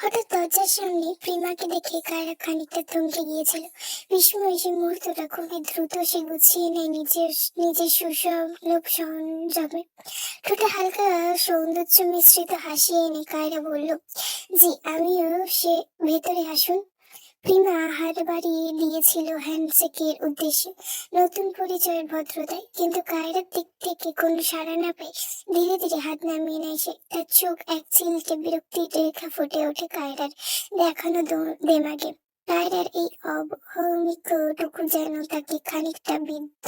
হঠাৎ দরজার সামনে প্রিমাকে দেখে কায়রা খানিকটা থমকে গিয়েছিল। বিস্ময় সেই মুহূর্তটা খুবই দ্রুত সে গুছিয়ে নেয় নিজের নিজের সুসংলাপ সরঞ্জামে। ঠোঁটে হালকা সৌন্দর্য মিশ্রিত হাসি এনে কায়রা বলল, জি আমিও। সে ভেতরে আসুন। প্রিমা হাত বাড়িয়ে দিয়েছিল হ্যান্ডশেকের উদ্দেশ্যে, নতুন পরিচয়ের ভদ্রতায়, কিন্তু কায়রার দিক থেকে কোনো সাড়া না পেয়ে ধীরে ধীরে হাত নামিয়ে নেয় সে। তার চোখ এক চিলকে বিরক্তির রেখা ফুটে ওঠে কায়রার দেখানো দেমাগে। কায়রার এই অবহমিকটুকু যেন তাকে খানিকটা বিদ্ধ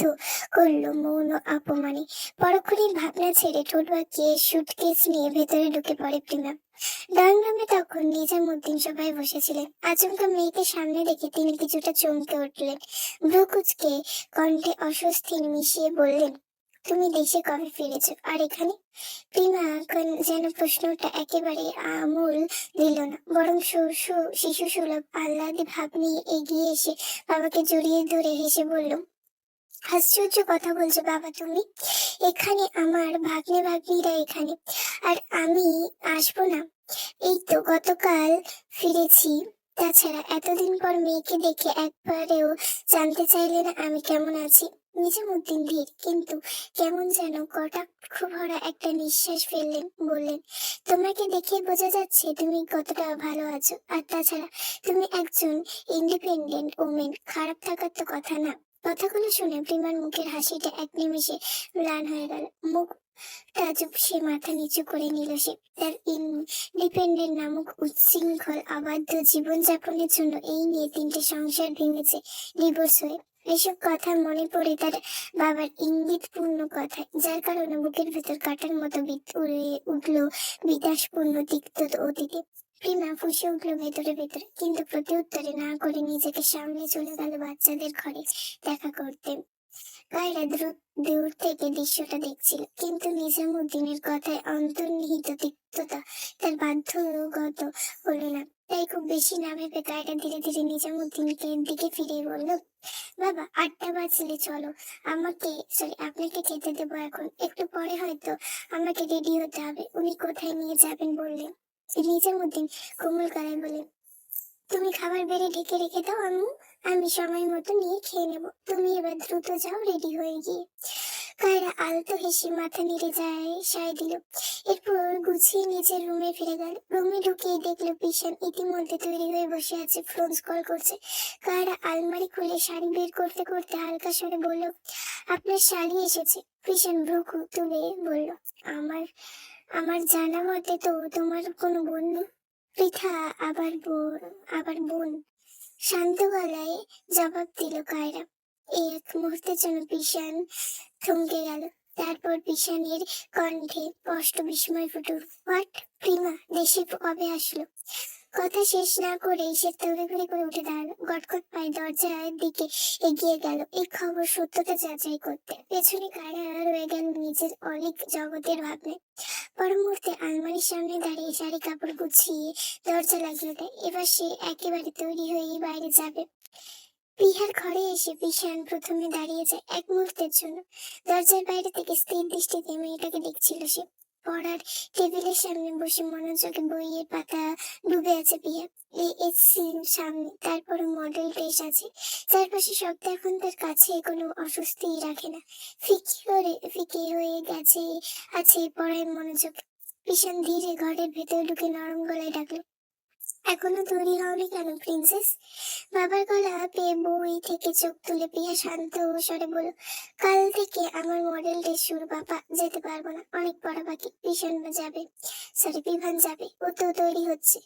করলো মৌন অপমানে। পরক্ষণের ভাবনা ছেড়ে ঠোঁট বাঁকিয়ে সুটকেস নিয়ে ভেতরে ঢুকে পড়ে প্রিমা। ড্রয়িং রুমে তখন নিজামুদ্দিন সবাই বসেছিলেন। আচমকা মেয়েকে সামনে দেখে তিনি কিছুটা চমকে উঠলেন। ভ্রু কুঁচকে কণ্ঠে অস্বস্তি মিশিয়ে বললেন, তুমি দেশে কবে ফিরেছো, আর এখানে? প্রিমা যেন প্রশ্নটা একেবারে আমূল দিল না, বরং শিশু সুলভ আহ্লাদে ভাব নিয়ে এগিয়ে এসে বাবাকে জড়িয়ে ধরে হেসে বলল, আশ্চর্য কথা বলছো বাবা তুমি। এখানে আমার ভাগ্নিরা এখানে, আর আমি আসবো না? এই তো গতকাল ফিরেছি। তাছাড়া এতদিন পর মেয়েকে দেখে একবারেও জানতে চাইলে না আমি কেমন আছি। নিজামুদ্দিন ধীর কিন্তু কেমন যেন কটাক্ষ ভরা একটা নিঃশ্বাস ফেললেন, বললেন, তোমাকে দেখে বোঝা যাচ্ছে তুমি কতটা ভালো আছো। আর তাছাড়া তুমি একজন ইন্ডিপেন্ডেন্ট ওমেন, খারাপ থাকার তো কথা না। কথাগুলো শুনে প্রিমার মুখের হাসিটা এক নিমেষে ম্লান হয়ে গেল। মুখ তাজব সে মাথা নিচু করে নিল সে। তার ইন্ডিপেন্ডেন্ট নামক উচ্ছৃঙ্খল অবাধ্য জীবনযাপনের জন্য এই নিয়ে 3টে সংসার ভেঙেছে ডিভোর্স হয়ে। এসব কথা মনে পড়ে তার বাবার ইঙ্গিতপূর্ণ কথা, যার কারণে বুকের ভেতর কাটার মতো উড়ে উঠল বিকাশপূর্ণ তিক্ত অতীতে। প্রিমা ফুঁসে উঠলো ভেতরে ভেতরে, কিন্তু প্রতি উত্তরে না করে নিজেকে সামনে চলে গেল বাচ্চাদের ঘরে দেখা করতে। কায়রা দূর থেকে দৃশ্যটা দেখছিল, কিন্তু নিজামুদ্দিনের কথায় অন্তর্নিহিত তিক্ততা তার বাধ্যগত হলো না। তাই খুব বেশি না ভেবে কায়রা ধীরে ধীরে নিজামুদ্দিনকে দিকে ফিরে বলল, বাবা 8টা বাজলে চলো, আপনাকে খেতে দেবো এখন, একটু পরে হয়তো আমাকে রেডি হতে হবে। উনি কোথায় নিয়ে যাবেন বললেন? নিজামুদ্দিন কোমল গলায় বলে, তুমি খাবার বেড়ে ঢেকে রেখে দাও আম্মু, আমি সময় মতো নিয়ে খেয়ে নেবো। তুমি এবার দ্রুত যাও রেডি হয়ে গিয়ে। কায়রা আলতো হেসে মাথা নেড়ে সায় দিল। এরপর গুছিয়ে নিজের রুমে ফিরে গেল। রুমে ঢুকিয়ে দেখলো পিশান ইতিমধ্যে তৈরি হয়ে বসে আছে, ফোন কল করছে। কায়রা আলমারি খুলে শাড়ি বের করতে করতে হালকা স্বরে বলল, আপনার শাড়ি এসেছে। পিশান ভ্রু তুলে বলল, আমার আমার জানা মতে তো তোমার কোনো বন্ধু। পৃথা আবার বোন, শান্ত গলায় জবাব দিল কায়রা। এই এক মুহূর্তের জন্য পিশান থমকে গেল। তারপর পিশানের কণ্ঠে স্পষ্ট বিস্ময় ফুটে উঠল, হোয়াট? প্রিমা দেশে কবে আসলো? কথা শেষ না করেই সে তড়িঘড়ি করে উঠে দাঁড়ালো, গটগট পায়ে দরজার দিকে এগিয়ে গেল এই খবর সত্যতা যাচাই করতে। পেছনে কায়রা রয়ে গেল নিজের অলিক জগতের ভাবনায়। পর মুহূর্তে আলমারির সামনে দাঁড়িয়ে শাড়ি কাপড় গুছিয়ে দরজা লাগিয়ে দেয়। এবার সে একেবারে তৈরি হয়ে বাইরে যাবে। পিহার ঘরে এসে পিশান প্রথমে দাঁড়িয়ে যায় এক মুহূর্তের জন্য। দরজার বাইরে থেকে স্থির দৃষ্টিতে মেয়েটাকে দেখছিল সে। পড়ার টেবিলের সামনে বসে মনোযোগে বইয়ের পাতা ডুবে আছে পিহা। এসির সামনে তারপর মডেল ড্রেস আছে, চারপাশে শব্দ এখন তার কাছে কোনো অস্বস্তি রাখে না। ফিকে হয়ে গেছে আছে পড়ায় মনোযোগ। পিশান ধীরে ঘরের ভেতরে ঢুকে নরম গলায় ডাকলো, এখনো তৈরি হওনি কেন প্রিন্সেস? বাবার গলা পেয়ে বই থেকে চোখ তুলে পিয়া শান্ত স্বরে বলল, কাল থেকে আমার মডেল ড্রেস শুরু বাবা, যেতে পারবো না, অনেক পড়া বাকি। বিভান যাবে, ও তো তৈরি হচ্ছে।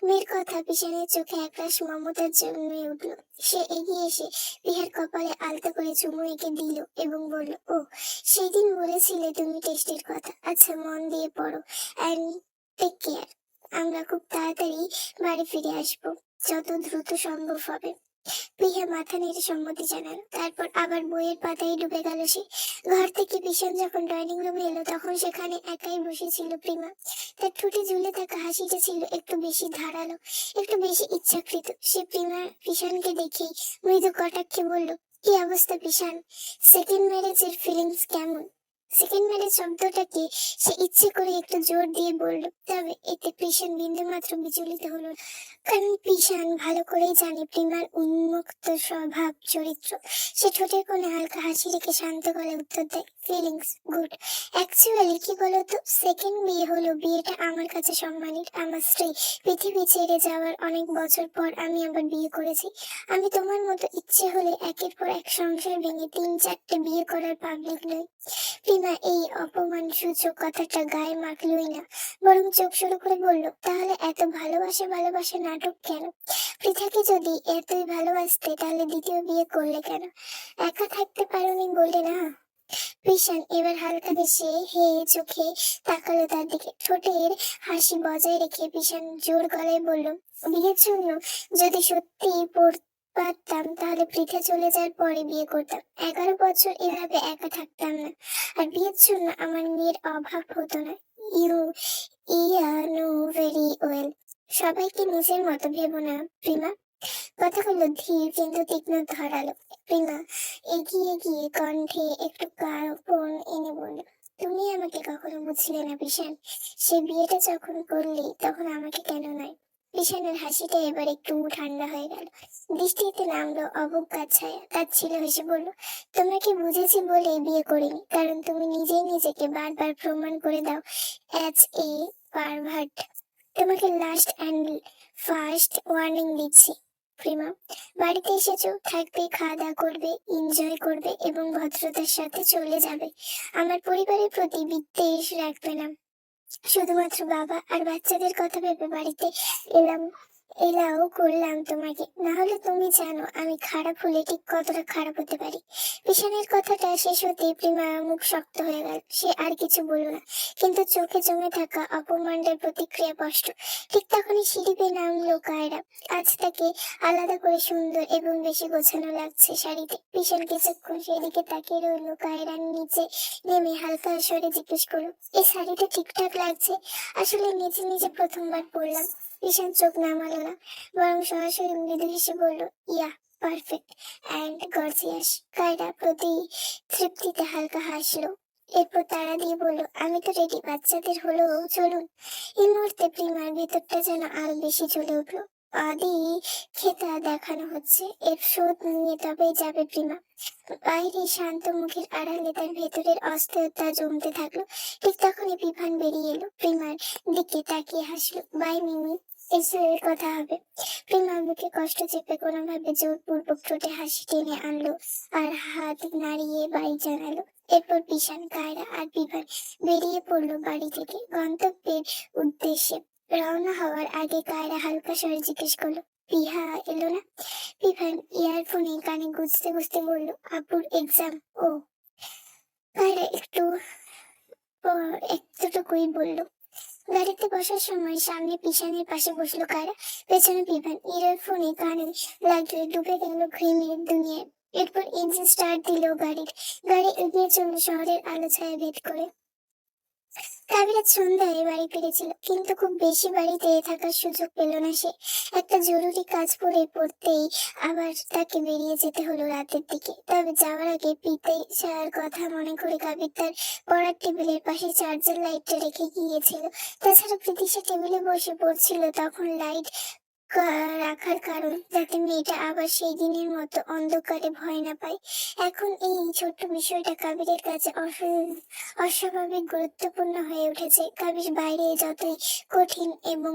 মেয়ের কথা পিছনের চোখে একরাশ মমতার জন্মে উঠলো। সে এগিয়ে এসে পিহার কপালে আলতো করে চুমু এঁকে দিল এবং বলল, ও সেদিন বলেছিলে তুমি টেস্টের কথা, আচ্ছা মন দিয়ে পড়ো অ্যান্ড টেক কেয়ার। আমরা খুব তাড়াতাড়ি বাড়ি ফিরে আসবো, যত দ্রুত সম্ভব হবে। প্রিয়া মাথা নেড়ে সম্মতি জানালো। তারপর আবার বইয়ের পাতায় ডুবে গেল সে। ঘর থেকে পিশান যখন ডাইনিং রুমে এলো তখন সেখানে একাই বসেছিল প্রিমা। তার ঠোঁটে ঝুলে থাকা হাসিটা ছিল একটু বেশি ধারালো, একটু বেশি ইচ্ছাকৃত। সে পিশানকে দেখেই মৃদু কটাক্ষে বলল, কি অবস্থা পিশান? সেকেন্ড ম্যারেজের ফিলিংস কেমন? সেকেন্ড ম্যারেজ শব্দটাকে সে ইচ্ছে করে একটু জোর দিয়ে বলল, তবে এতে প্রিশান বিন্দুমাত্র বিচলিত হলো না। কারণ প্রিশান ভালো করেই জানে প্রিমার উন্মুক্ত স্বভাব চরিত্র। সে ঠোঁটের কোণে হালকা হাসি রেখে শান্ত গলায় উত্তর দেয়, ফিলিংস গুড। অ্যাকচুয়ালি কি বলতো, সেকেন্ড বিয়ে হলো, বিয়েটা আমার কাছে সম্মানের। আমার স্ত্রী পৃথিবী ছেড়ে যাওয়ার অনেক বছর পর আমি আবার বিয়ে করেছি। আমি তোমার মতো ইচ্ছে হলে একের পর এক সংসার ভেঙে 3-4টে বিয়ে করার পাবলিক নই। রিমা এই অপমানসূচক কথাটা গায়ে মাখলই না, বরং চোখ শুরু করে বলল, তাহলে এত ভালোবাসা ভালোবাসা নাটক কেন? পৃথাকে যদি এতই ভালোবাসতে তাহলে দ্বিতীয় বিয়ে করলে কেন? একা থাকতে পারোনি বলে না? কৃষাণ এবার হালকা হেসে চোখে তাকালো তার দিকে। ঠোঁটের হাসি বজায় রেখে কৃষাণ জোর গলায় বলল, বিয়ের জন্য যদি সত্যি পারতাম তাহলে পৃথা চলে যাওয়ার পরে বিয়ে করতাম। 11 বছর এভাবে একা থাকতাম না, আর বিয়ের জন্য আমার মেয়ের অভাব হতো না। You ya know very well. সবাইকে নিজের মতো ভেবো না প্রিমা। কথাগুলো ধীর কিন্তু তীক্ষ্ণ ধারালো। প্রিমা এগিয়ে গিয়ে কণ্ঠে একটু কার্পণ এনে বলল, তুমি আমাকে কখনো বুঝলে না বিশান। সে বিয়েটা যখন করলি তখন আমাকে কেন নয়? বিশানের হাসিটা এবার একটু ঠান্ডা হয়ে গেল, দৃষ্টিতে নামলো অবজ্ঞার ছায়া। তার ছিল হেসে বলল, তোমাকে বুঝেছি বলেই বিয়ে করিনি, কারণ তুমি নিজেই নিজেকে বারবার প্রমাণ করে দাও অ্যাজ এ পারভার্ট। তোমাকে লাস্ট অ্যান্ড ফার্স্ট ওয়ার্নিং দিচ্ছি প্রিমা, বাড়িতে এসেছো, থাকবে, খাওয়া দাওয়া করবে, এনজয় করবে এবং ভদ্রতার সাথে চলে যাবে। আমার পরিবারের প্রতি বিদ্বেষ রাখবে না। শুধুমাত্র বাবা আর বাচ্চাদের কথা ভেবে বাড়িতে এলাম এলাও করলাম তোমাকে, না হলে তুমি জানো আমি খারাপ হলে ঠিক কতটা খারাপ হতে পারি। পিছনের কথাটা শেষ হতে প্রিমা মুখ শক্ত হয়ে গেল। সে আর কিছু বলল না, কিন্তু চোখে জমে থাকা অপমানের প্রতিক্রিয়া স্পষ্ট। ঠিক তখনই সিঁড়ি বেয়ে নামলো কায়রা। আজ তাকে আলাদা করে সুন্দর এবং বেশি গোছানো লাগছে শাড়িতে। ভীষণ কিছুক্ষণ সেদিকে তাকিয়ে রইল। কায়রার নিচে নেমে হালকা স্বরে জিজ্ঞেস করলো, এই শাড়িটা ঠিকঠাক লাগছে? আসলে নিজে নিজে প্রথমবার পরলাম। ভীষণ চোখ নামালো না, বরং সরাসরি মৃদু হেসে বলল, ইয়া পারফেক্ট অ্যান্ড গর্জিয়াস। কায়রা প্রতি তৃপ্তিতে হালকা হাসলো, এরপর তাড়া দিয়ে বলল, আমি তো রেডি, বাচ্চাদের হলো, চলুন। এই মুহূর্তে প্রিমার ভেতরটা যেন আরো বেশি জ্বলে উঠলো। আদি খেতা দেখানো হচ্ছে, এর শোধ নিয়ে তবেই যাবে প্রিমা। বাইরে শান্ত মুখের আড়ালে তার ভেতরের অস্থিরতা জমতে থাকলো। ঠিক তখনই বিভান বেরিয়ে এলো, প্রিমার দিকে তাকিয়ে হাসলো, বাই মিমি, এসো, এর কথা হবে। প্রিমার বুকে কষ্ট চেপে কোনোভাবে জোরপূর্বক ঠোঁটে হাসি টেনে আনলো আর হাত নাড়িয়ে বাই জানালো। এরপর বিশান, কায়রা আর বিভান বেরিয়ে পড়লো বাড়ি থেকে গন্তব্যের উদ্দেশ্যে। রওনা হওয়ার আগে কায়রা হালকা স্বরে জিজ্ঞেস করলো, পিহা এলো না? বিভান ইয়ারফোনে কানে গুজতে গুজতে বলল, আপুর এক্সাম। ও। কায়রা একটুটুকুই বলল। গাড়িতে বসার সময় সামনে পিছনের পাশে বসলো কায়রা, পেছনে বিভান। ইয়ারফোনে কানে লাগিয়ে ডুবে গেল ঘৃণের দুনিয়ায়। এরপর ইঞ্জিন স্টার্ট দিল গাড়ির। গাড়ি এগিয়ে চলল শহরের আলো ছায়া ভেদ করে। কাবিরাজ সন্ধ্যায় বাড়ি ফিরেছিল, কিন্তু খুব বেশি বাড়িতে থাকার সুযোগ পেল না সে। একটা জরুরি কাজ পড়তেই আবার তাকে বেরিয়ে যেতে হলো রাতের দিকে। তবে যাওয়ার আগে পিতার কথা মনে করে কাবির তার পড়ার টেবিলের পাশে চার্জার লাইটটা রেখে গিয়েছিল। তাছাড়া প্রীতিশা টেবিলে বসে পড়ছিল, তখন লাইট রাখার কারণ যাতে মেয়েটা আবার সেই দিনের মতো অন্ধকারে ভয় না পায়। এখন এই ছোট্ট বিষয়টা কাবিরের কাছে অস্বাভাবিক গুরুত্বপূর্ণ হয়ে উঠেছে। কাবির বাইরে যতই কঠিন এবং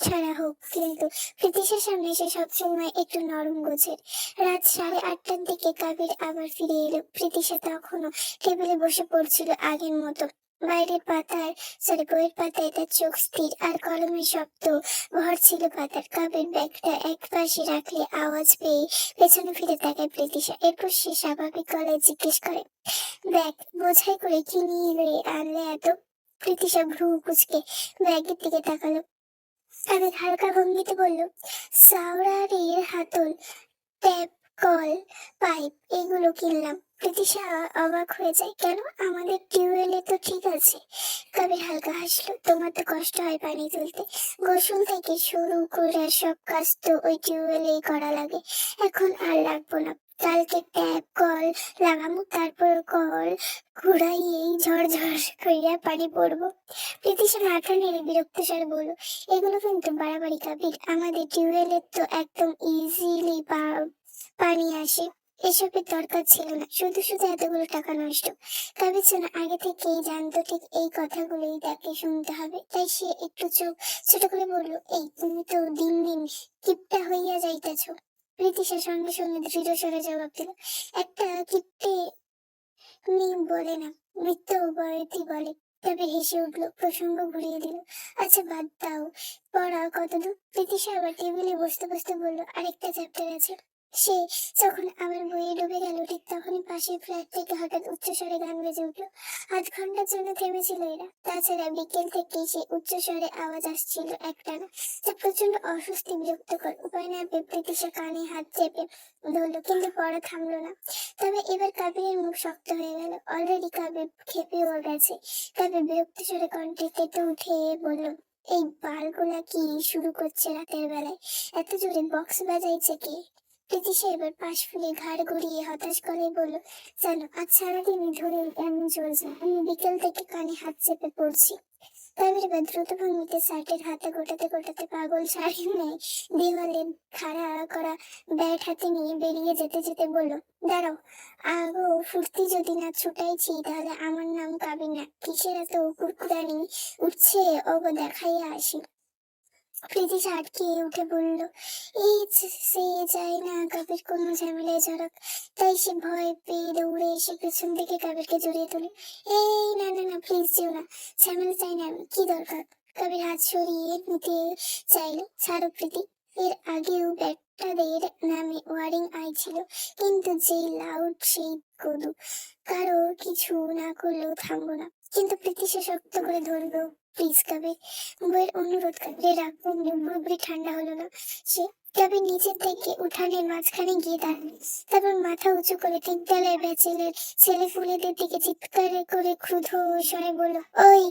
ছাড়া হোক, কিন্তু প্রীতিশের সামনে সে সবসময় একটু নরম গোছের। রাত 8:30টার দিকে কাবির আবার ফিরে এলো। প্রীতিশা তখনও টেবিলে বসে পড়ছিল আগের মতো। বইয়ের পাতায় তার চোখ স্থির, আর কলমের শব্দ ভর ছিল পাতার। কাবির ব্যাগটা এক পাশে রাখলে আওয়াজ পেয়ে পেছনে ফিরে তাকায় প্রীতিশা। এরপর সে স্বাভাবিক গলায় জিজ্ঞেস করে, ব্যাগ বোঝাই করে কি নিয়ে আনলে এত? প্রীতিশা ভ্রু কুচকে ব্যাগের দিকে তাকালো। কাবির হালকা ভঙ্গিতে বলল, সাওরারের হাতল, ট্যাপ কল, পাইপ, এগুলো কিনলাম। প্রীতিশা অবাক হয়ে যায়, কেন? আমাদের টিউবওয়েলে তো ঠিক আছে। কাবির হালকা হাসলো, তোমার তো কষ্ট হয় পানি তুলতে, গোসল থেকে শুরু করে সব কাজ তো ওই টিউবওয়েলেই করা লাগে। এখন আর লাগবো না। কালকে ট্যাপ কল লাগামু, তারপর কল ঘুরাইয়েই ঝরঝর কইরা পানি পড়বো। প্রীতিশা মাথা নেড়ে বিরক্ত স্বরে বলল, এগুলো কিন্তু বাড়াবাড়ি কাবির, আমাদের টিউবওয়েলের তো একদম ইজিলি পানি আসে। এসবের দরকার ছিল না, শুধু শুধু এতগুলো টাকা নষ্ট। কাবির যেন আগে থেকেই জানতো ঠিক এই কথাগুলোই তাকে শুনতে হবে, তাই সে একটু চোখ ছোট করে বলল, এই তুমি তো দিন দিন কিপটা হইয়া যাইতেছ। প্রীতিশা সঙ্গে সঙ্গে দৃঢ় স্বরে জবাব দিল, একটা কিপ্টে মেয়ে বলে না, মৃত্যু বয়তি বলে। তবে হেসে উঠলো, প্রসঙ্গ ঘুরিয়ে দিল, আচ্ছা বাদ দাও, পড়া কতদূর? প্রীতিশা আবার টেবিলে বসতে বসতে বলল, আরেকটা চ্যাপ্টার আছে। সে যখন আবার বইয়ে ডুবে গেল, ঠিক তখনই পাশের ফ্ল্যাট থেকে হঠাৎ উচ্চস্বরে গান বেজে উঠলো। আধ ঘন্টার জন্য থেমেছিল এরা, তাছাড়া বিকেল থেকে সে উচ্চস্বরে আওয়াজ আসছিল একটানা, যা প্রচন্ড অস্বস্তি বিরক্তকর। উপায় না পেয়ে প্রীতিশা কানে হাত চেপে ধরলো, কিন্তু পড়া থামলো না। তবে এবার কাবিরের মুখ শক্ত হয়ে গেল, অলরেডি কাবির খেপেও গেছে। কাবির বিরক্ত স্বরে কণ্ঠে কেটে উঠে বলল, এই বালগুলা কি শুরু করছে রাতের বেলায়? এত জোরে বক্স বাজাইছে কে? প্রীতিশা এবার পাশ ফিরে ঘাড় ঘুরিয়ে হতাশ করে বলল, জানো আজ সারাদিনই ধরে এমন চলছে, আমি বিকেল থেকে কানে হাত চেপে পড়ছি। কাবির এবার দ্রুত ভঙ্গিতে শার্টের হাতে গোটাতে গোটাতে পাগল শাড়ির ন্যায় দেওয়ালে খাড়া করা ব্যাট হাতে নিয়ে বেরিয়ে যেতে যেতে বলল, দাঁড়াও, আগো ফুর্তি যদি না ছুটাইছি তাহলে আমার নাম কাবির না। কিসের এত কুরকুরানি উঠছে, অগো দেখাইয়া আসি। প্রীতিশা আটকে উঠে বলল, এই সে যায় না কাবির কোনো ঝামেলায় জড়াক। তাই সে ভয় পেয়ে দৌড়ে এসে পেছন থেকে কাবিরকে জড়িয়ে তুলে, এই না না না, প্লিজ যেও না, ঝামেলা চাই না আমি, কি দরকার? কাবির হাত সরিয়ে নিতে চাইল, ছাড়ো প্রীতি। এর আগেও ব্যাটাদের নামে ওয়ারিং আই ছিল, কিন্তু যেই লাউড সেই কদু, কারো কিছু না করলেও থামবো না। কিন্তু প্রীতিশা শক্ত করে ধরলো, প্লিজ কাবির। বইয়ের অনুরোধ কাবিরের রাগ পুরোপুরি ঠান্ডা হলো না। সে কাবির নিচের থেকে উঠানের মাঝখানে গিয়ে দাঁড়ালো, তারপর মাথা উঁচু করে বিদ্যালয়ের ব্যাচেলের ছেলে ফুলেদের দিকে চিৎকার করে ক্রুদ্ধ স্বরে বলল, ওই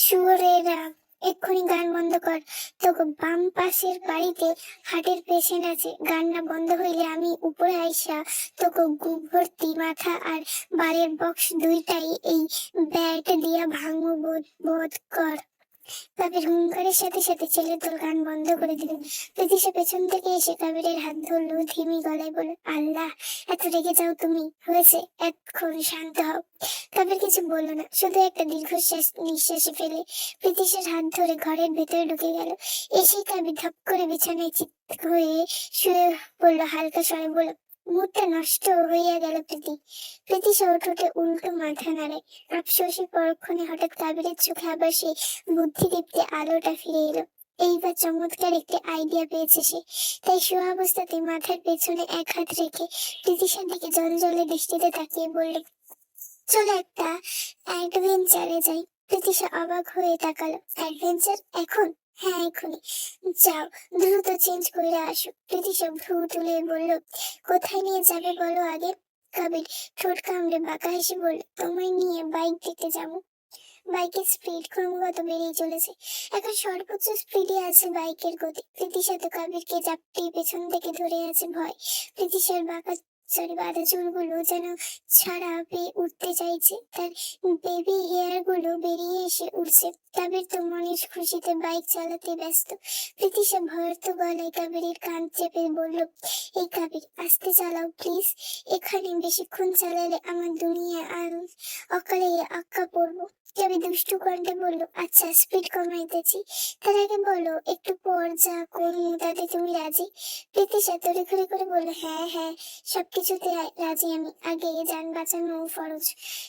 শুয়োরেরা, এক্ষুনি গান বন্ধ কর। তোকে বাম পাশের বাড়িতে হার্টের পেশেন্ট আছে, গান না বন্ধ হইলে আমি উপরে আইসা তোকে গু ভর্তি মাথা আর বারের বক্স দুইটাই এই ব্যাট দিয়া ভাঙবো, বোধ কর। কাবির হুঙ্কারের সাথে সাথে ছেলের দল গান বন্ধ করে দিল। প্রীতিশা পেছন থেকে এসে কাবিরের হাত ধরলো, ধিমি গলায় বলল, আল্লাহ, এত রেগে যাও তুমি? হয়েছে, এখন শান্ত হও। কাবির কিছু বললো না, শুধু একটা দীর্ঘশ্বাস নিঃশ্বাসে ফেলে প্রীতিশার হাত ধরে ঘরের ভেতরে ঢুকে গেল। এসেই কাবির ধপ করে বিছানায় চিৎ হয়ে শুয়ে পড়লো, হালকা স্বরে বলল, মুডটা নষ্ট হইয়া গেল প্রীতি। প্রীতিশা উঠোটে উল্টো মাথা নাড়ে, আফসোসে পরক্ষণে হঠাৎ কাবিরের চোখে আবার সেই বুদ্ধিদীপ্তি আলোটা ফিরে এলো। এইবার চমৎকার একটি আইডিয়া পেয়েছে সে। তাই শোয়া অবস্থাতে মাথার পেছনে এক হাত রেখে প্রীতিশার দিকে জলজলে দৃষ্টিতে তাকিয়ে বলল, চলো একটা অ্যাডভেঞ্চারে যাই। প্রীতিশা অবাক হয়ে তাকালো, অ্যাডভেঞ্চার এখন? হ্যাঁ এখনই যাও, দ্রুত চেঞ্জ করে আসো। প্রীতিশা ভ্রু তুলে বলল, কোথায় নিয়ে যাবে বলো আগে? কাবির ঠোঁট কামড়ে বাঁকা হেসে বলল, তোমায় নিয়ে বাইক দেখতে যাবো। বাইকের স্পিড ক্রমাগত বেড়েই চলেছে, এখন সর্বোচ্চ স্পিডে আছে বাইকের গতি। প্রীতিশা তো কাবিরকে চাপটি পেছন থেকে ধরে আছে ভয়। প্রীতিশার বাঁধা চুলগুলো যেন ছাড়া পেয়ে উঠতে চাইছে, তার বেবি হেয়ার গুলো বেরিয়ে এসে উঠছে। কাবির তো মনের খুশিতে বাইক চালাতে ব্যস্ত। প্রীতিশা ভয়ার্ত গলায় কাবিরের কান চেপে বলল, এই কাবির, আস্তে চালাও প্লিজ, এখানে বেশিক্ষণ চালালে আমার দুনিয়া আর অকালে আক্কা পড়বো। কবি দুষ্টু কণ্ঠে বলল, আচ্ছা স্পিড কমাইতেছি, তার আগে বলো একটু পর যা করবো তাতে তুমি রাজি? প্রীতিশা তড়িঘড়ি করে বলল, হ্যাঁ হ্যাঁ, সবকিছুতে রাজি আমি, আগে যান বাঁচানো ফরজ।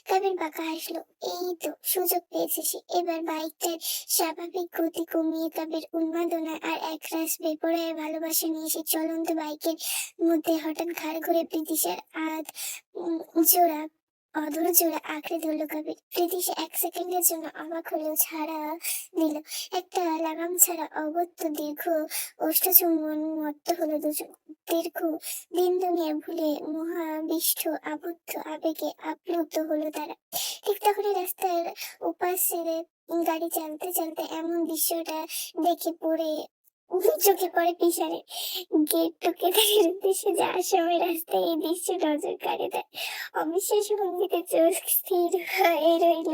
কবির বাঁকা হাসলো, এই তো সুযোগ পেয়েছে সে। এবার বাইকটার স্বাভাবিক গতি কমিয়ে কবির উন্মাদনা আর একরাশ বেপরোয়া ভালোবাসা নিয়ে সে চলন্ত বাইকের মধ্যে হঠাৎ ঘাড় ঘুরে প্রীতিশার জোড়া অধর জোড়া আঁকড়ে ধরলো কবির। প্রীতিশা এক সেকেন্ডের জন্য অবাক হলেও ছাড়া দিল, একটা লাগাম ছাড়া অগত্য দীর্ঘ ওষ্ঠচুম্বন মত্ত হলো দুজন। দীর্ঘ দিন দুনিয়া ভুলে মহাবিষ্ট আবদ্ধ আবেগে আপ্লুত হলো তারা। ঠিক তখনই রাস্তার ওপাশে গাড়ি চালতে চালতে এমন দৃশ্যটা দেখে পড়ে চোখে পড়ে পিছনের গেট টুকে তাদের উদ্দেশ্যে যাওয়ার সময় রাস্তায় এই দৃশ্য নজর কাড়ে দেয়। অবিশ্বাস ভঙ্গিতে চোখ স্থির হয়ে রইল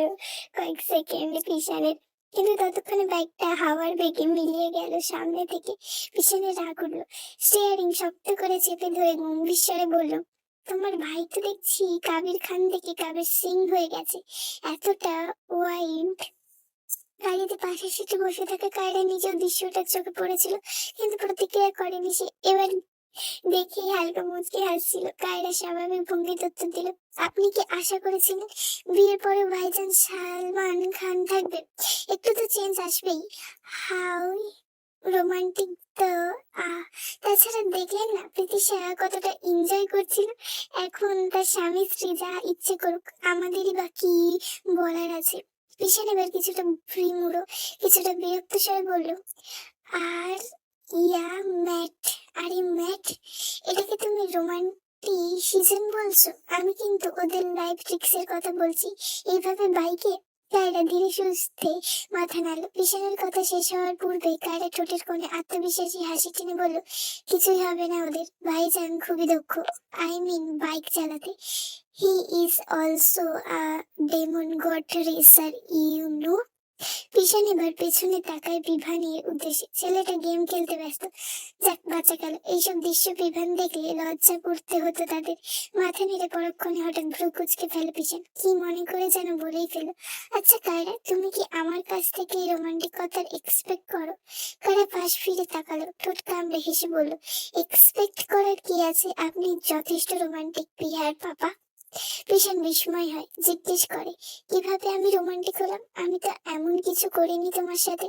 কয়েক সেকেন্ড পিছনের, কিন্তু ততক্ষণে বাইকটা হাওয়ার বেগে মিলিয়ে গেল সামনে থেকে। পিছনে রাগ উঠলো, স্টিয়ারিং শক্ত করে চেপে ধরে গম্ভীর স্বরে বলল, তোমার ভাই তো দেখছি কাবির খান থেকে কাবির সিং হয়ে গেছে, এতটা ওয়াইল্ড। গাড়িতে পাশের সিটে বসে থাকা কায়রা নিজেও দৃশ্যটা চোখে পড়েছিল, কিন্তু প্রতিক্রিয়া করেনি সে। এবার দেখে হালকা মুচকি হাসছিল। কায়রা স্বাভাবিক ভঙ্গিতে উত্তর দিল, আপনি কি আশা করেছিলেন বিয়ের পরে ভাইজান সালমান খান থাকবে? একটু তো চেঞ্জ আসবেই। হাউ রোমান্টিক তো। তাছাড়া দেখলেন না প্রীতিশা কতটা এনজয় করছিল। এখন তার স্বামী স্ত্রী যা ইচ্ছে করুক, আমাদেরই বা কি বলার আছে। পিছন এবার কিছুটা ভ্রিমুড়ো, কিছুটা বিরক্ত স্বরে বলল, আর ইয়া ম্যাট, আরে ম্যাট, এটাকে তুমি রোমান্টিসিজম বলছো? আমি কিন্তু ওদের লাইফ ট্রিক্সের কথা বলছি। এইভাবে বাইকে। কায়রা ধীরে সুস্থে মাথা নাড়ল। পিছনের কথা শেষ হওয়ার পূর্বে কায়রা ঠোঁটের কোণে আত্মবিশ্বাসী হাসি টেনে বলল, কিছুই হবে না ওদের, ভাইজান খুবই দক্ষ, আই মিন বাইক চালাতে। He is also a demon god racer, you know. পিছন এবার পেছনে তাকায় বিভানের উদ্দেশ্যে। ছেলেটা গেম খেলতে ব্যস্ত। যাক, বাঁচা গেল। এইসব দৃশ্য বিভান দেখলে লজ্জা পড়তে হতো তাদের। মাথা নেড়ে পরক্ষণে হঠাৎ ভ্রু কুঁচকে ফেলে পিছন, কি মনে করে যেন বলেই ফেলো, আচ্ছা কায়রা, তুমি কি আমার কাছ থেকে এই রোমান্টিকতার এক্সপেক্ট করো? কায়রা পাশ ফিরে তাকালো, ঠোঁট কামড়ে হেসে বলল, এক্সপেক্ট করার কি আছে, আপনি যথেষ্ট রোমান্টিক পিয়ার পাপা। ভীষণ বিস্ময় হয়, জিজ্ঞেস করে, কিভাবে আমি রোমান্টিক হলাম? আমি তো এমন কিছু করিনি তোমার সাথে।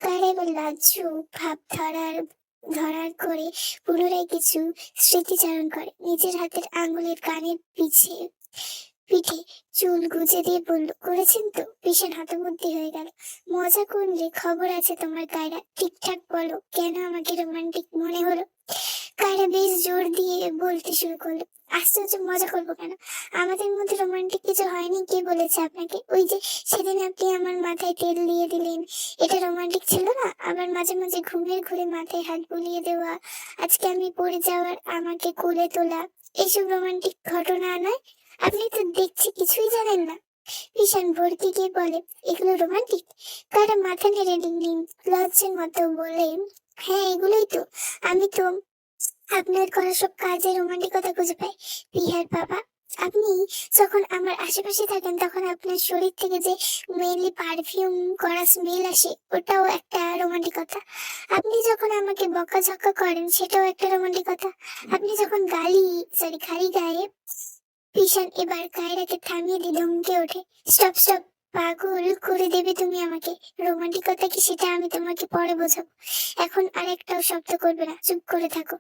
কারা এবার লাজ্জু ভাব ধরার ধরার করে পুনরায় কিছু স্মৃতিচারণ করে। নিজের হাতের আঙুলের কানের পিঠে চুল গুজে দিয়ে বলল, করেছেন তো? ভীষণ হতবুদ্ধি হয়ে গেল। মজা করলে খবর আছে তোমার কায়রা, ঠিকঠাক বলো কেন আমাকে রোমান্টিক মনে হলো? কায়রা বেশ জোর দিয়ে বলতে শুরু করলো, আশ্চর্য, মজা করবো কেন? আমাদের মধ্যে রোমান্টিক কিছু হয়নি, কে বলেছে আপনাকে? ওই যে সেদিন আপনি আমার মাথায় তেল দিয়ে দিলেন, এটা রোমান্টিক ছিল না? আবার মাঝে মাঝে ঘুমের ঘুরে মাথায় হাত বুলিয়ে দেওয়া, আজকে আমি পড়ে যাওয়ার আমাকে কোলে তোলা, এইসব রোমান্টিক ঘটনা নয়? আপনি তো দেখছি কিছুই জানেন না। ভীষণ ভর্তি গিয়ে বলে, এগুলো রোমান্টিক? কারা মাথা নেড়ে লজ্জের মতো বলে, হ্যাঁ এগুলোই তো। আমি তো আপনার করা সব কাজে রোমান্টিকতা খুঁজে পাই বিহার বাবা। আপনি যখন আমার আশেপাশে থাকেন তখন আপনার শরীর থেকে যে মেনলি পারফিউম করা স্মেল আসে, ওটাও একটা রোমান্টিকতা। আপনি যখন আমাকে বকাঝকা করেন সেটাও একটা রোমান্টিকতা। আপনি যখন খালি গায়ে। ভীষণ এবার কায়রাকে থামিয়ে দিয়ে ধমকে ওঠে, স্টপ স্টপ, পাগল করে দেবে তুমি আমাকে। রোমান্টিকতা কি সেটা আমি তোমাকে পরে বোঝাবো, এখন আর একটাও শব্দ করবে না, চুপ করে থাকো।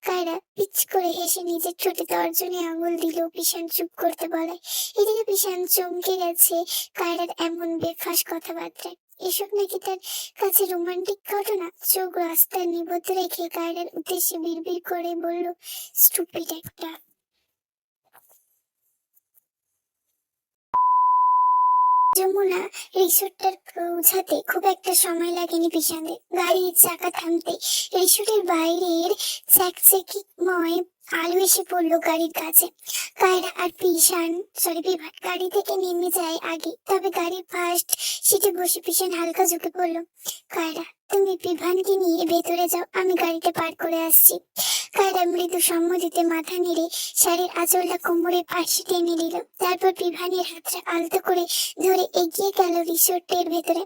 কায়রা পিচ করে হেসে নিজের ঠোঁটে তর্জনী আঙুল দিল পিছান চুপ করতে বলায়। এদিকে পিছান চমকে গেছে কায়রার এমন বেফাস কথাবার্তায়। এসব নাকি তার কাছে রোমান্টিক ঘটনা। চোখ রাস্তায় নিবদ্ধ রেখে কায়রার উদ্দেশ্যে বিড়বিড় করে বলল, স্টুপিড একটা। যমুনা রিসোর্টটার পৌঁছাতে খুব একটা সময় লাগেনি পিছানের। গাড়ির চাকা থামতে রিসোর্টের বাইরের চ্যাকচ্যাকিময় আলো এসে পড়লো গাড়ির কাছে। কায়রা আর বিভান গাড়ি থেকে নেমে যায় আগে, তবে গাড়ির ফার্স্ট সিটে বসে পিছন হালকা ঝুঁকে পড়লো। কায়রা, তুমি বিভানকে নিয়ে ভেতরে যাও, আমি গাড়িতে পার করে আসছি। কায়রা মৃদু সম্মতিতে মাথা নেড়ে শাড়ির আঁচলটা কোমরের পাশে টেনে নিল, তারপর বিভানের হাতটা আলতো করে ধরে এগিয়ে গেল রিসোর্টের ভেতরে।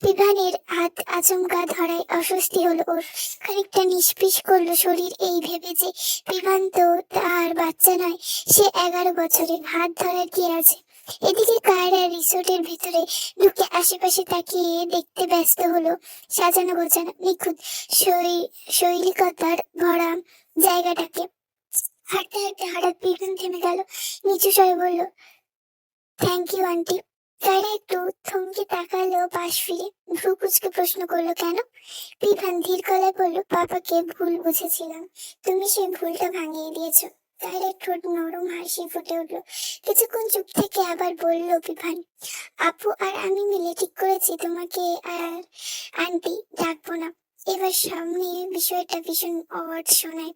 বিভানের হাত আচমকা ধরায় অস্বস্তি হলো ওর। খানিকটা নিষ্পিস করলো শরীর এই ভেবে যে বিভান তো তার বাচ্চা নয়, সে 11 বছরের, হাত ধরার কি আছে। এদিকে কায়রা রিসোর্টের ভেতরে ঢুকে আশেপাশে তাকিয়ে দেখতে ব্যস্ত হলো সাজানো গোছানো নিখুঁত শৈলিকতার ভরা জায়গাটাকে। হাঁটতে হাঁটতে হঠাৎ বিভান থেমে গেল, নিচু স্বরে বলল, থ্যাংক ইউ আন্টি। কায়রা একটু থমকে তাকালো পাশ ফিরে, ভ্রু কুচকে প্রশ্ন করলো, কেন? বিভান ধীর গলায় বলল, পাপাকে ভুল বুঝেছিলাম, তুমি সেই ভুলটা ভাঙিয়ে দিয়েছো। কায়রার ঠোঁট নরম হাসি ফুটে উঠলো। কিছুক্ষণ চুপ থেকে আবার বলল বিভান, আপু আর আমি মিলে ঠিক করেছি তোমাকে আর আন্টি ডাকবো না। এবার সামনে বিষয়টা ভীষণ অড শোনায়।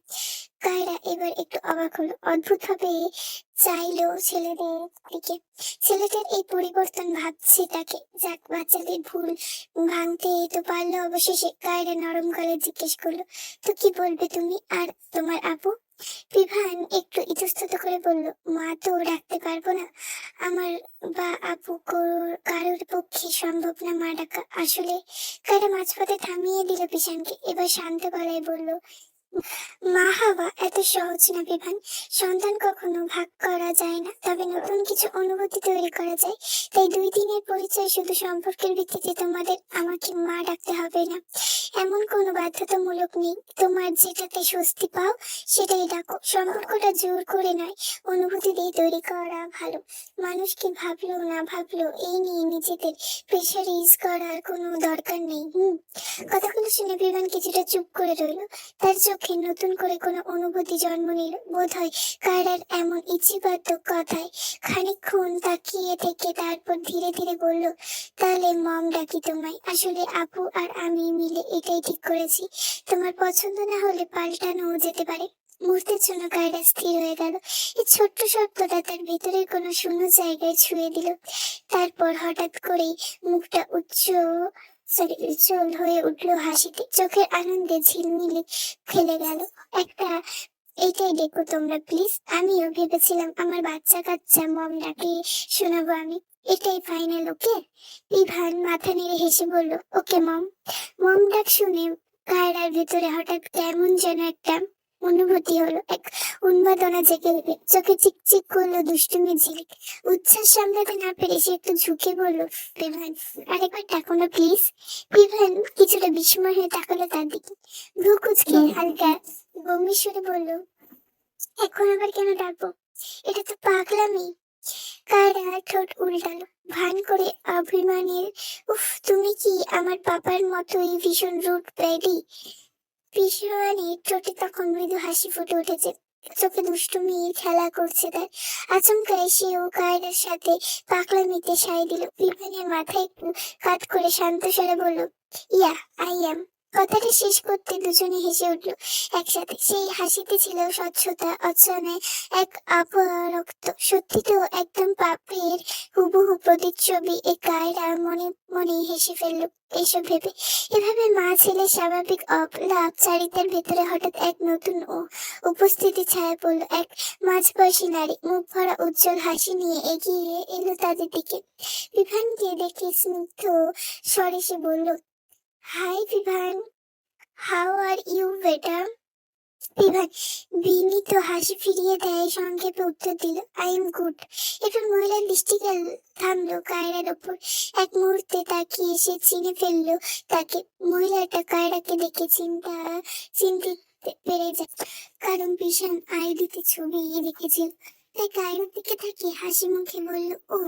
কায়রা এবার একটু অবাক হলো, অদ্ভুত ভাবে চাইলো ছেলেদের দিকে। ছেলেটার এই পরিবর্তন ভাবছে তাকে। যাক, বাচ্চাদের ভুল ভাঙতে তো পারলো অবশেষে। কায়রা নরম গলায় জিজ্ঞেস করলো, তো কি বলবে তুমি আর তোমার আপু? বিভান একটু ইতস্তত করে বলল, মা তো রাখতে পারবো না, আমার বা আপু কারোর পক্ষে সম্ভব না মা ডাকা। আসলে কারা মাঝপথে থামিয়ে দিল বিশানকে। এবার শান্ত গলায় বলল, মা হওয়া এত সহজ না বিভান। সন্তান কখনো ভাগ করা যায় না, তবে নতুন কিছু অনুভূতি তৈরি করা যায়। তাই 2 দিনের পরিচয় শুধু সম্পর্কের ভিত্তিতে তোমাদের আমাকে মা ডাকতে হবে না, এমন কোনো বাধ্যতামূলক নেই। তোমার যেটাতে স্বস্তি পাও সেটাই ডাকো। সম্পর্কটা জোর করে নয়, অনুভূতি দিয়ে তৈরি করা ভালো। মানুষকে ভাবলো না ভাবলো এই নিয়ে নিজেদের প্রেশারাইজ করার কোনো দরকার নেই। কথাগুলো শুনে বিমান কিছুটা চুপ করে রইল। তার চোখে নতুন করে কোনো অনুভূতি জন্ম নিল। বোধহয় কায়রার এমন ইচ্ছেবাদক কথায় খানিকক্ষণ তাকিয়ে থেকে তারপর ধীরে ধীরে বলল, তাহলে মম ডাকি তোমায়। আসলে আপু আর আমি মিলে এটাই ঠিক করেছি। তোমার পছন্দ না হলে পাল্টানো যেতে পারে। মুহূর্তের জন্য কায়রা স্থির হয়ে গেল। এই ছোট্ট শব্দটা তার ভিতরে কোনো শূন্য জায়গায় ছুঁয়ে দিল। তারপর হঠাৎ করেই মুখটা উজ্জ্বল হয়ে উঠলো হাসিতে। চোখের আনন্দে ঝিলমিলি খেলে গেল। একটা এইটাই দেখো তোমরা প্লিজ। আমিও ভেবেছিলাম আমার বাচ্চা কাচ্চা মম ডাকে শোনাবো আমি। এটাই ফাইনাল, ওকে? বিভান মাথা নেড়ে হেসে বলল, ওকে মম। মম ডাক শুনে কায়রার ভেতরে হঠাৎ কেমন যেন একটা অনুভূতি হলো। এক উন্মাদনা জেগে উঠে চোখে চিকচিক করলো দুষ্টুমি ঝিলিক। উচ্ছ্বাস সামলাতে না পেরে সে একটু ঝুঁকে বলল, বিভান আরেকবার ডাকো না প্লিজ। বিভান কিছুটা বিস্ময় হয়ে তাকালো তার দিকে। ভ্রু কুঁচকে হালকা গম্ভীর সুরে বলল, এখন আবার কেন ডাকবো? এটা তো পাগলামি। কায়রা ঠোঁট উল্টালো ভান করে অভিমানের। উফ, তুমি কি আমার পাপার মতোই ভীষণ রুড প্যাডি? পিসওয়ানির ঠোঁটে তখন মৃদু হাসি ফুটে উঠেছে। চোখে দুষ্টুমির খেলা করছে তার। আচমকাই সেও কায়রার সাথে পাগলামিতে সায় দিল। বিভানের মাথায় একটু কাত করে শান্ত স্বরে বলল, ইয়া, আই অ্যাম। কথাটা শেষ করতে দুজনে হেসে উঠল একসাথে। সেই হাসিতে ছিল স্বচ্ছতা, অচেনা এক অপরক্ত। সত্যি তো, একদম পাপের হুবহু প্রতিচ্ছবি। এ কায়রা মনে মনে হেসে ফেলল এসব ভেবে। এভাবে মা ছেলে স্বাভাবিক অলাপচারিতার ভেতরে হঠাৎ এক নতুন উপস্থিতি ছায়া পড়ল। এক মাঝবয়সী নারী মুখ ভরা উজ্জ্বল হাসি নিয়ে এগিয়ে এলো তাদের দিকে। বিভানকে দেখে স্নিগ্ধ স্বরে সে বলল, hi Vibhan, how are you বেটা? বিভান বিনীত হাসি ফিরিয়ে দেয়, সংক্ষেপে উত্তর দিল, আই এম গুড। এরপর মহিলার দৃষ্টি থামলো কায়রার ওপর। এক মুহূর্তে তাকিয়ে সে চিনে ফেললো তাকে। মহিলাটা কায়রাকে দেখে চিনতে পেরে যায়, কারণ ভীষণ আইডিতে ছবি দেখেছিল। তাই কায়রার দিকে তাকিয়ে হাসি মুখে বলল, ও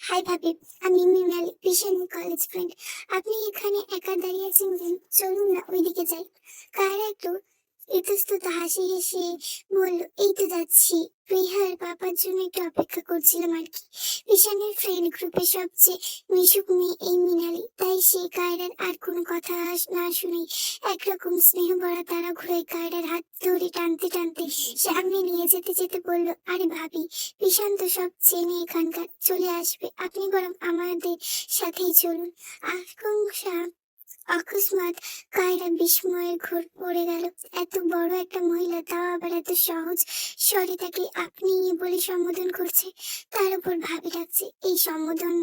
হাই ভাবি, আমি মৃণালী, ভীষণ কলেজ ফ্রেন্ড। আপনি এখানে একা দাঁড়িয়ে আছেন কেন? চলুন না ওইদিকে যাই। কায়রা একটু ইতস্তত হাসি হেসে বলল, এই তো যাচ্ছি। প্রিহার পাপার জন্য একটু অপেক্ষা করছিলাম আর কি। ঈশানের ফ্রেন্ড গ্রুপে সবচেয়ে মিশুক মেয়ে এই মৃণালী। তাই সে কায়রার আর কোনো কথা না শুনেই একরকম স্নেহ ভরা তারা ঘুরে কায়রার হাত ধরে টানতে টানতে সামনে নিয়ে যেতে যেতে বলল, আরে ভাবি, ঈশান তো সব চেনে এখানকার, চলে আসবে। আপনি বরং আমাদের সাথেই চলুন। আকাঙ্ক্ষা অকস্মাৎ কায়রা বিস্ময়ের ঘোর পড়ে গেল। এত বড় একটা মহিলা, তাও আবার এত সহজ স্বরে তাকে আপনি বলে সম্বোধন করছে, তার উপর ভাবি ডাকছে। এই সম্বোধন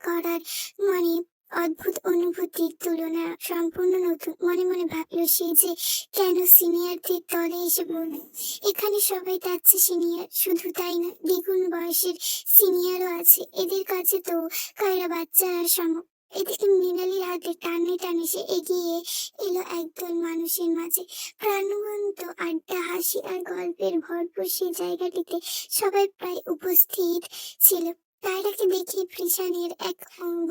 করার মানে অদ্ভুত অনুভূতির তুলনা সম্পূর্ণ নতুন। মনে মনে ভাবলো সে যে কেন সিনিয়রদের দলে এসে বলল। এখানে সবাই তার চেয়ে সিনিয়র, শুধু তাই না, দ্বিগুণ বয়সের সিনিয়রও আছে। এদের কাছে তো কায়রা বাচ্চার সম। এদিকে মৃণালীর হাতে টানে টানে সে এগিয়ে এলো একদল মানুষের মাঝে। প্রাণবন্ত আড্ডা, হাসি আর গল্পের ভরপুর সেই জায়গাটিতে সবাই প্রায় উপস্থিত ছিল। কায়রাকে দেখে প্রিশানের এক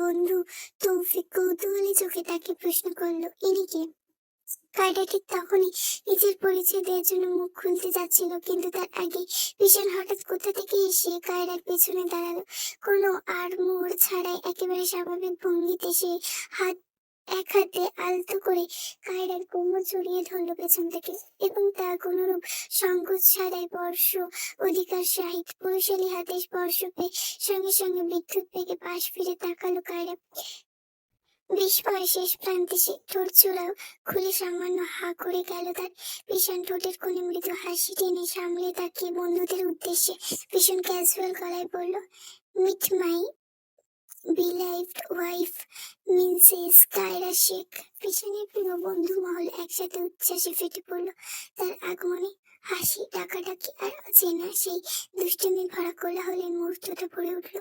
বন্ধু তৌফিক কৌতূহলী চোখে তাকে প্রশ্ন করলো, ইনি কে? কায়রা ঠিক তখনই নিজের পরিচয় দেওয়ার জন্য মুখ খুলতে যাচ্ছিল, কিন্তু তার আগে ভীষণ হঠাৎ কোথা থেকে এসে কায়রার পেছনে দাঁড়ালো। কোনো আড়মোড় ছাড়াই একেবারে স্বাভাবিক ভঙ্গিতে সে হাত এক হাতে আলতো করে কায়রার কোমর জড়িয়ে ধরলো পেছন থেকে এবং তা কোনরূপ সংকোচ ছাড়াই অধিকার সাহিত পুরুষালী হাতে স্পর্শ পেয়ে সঙ্গে সঙ্গে বিদ্যুৎ বেগে পাশ ফিরে তাকালো কায়রা। বিস্ময় শেষ প্রান্তে সে ঠোঁট চূড়াও খুলে সামান্য হা করে গেল তার। ভীষণ ঠোঁটের কোণে মৃদু হাসি টেনে সামলে তাকিয়ে বন্ধুদের উদ্দেশ্যে ভীষণ ক্যাজুয়াল গলায় বলল, meet my beloved wife Mrs Kayra Sheikh. পিছনের প্রিয় বন্ধু মহল একসাথে উচ্ছ্বাসে ফেটে পড়ল তার আগমনে। হাসি, ডাকাডাকি আর অচেনা সেই দুষ্টুমি ভরা কোলাহলের মুহূর্তটা পড়ে উঠল।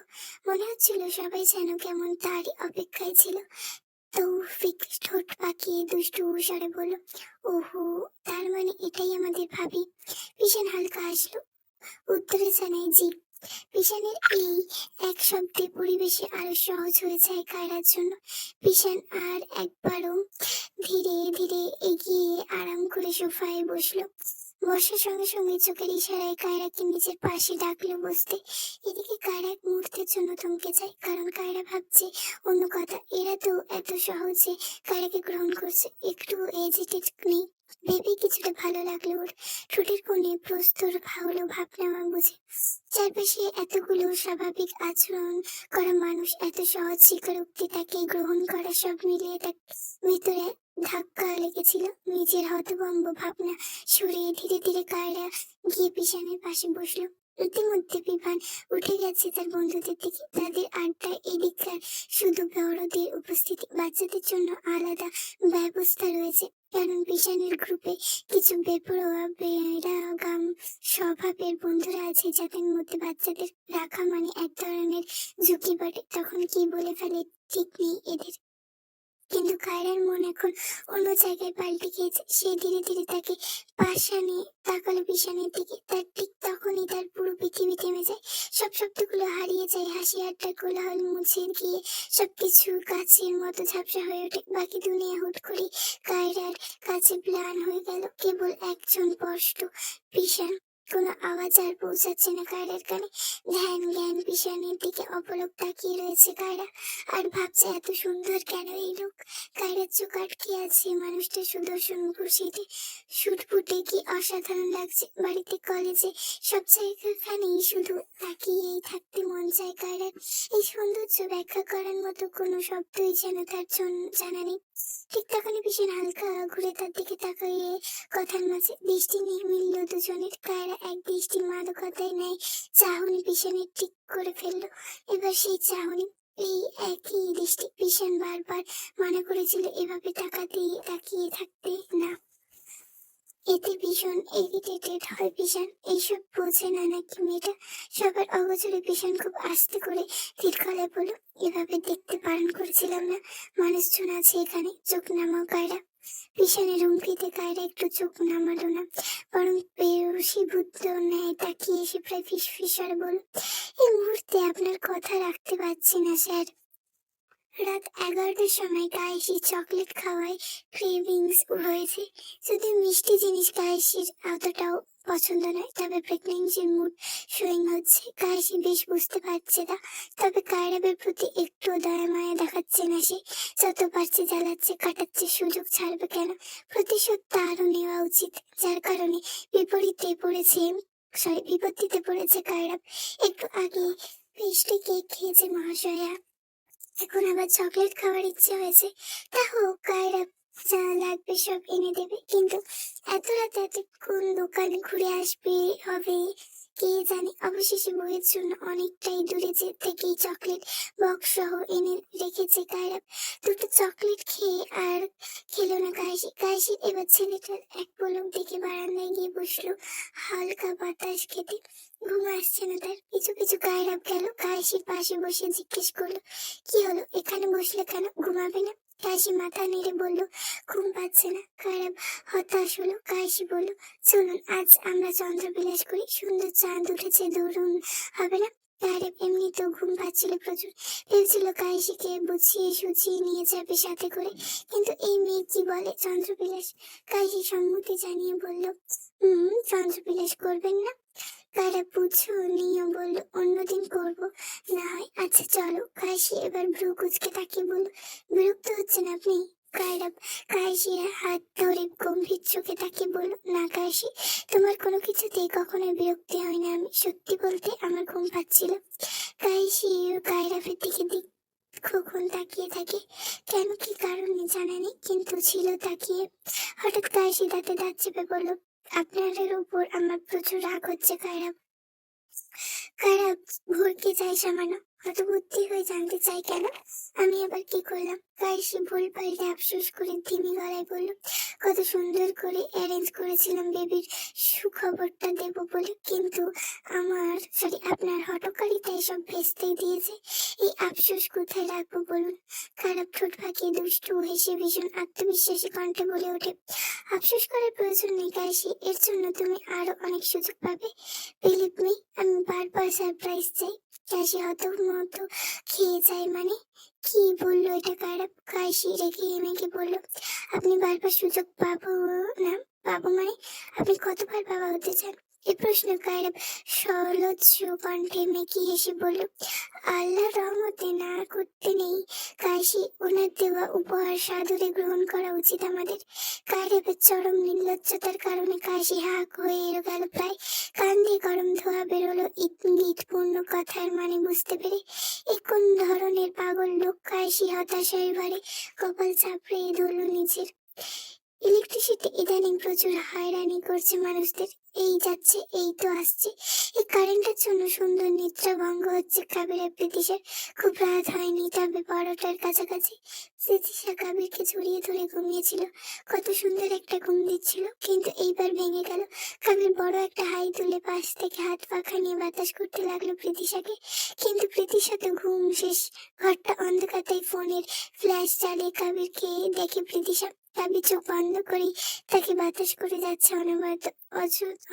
মনে হচ্ছিল সবাই যেন কেমন তারই অপেক্ষায় ছিল। তৌফিক ঠোঁট পাকিয়ে দুষ্টু স্বরে বলল, ওহো, তার মানে এটাই আমাদের ভাবি। ভীষণ হালকা হাসলো, উত্তরে জানায় জি। পিশানের এই এক শব্দে পরিবেশে আরো সহজ হয়ে যায় কায়রার জন্য। পিশান আর একবারও ধীরে ধীরে এগিয়ে আরাম করে সোফায় বসলো। বসার সঙ্গে সঙ্গে চোখের ইশারায় কায়রাকে নিজের পাশে ডাকলো বসতে। এদিকে কায়রা এক মুহূর্তের জন্য থমকে যায়, কারণ কায়রা ভাবছে অন্য কথা। এরা তো এত সহজে কায়রাকে গ্রহণ করছে, একটু এজিটেড নেই। ভেবে কিছুটা ভালো লাগলো ওর। ঠোঁটের কোণে প্রস্তুর হলো ভাবনা বুঝে। চারপাশে এতগুলো স্বাভাবিক আচরণ করা মানুষ, এত সহজ স্বীকারোক্তি, তাকে গ্রহণ করা, সব মিলিয়ে তার ভিতরে ধাক্কা লেগেছিল। নিজের হতভম্ব ভাবনা সরিয়ে ধীরে ধীরে কায়রা গিয়ে পিছনের পাশে বসলো। ইতিমধ্যে বিভান উঠে গেছে তার বন্ধুদের দিকে। তাদের আড্ডায় এদিককার শুধু বড়দের উপস্থিতি, বাচ্চাদের জন্য আলাদা ব্যবস্থা রয়েছে। কারণ পিছনের গ্রুপে কিছু বেপরোয়া বেরাগাম স্বভাবের বন্ধুরা আছে, যাদের মধ্যে বাচ্চাদের রাখা মানে এক ধরনের ঝুঁকি বটে। তখন কি বলে ফেলে ঠিক নেই এদের। কিন্তু কায়রার মন এখন অন্য জায়গায় পাল্টে গিয়েছে। সে ধীরে ধীরে তাকে পাশানে তাকালো পিছনের দিকে। তার ঠিক তখনই তার পুরো পৃথিবী থেমে যায়, সব শব্দগুলো হারিয়ে যায়, হাসি আড্ডার কোলাহল মুছে গিয়ে সবকিছু কাছের মতো ঝাপসা হয়ে ওঠে। বাকি দুনিয়া হুট করে কায়রার কাছে ম্লান হয়ে গেল। কেবল একজন স্পষ্ট পিশান। কোনো আওয়াজ আর পৌঁছাচ্ছে না কায়রার কানে। ধ্যান জ্ঞান পিছনের দিকে অপলক তাকিয়ে রয়েছে কায়রা আর ভাবছে, এত সুন্দর কেন এই লোক। কায়রার চোখ আটকে আছে মানুষটা সুদর্শন মুখোশিতে। সুটফুটে কি অসাধারণ লাগছে। বাড়িতে, কলেজে, সব জায়গাখানেই শুধু তাকিয়েই থাকতে মন চায় কায়রার। এই সৌন্দর্য ব্যাখ্যা করার মতো কোনো শব্দই যেন তার জানা নেই। ঠিক তখনই ভীষণ হালকা ঘুরে তার দিকে তাকিয়ে কথার মাঝে দৃষ্টি মিলল দুজনের। কায়রা এক দৃষ্টি মাদকতায় নেয় চাহনি পিছনে ঠিক করে ফেললো। এবার সেই চাহনি, এই একই দৃষ্টি। পিছন বারবার মানা করেছিল এভাবে তাকিয়ে থাকতে না, এতে ভীষণ ইরিটেটেড হয় পিছন। এইসব বোঝে না নাকি মেয়েটা। সবার অগোচরে পিছন খুব আস্তে করে ধীর গলায় বলল, এভাবে দেখতে বারণ করেছিলাম না, মানুষজন আছে এখানে, চোখ নামাও কায়রা। পিছনের হুমকিতে কায়রা একটু চোখ নামালো না, বরং বেরসীভূত ন্যায় তাকিয়ে এসে প্রায় ফিসফিস আর বলল, এই মুহূর্তে আপনার কথা রাখতে পারছি না স্যার। রাত 11টার সময় কায়েসি চকলেট খাওয়ায় ক্রেভিংস হয়েছে। যদি মিষ্টি জিনিস কায়েসির অতটাও পছন্দ নয়, তবে প্রেগনেন্সির মুড সুইং হচ্ছে। কায়েসি বেশ বুঝতে পারছে তা, তবে কায়রাবের প্রতি একটু দয়া মায়া দেখাচ্ছে না সে। যত পারছে জ্বালাচ্ছে, কাটাচ্ছে, সুযোগ ছাড়বে কেন। প্রতিশোধ তারও নেওয়া উচিত, যার কারণে বিপত্তিতে পড়েছে কায়রাব। একটু আগে পেস্ট্রি কেক খেয়েছে মহাশয়া, এখন আবার চকলেট খাওয়ার ইচ্ছে হয়েছে। তা হোক, কায়রা যা লাগবে সব এনে দেবে, কিন্তু এত রাতে এতক্ষণ দোকানে ঘুরে আসবে হবে কে জানে। অবশেষে বইয়ের জন্য অনেকটাই দূরে থেকেই চকলেট বক্স সহ এনে রেখেছে কায়রা। দুটো চকলেট খেয়ে আর খেলো না কায়েসি এবার ছেলেটার এক পলক দেখে বারান্দায় গিয়ে বসলো হালকা বাতাস খেতে। ঘুম আসছে না তার। পিছু পিছু কায়রাব গেল কায়েসির পাশে বসে জিজ্ঞেস করলো, কি হলো, এখানে বসলে কেন, ঘুমাবে না? কায়েসি মাথা নেড়ে বলল, ঘুম পাচ্ছে না। কায়রাব হতাশ হলো। কায়েসি বলল, চলুন আজ আমরা চন্দ্রবিলাস করি, সুন্দর চাঁদ উঠেছে, দৌড়ুন হবে না? কায়রাব এমনিতেও ঘুম পাচ্ছিল প্রচুর। ভেবেছিল কায়েসিকে বুঝিয়ে সুঝিয়ে নিয়ে যাবে সাথে করে, কিন্তু এই মেয়ে কি বলে চন্দ্রবিলাস। কায়েসি সম্মতি জানিয়ে বলল, চন্দ্রবিলাস করবেন না? কারা বুঝো নিও বলল অন্যদিন করবো না হয়। আচ্ছা চলো। কাশি এবার ভ্রু কুচকে তাকিয়ে বলল, বিরক্ত হচ্ছেন আপনি? কায়রাব কাশির হাত ধরে গম্ভীর চোখে তাকিয়ে বলল, না কাশি, তোমার কোনো কিছুতেই কখনোই বিরক্তি হয় না। আমি সত্যি বলতে আমার ঘুম পাচ্ছিল। কাশি কায়রাবের দিকে কখন তাকিয়ে থাকে, কেন কি কারণে জানা নেই, কিন্তু ছিল তাকিয়ে। হঠাৎ কাশি দাঁতে দাঁত চেপে বলল, আপনাদের উপর আমার প্রচুর রাগ হচ্ছে কায়রাব। কায়রাব ভরকে যায় সামান্য, অত বুদ্ধি হয়ে জানতে চাই কেন আমি আবার কি করলাম। কাশি ভুল পাল্টে আফসোস করে ধিমি গলায় বলল, কত সুন্দর করে অ্যারেঞ্জ করেছিলাম বেবির সুখবরটা দেব বলে, কিন্তু আপনার হঠকারিতায় সব ভেস্তেই দিয়েছে। এই আফসোস কোথায় রাখবো বলুন? খারাপ ঠোঁট ফাঁকিয়ে দুষ্টু হেসে ভীষণ আত্মবিশ্বাসী কণ্ঠে বলে ওঠে, আফসোস করার প্রয়োজন নেই কাশি, এর জন্য তুমি আরো অনেক সুযোগ পাবে। বিলিভ মি, আমি বারবার সারপ্রাইজ চাই। কাশি হতমত খেয়ে যায়। মানে কি বললো এটা খারাপ? কাশি রেখে মেখে বললো, আপনি বারবার সুযোগ না পাবো মানে আপনি কতবার বাবা হতে চান? এই প্রশ্ন কায়রাব সলজ্জ কণ্ঠে মেকি হেসে বলল, আল্লাহ রহমতে না করতে নেই কাশি, ওনার দেওয়া উপহার সাদরে গ্রহণ করা উচিত আমাদের। কায়রাবের চরম নির্লজ্জতার কারণে কাশি হাঁক হয়ে এলো গেল প্রায়। কান দিয়ে গরম ধোয়া বেরোলো ইঙ্গিতপূর্ণ কথার মানে বুঝতে পেরে। এ কোন ধরনের পাগল লোক? কাশি হতাশায় ভরে কপাল চাপড়িয়ে ধরল নিজের। ইলেকট্রিসিটি ইদানিং প্রচুর হয়রানি করছে মানুষদের। এই যাচ্ছে এই তো আসছে, এই কারেন্টের জন্য সুন্দর নিদ্রা ভঙ্গ হচ্ছে কাবিরের। প্রীতিশার খুব রাত হয়নি, তবে 12টার কাছাকাছি। প্রীতিশা কাবিরকে জড়িয়ে ধরে ঘুমিয়েছিল। কত সুন্দর একটা ঘুম দিচ্ছিল, কিন্তু এইবার ভেঙে গেল। কাবির বড় একটা হাই তুলে পাশ থেকে হাত পাখা নিয়ে বাতাস করতে লাগলো প্রীতিশাকে, কিন্তু প্রীতিশা তো ঘুম শেষ। ঘরটা অন্ধকার, তাই ফোনের ফ্ল্যাশ চালিয়ে কাবিরকে দেখে প্রীতিশা। কাবির চোখ বন্ধ করে তাকে বাতাস করে যাচ্ছে অনবরত,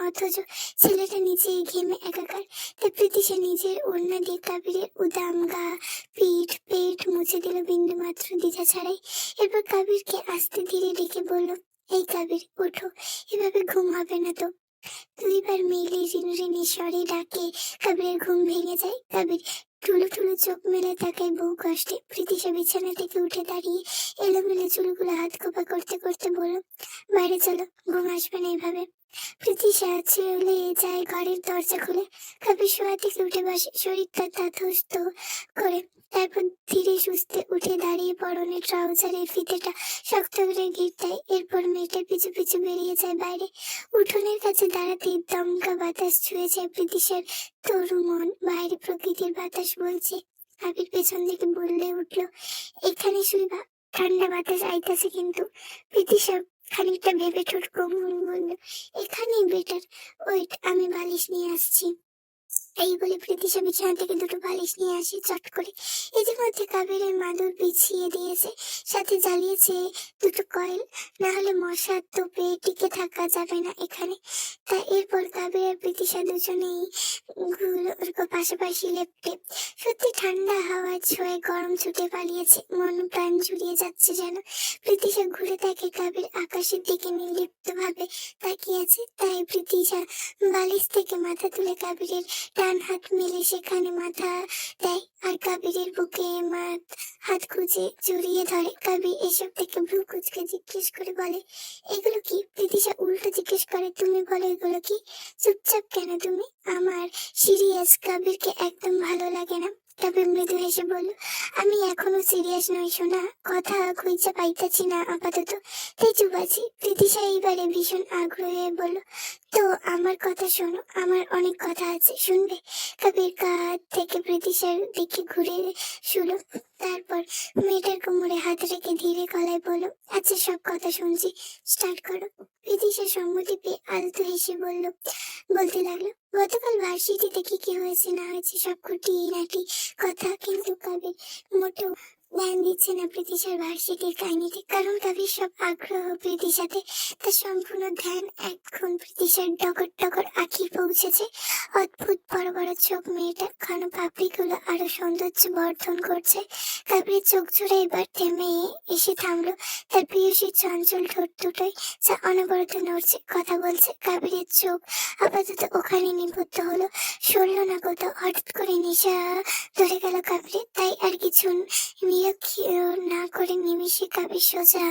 অথচ ছেলেটা নিচে ঘেমে একাকার। তাই প্রীতিশা নিজের ওড়না দিয়ে কাবিরের উদাম গা, পিঠ, পেট মুছে দিল বিন্দু মাত্র দ্বিধা ছাড়াই। এরপর কাবিরকে আস্তে ধীরে ডেকে বলল, এই কাবির ওঠো, এভাবে ঘুম হবে না তো। দুইবার মেলে রিনরিনি স্বরে ডাকে কাবিরের ঘুম ভেঙে যায়। কাবির ঠুলো ঠুলো চোখ মেলে তাকায় বহু কষ্টে। প্রীতিশা বিছানা থেকে উঠে দাঁড়িয়ে এলোমেলো চুলগুলো হাত খোপা করতে করতে বলল, বাইরে চলো, ঘুম আসবে না এভাবে। প্রীতিশা চলে যায় ঘরের দরজা খুলে। কাবির শোয়া থেকে উঠে বসে, শরীরটা ততস্থ করে। তারপর ধীরে সুস্থে উঠে দাঁড়িয়ে পরনের ট্রাউজারের ফিতেটা শক্ত করে গিট দেয়। এরপর মেয়েটা পিছু পিছু বেরিয়ে যায় বাইরে। উঠোনের কাছে দাঁড়াতেই দমকা বাতাস ছুঁয়ে যায় প্রীতিশার তরু মন। বাইরে প্রকৃতির বাতাস বলছে। আবির পেছন দিকে বললে উঠলো, এখানে শুইবা, ঠান্ডা বাতাস আইতাছে কিন্তু। প্রীতিশা খানিকটা ভেবে ঠোঁট কোমল বলল, এখানেই বেটার, ওয়েট আমি বালিশ নিয়ে আসছি। এই বলে প্রীতিশা বিছানা থেকে দুটো বালিশ নিয়ে আসে চট করে। ইতিমধ্যে কাবিরের মাদুর বিছিয়ে দিয়েছে, সাথে জ্বালিয়েছে দুটো কয়েল, না হলে মশার তোপে টিকে থাকা যাবে না এখানে। তাই এরপর কাবির আর প্রীতিশা দুজনেই পাশাপাশি লেপ্টে। সত্যি ঠান্ডা হাওয়ার ছোঁয়ায় গরম ছুটে পালিয়েছে, মন প্রাণ জুড়িয়ে যাচ্ছে যেন। প্রীতিশা ঘুরে দেখে কাবির আকাশের দিকে নির্লিপ্ত ভাবে তাকিয়েছে, তাই প্রীতিশা বালিশ থেকে মাথা তুলে কাবিরের ডান হাত মেলে সেখানে মাথা দেয় আর কাবিরের বুকে হাত খুঁজে জড়িয়ে ধরে। কাবির এসব দেখে ভ্রু কুচকে জিজ্ঞেস করে বলে, এগুলো কি? প্রীতিশা উল্টো জিজ্ঞেস করে, তুমি বলো এগুলো কি? চুপচাপ কেন তুমি? আমার সিরিয়াস। কাবিরকে একদম ভালো লাগে না। কাবির মৃদু হেসে বলল, আমি এখনো সিরিয়াস নই সোনা, কথা খুঁজে পাইতেছি না আপাতত, তাই চুপ আছি। প্রীতিশা এইবারে ভীষণ আগ্রহে বলল, তো আমার কথা শোনো, আমার অনেক কথা আছে, শুনবে? কাবির কাঁধ থেকে প্রীতিশার দিকে ঘুরে শুলো, তারপর মেয়েটার কোমরে হাত রেখে ধীরে গলায় বলল, আচ্ছা সব কথা শুনছি, স্টার্ট করো। প্রীতিশা সম্মতি পেয়ে আলতো হেসে বলতে লাগলো, গতকাল ভার্সিটিতে কি কি হয়েছে না হয়েছে সব খুঁটিনাটি কথা, কিন্তু কাবির মোটেও ধ্যান দিচ্ছে না প্রীতিশার ভার্সিটির কাহিনীতে, কারণ কবির সব আগ্রহ প্রীতিশাতে। তার সম্পূর্ণ ধ্যান এখন প্রীতিশার ডগর ডগর আঁখি পৌঁছেছে। অদ্ভুত বড় বড় চোখ মেয়েটার, ঘন পাপড়িগুলো আরো সৌন্দর্য বর্ধন করছে। কবির চোখ জোড়া এবার থেমে এসে থামলো। তার প্রিয়সীর চঞ্চল ঠোঁট দুটোই যা অনবরত নড়ছে, কথা বলছে। কবিরের চোখ আপাতত ওখানে নিবদ্ধ হলো, সরল না কোথাও। হঠাৎ করে নেশা ধরে গেল কবিরের, তাই আর কিছু নিরীক্ষা না করে নিমিষে কবির সোজা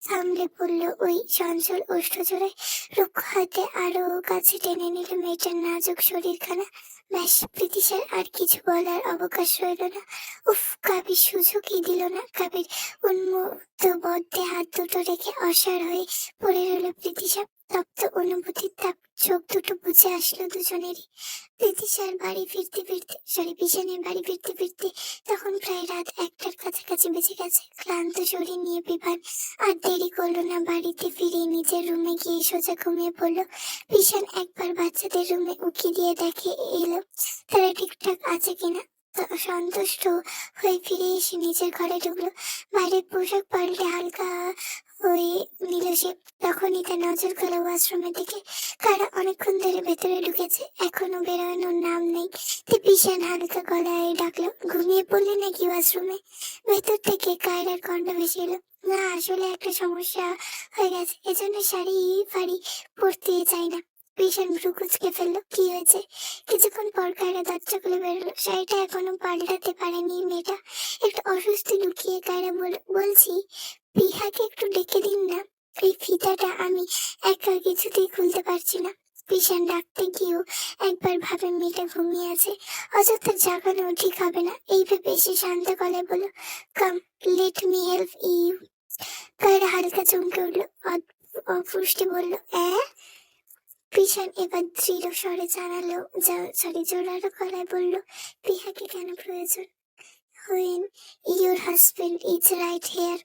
সামলে পড়ল ওই চঞ্চল ওষ্ঠজোড়ায়। রুক্ষ হাতে আরো কাছে টেনে নিল মেয়েটার নাজুক শরীরখানা। ব্যাস, প্রীতিশার আর কিছু বলার অবকাশ রইল না। উফ, কবির সুযোগই দিল না। কবির উন্মুক্ত বদ্ধে হাত দুটো রেখে অসাড় হয়ে পড়ে রইল প্রীতিশা। তপ্ত অনুভূতির তাপ চোখ দুটো বুঝে আসলো দুজনেরই। প্রীতিশার বাড়ি ফিরতে ফিরতে বিছানায় বাড়ি ফিরতে ফিরতে তখন প্রায় রাত 1টার কাছাকাছি বেজে গেছে। ক্লান্ত শরীর নিয়ে বিভান আর দেরি করলো না, বাড়িতে ফিরে নিজের রুমে গিয়ে সোজা ঘুমিয়ে পড়লো। বিশান একবার বাচ্চাদের রুমে উকি দিয়ে দেখে এলো তারা ঠিকঠাক আছে কিনা। সন্তুষ্ট হয়ে ফিরে এসে নিজের ঘরে ঢুকলো। বাইরের পোশাক পাল্টে হালকা হয়ে নিল সে। তখনই তার নজর গেল ওয়াশরুমের দিকে। কারা অনেকক্ষণ ধরে ভেতরে ঢুকেছে, এখনো বেরোনোর নাম নেই। বিশান হালকা গলায় ডাকলো, ঘুমিয়ে পড়লে নাকি ওয়াশরুমে? ভেতর থেকে কায়রার কণ্ঠ ভেসে এলো, না আসলে একটা সমস্যা হয়ে গেছে, এজন্য শাড়ি ফাড়ি পরতে চাই না। বিশান ভ্রু কুচকে ফেললো, কি হয়েছে? কিছুক্ষণ পর কায়রা দরজা খুলে বেরোলো। শাড়িটা এখনো পাল্টাতে পারেনি মেয়েটা। একটু অস্বস্তি লুকিয়ে কায়রা বলছি পিহাকে একটু ডেকে দিন না, এই ফিতাটা আমি একা কিছুতেই খুলতে পারছি না। বিশান ডাকতে গিয়েও একবার ভাবে মেয়েটা ঘুমিয়ে আছে, অযথা জাগানো ঠিক হবে না। এই ভেবে সে শান্ত গলায় বলল, come let me help you. Kaira হালকা চমকে উঠলো, অপুষ্টি বলল, বিশান এবার দৃঢ় স্বরে জানালো, জোরালো গলায় বলল, পিহাকে কেন প্রয়োজন? When your husband is right here,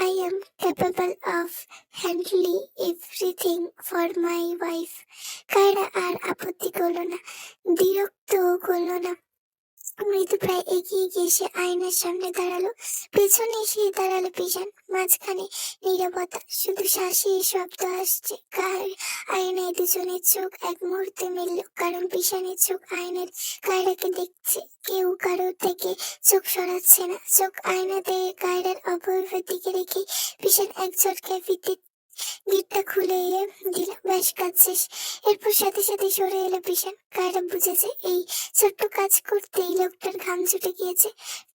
I am capable of handling everything for my wife. Kiara আর আপত্তি করলো না, বিরক্ত করলো না। মৃদু প্রায় এগিয়ে গিয়ে সে আয়নার সামনে দাঁড়ালো। পেছনে এসে দাঁড়ালো বিশান। মাঝখানে নীরবতা, শুধু শ্বাসের শব্দ আসছে। আয়নায় দুজনের চোখ এক মুহূর্তে মিলল, কারণ বিশানের চোখ আয়নার কায়রাকে দেখছে। কেউ কারো থেকে চোখ সরাচ্ছে না। চোখ আয়নাতে কায়রার অবয়বের দিকে রেখে বিশান এক ঝটকায় গেটটা খুলে দিল। ব্যাস, কাজ শেষ। এরপর সাথে সাথে সরে এলো বিশান। কায়রা বুঝেছে এই ছোট্ট কাজ করতেই লোকটার ঘাম ছুটে গিয়েছে।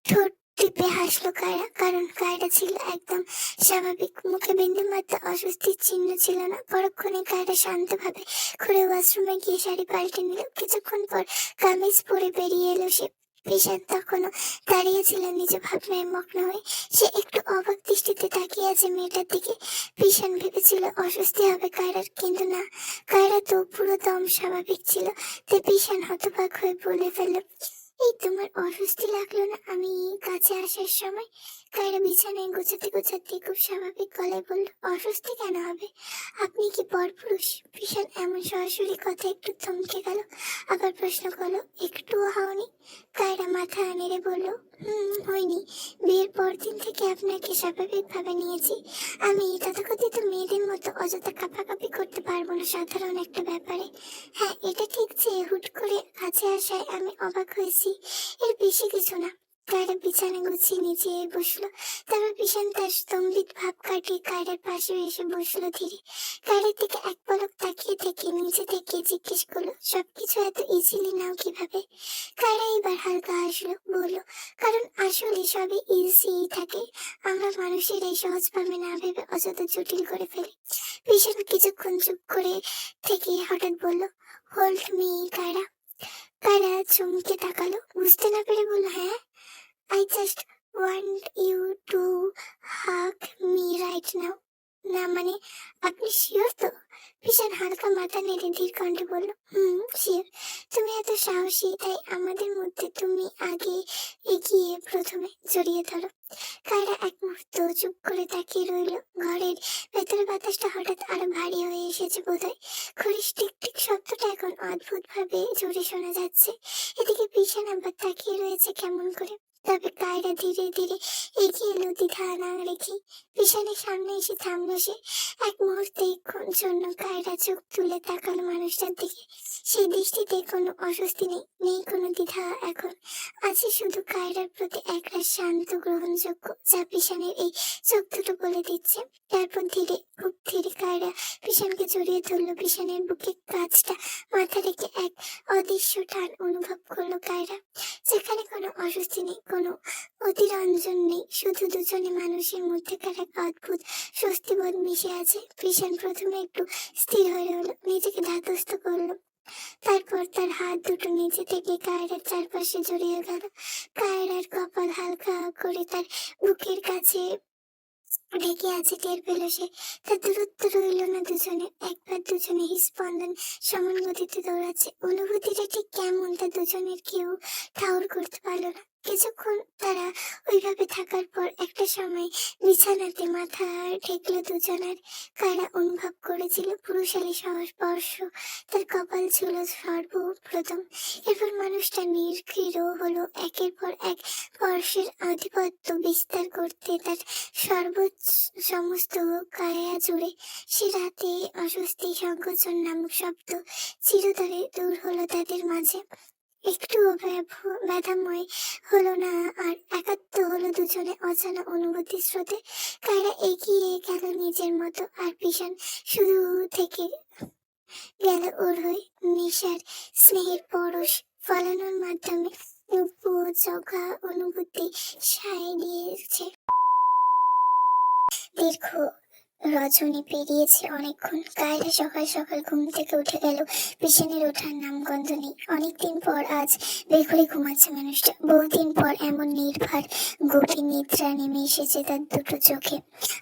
ঠোঁট টিপে হাসলো কায়রা, কারণ কায়রা ছিল একদম স্বাভাবিক। মুখে বিন্দুমাত্র অস্বস্তির চিহ্ন ছিল না। পরক্ষণে কায়রা শান্তভাবে ঘুরে ওয়াশরুমে গিয়ে শাড়ি পাল্টে নিল। কিছুক্ষণ পর কামিজ পরে বেরিয়ে এলো সে। বিশান তখনও দাঁড়িয়েছিল নিজ ভাবনায় মগ্ন হয়ে। সে একটু অবাক দৃষ্টিতে তাকিয়ে আছে মেয়েটার দিকে। বিশান ভেবেছিল অস্বস্তি হবে কায়রার, কিন্তু না, কায়রা তো পুরো দম স্বাভাবিক ছিল। তাই বিশান হতবাক হয়ে বলে ফেলল, এই তোমার অস্বস্তি লাগলো না আমি কাছে আসার সময়? কায়রা বিছানায় গোছাতে গোছাতে খুব স্বাভাবিক গলায় বলল, অস্বস্তি কেন হবে? আপনি কি পরপুরুষ? বিশান এমন সরাসরি কথা একটু থমকে গেল, আবার প্রশ্ন করলো, একটুও হওনি? কায়রা মাথা নেড়ে বলল, হয়নি। বিয়ের পর দিন থেকে আপনাকে স্বাভাবিকভাবে নিয়েছি। আমি তথাকথিত মেয়েদের মতো অযথা কাঁপাকাঁপি করতে পারবো না সাধারণ একটা ব্যাপারে। হ্যাঁ, এটা ঠিক যে হুট করে কাছে আসায় আমি অবাক হয়েছি, এর বেশি কিছু না। কায়রা বিছানা গুছিয়ে নিচে বসলো। তারপর বিশান তার স্তম্ভিত ভাব কাটিয়ে কায়রার পাশে এসে বসলো ধীরে। কায়রার দিকে এক পলক তাকিয়ে থেকে নিচে থেকে জিজ্ঞেস করলো, সবকিছু এত ইজিলি নাও কিভাবে? কায়রা এবার হালকা হাসলো, বললো, কারণ আসলে সবই ইজি থাকে, আমরা মানুষের এই সহজভাবে না ভেবে অযথা জটিল করে ফেলি। বিশান কিছুক্ষণ চুপ করে থেকে হঠাৎ বলল, হোল্ড মি কায়রা। কায়রা চমকে তাকালো, বুঝতে না পেরে বলল, হ্যাঁ? I just want you to hug me right now. না মানে, আপনি শিওর তো? বিশান হালকা মাথা নেড়ে ধীর কণ্ঠে বলল, শিওর। তুমি এত সাহসী, তাই আমাদের মধ্যে তুমি আগে এগিয়ে প্রথমে জড়িয়ে ধরো। কায়রা এক মুহূর্ত চুপ করে তাকিয়ে রইল। ঘরের ভেতরে বাতাসটা হঠাৎ আরো ভারী হয়ে এসেছে বোধহয়। খরিস টিক টিক শব্দটা এখন অদ্ভুত ভাবে জোরে শোনা যাচ্ছে। এদিকে বিশান আবার তাকিয়ে রয়েছে কেমন করে। তবে কায়রা ধীরে ধীরে এগিয়ে এলো দ্বিধা না রেখে। পিছনের সামনে এসে থামলো সে। এক মুহূর্তে জন্য কায়রা চোখ তুলে তাকালো মানুষটার দিকে। সেই দৃষ্টিতে কোনো অস্বস্তি নেই, নেই কোনো দ্বিধা। এখন আছে শুধু কায়রার প্রতি একটা শান্ত গ্রহণযোগ্য, যা পিছনের এই চোখ দুটো বলে দিচ্ছে। তারপর খুব ধীরে কায়রা পিছনকে জড়িয়ে ধরলো। পিছনের বুকে কাজটা মাথা রেখে এক অদৃশ্য টান অনুভব করলো কায়রা, যেখানে কোনো অস্বস্তি নেই, কোনো অতিরঞ্জন নেই, শুধু দুজনে মানুষের মধ্যেকার এক অদ্ভুত স্বস্তিবোধ মিশে আছে। পিছন প্রথমে একটু স্থির হয়ে হলো, নিজেকে ধাতস্থ করলো। তারপর তার হাত দুটো নিচে থেকে কায়রার চারপাশে জড়িয়ে গেল। কায়রার কপাল হালকা করে তার বুকের কাছে ঢেকে আছে টের পেল সে। তার দূরত্ব রইল না দুজনের, একবার দুজনে স্পন্দন সমান গতিতে দৌড়াচ্ছে। অনুভূতিটা ঠিক কেমন তা দুজনের কেউ ঠাউর করতে পারলো না। কিছুক্ষণ তারা ওইভাবে থাকার পর একটা সময় বিছানাতে মাথা ঠেকলো দুজনের। কারা অনুভব করেছিল পুরুষালী স্পর্শ তার কপাল ছিল সর্বপ্রথম। এরপর মানুষটা নির্ঘৃণ হলো, একের পর এক স্পর্শের আধিপত্য বিস্তার করতে তার সমস্ত কায়া জুড়ে। সে রাতে অস্বস্তি সংকোচন নামক শব্দ চিরতরে দূর হলো তাদের মাঝে। একটু ব্যথাময় হলো না, আর একাত্ম হলো দুজনে অজানা অনুভূতির স্রোতে। কায়রা এগিয়ে গেল নিজের মতো, আর পিছন শুধু থেকে গেল ওর হয়ে। নেশার স্নেহের পরশ ফলানোর মাধ্যমে উপযোগা অনুভূতি সায় দিয়েছে। দীর্ঘ রজনী পেরিয়েছে অনেকক্ষণ। কায়রা সকাল সকাল ঘুম থেকে উঠে গেল। পিছনের ওঠার নামগন্ধ নেই। অনেকদিন পর আজ বেঘরে ঘুমাচ্ছে মানুষটা। বহুদিন পর এমন নির্ভার গভীর নিদ্রা নেমে এসেছে তার দুটো চোখে।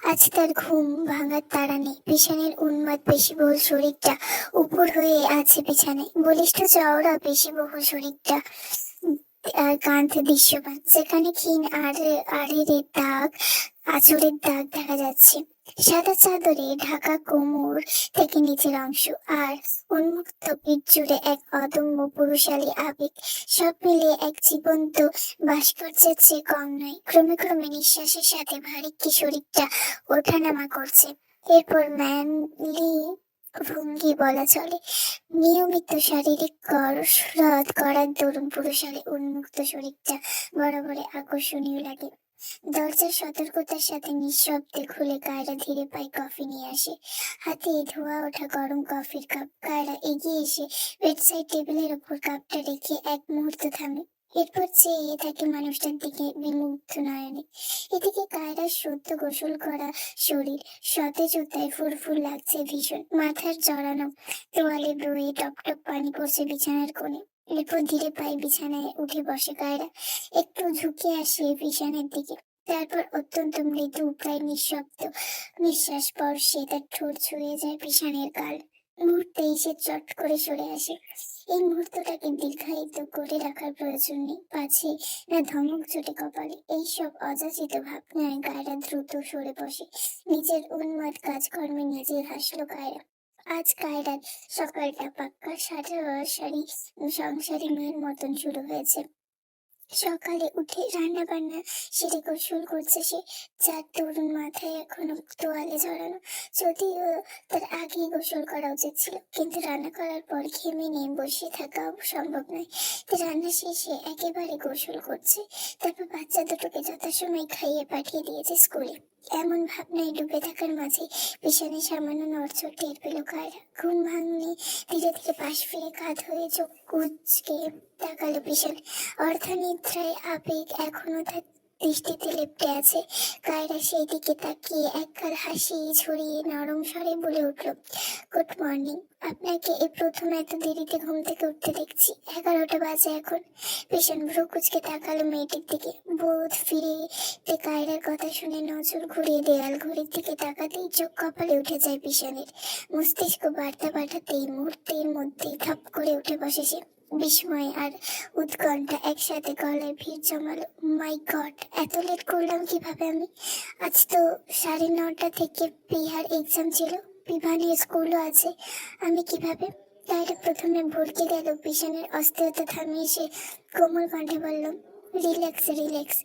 আজ তার ঘুম ভাঙার তাড়া নেই। পিছনের উন্মাদ পেশিবহুল শরীরটা উপর হয়ে আছে বিছানায়। বলিষ্ঠ চওড়া পেশিবহুল শরীরটা আর কাঁধ দৃশ্যমান, যেখানে ক্ষীণ আড়ের দাগ, আঁচড়ের দাগ দেখা যাচ্ছে। সাদা চাদরে ঢাকা কোমর থেকে নিচের অংশ, আর উন্মুক্ত পিঠ জুড়ে এক অদম্য পুরুষালী আবেগ। সব মিলিয়ে এক জীবন্ত ভাস্কর্যের চেয়ে কম নয়। ক্রমে ক্রমে নিঃশ্বাসের সাথে ভারিক্কি শরীরটা ওঠানামা করছে। এরপর ম্যানলি ভঙ্গি বলা চলে। নিয়মিত শারীরিক কসরত করার দরুন পুরুষালী উন্মুক্ত শরীরটা বরাবর আকর্ষণীয় লাগে। দরজার সতর্কতার সাথে নিঃশব্দে খুলে কায়রা ধীরে পায়ে কফি নিয়ে আসে। হাতে ধোয়া ওঠা গরম কফির কাপ। কায়রা এগিয়ে এসে বেডসাইড টেবিলের ওপর কাপটা রেখে এক মুহূর্ত থামে। এরপর চেয়ে থাকে মানুষটার দিকে বিমুগ্ধ নয়নে। এদিকে কায়রার সদ্য গোসল করা শরীর সতেজতায় ফুরফুর লাগছে ভীষণ। মাথার জড়ানো তোয়ালে বয়ে টপটপ পানি পড়ছে বিছানার কোণে। এরপর ধীরে পায়ে বিছানায় উঠে বসে কায়রা। একটু ঝুঁকে আসে বিছানার দিকে। তারপর অত্যন্ত মৃদু, প্রায় নিঃশব্দ নিঃশ্বাস স্পর্শে তার ঠোঁট ছুঁয়ে যায় বিছানের গাল। মুহূর্তেই সে চট করে সরে আসে। এই মুহূর্তটাকে দীর্ঘায়িত করে রাখার প্রয়োজন নেই, পাছে না ধমক চটে কপালে। এইসব অযাচিত ভাবনায় কায়রা দ্রুত সরে বসে। নিজের উন্মাদ কাজকর্মে নিজে হাসলো কায়রা। আজ কায়রার সকালটা পাক্কা সারি সংসারী মেয়ের মতন শুরু হয়েছে। সকালে উঠে রান্না বান্না সেরে গোসল করছে সে। যার তরুণ মাথায় এখনো তোয়ালে জড়ানো। যদিও তার আগেই গোসল করা উচিত ছিল, কিন্তু রান্না করার পর ঘেমে নিয়ে বসে থাকাও সম্ভব নয়। রান্না শেষে একেবারে গোসল করছে। তারপর বাচ্চা দুটোকে যথাসময় খাইয়ে পাঠিয়ে দিয়েছে স্কুলে। এমন ভাবনায় ডুবে থাকার মাঝে বিছানায় সামান্য নড়চড় টের পেল কায়রা। ঘুম ভাঙনে ধীরে ধীরে পাশ ফিরে কাঁধ হয়ে চোখ কুঁচকে তাকালো পিছন। অর্ধনিদ্রায় আবেগ এখনো তার দৃষ্টিতে লেপ্টে আছে। কায়রা সেই দিকে তাকিয়ে একগাল হাসি ছড়িয়ে নরম স্বরে বলে উঠল, গুড মর্নিং। আপনাকে এই প্রথম এত দেরিতে ঘুম থেকে উঠতে দেখছি। 11টা বাজে এখন। ভীষণ ভ্রু কুচকে তাকালো মেয়েটির দিকে। বোধ ফিরে কায়রার কথা শুনে নজর ঘুরিয়ে দেয়াল ঘড়ির দিকে তাকাতেই চোখ কপালে উঠে যায় পিছনের। মস্তিষ্ক বার্তা পাঠাতেই মুহূর্তের মধ্যেই ধপ করে উঠে বসে সে। বিস্ময় আর উৎকণ্ঠা একসাথে গলায় ভিড় জমালো। মাই গড, এত লেট করলাম কিভাবে আমি? আজ তো 9:30 থেকে বিহার এক্সাম ছিল, বিভানের স্কুলও আছে। আমি কিভাবে? কায়রা প্রথমে ভড়কে গেল। পিছনের অস্থিরতা থামিয়ে সে কোমল কণ্ঠে বলল, রিল্যাক্স রিল্যাক্স।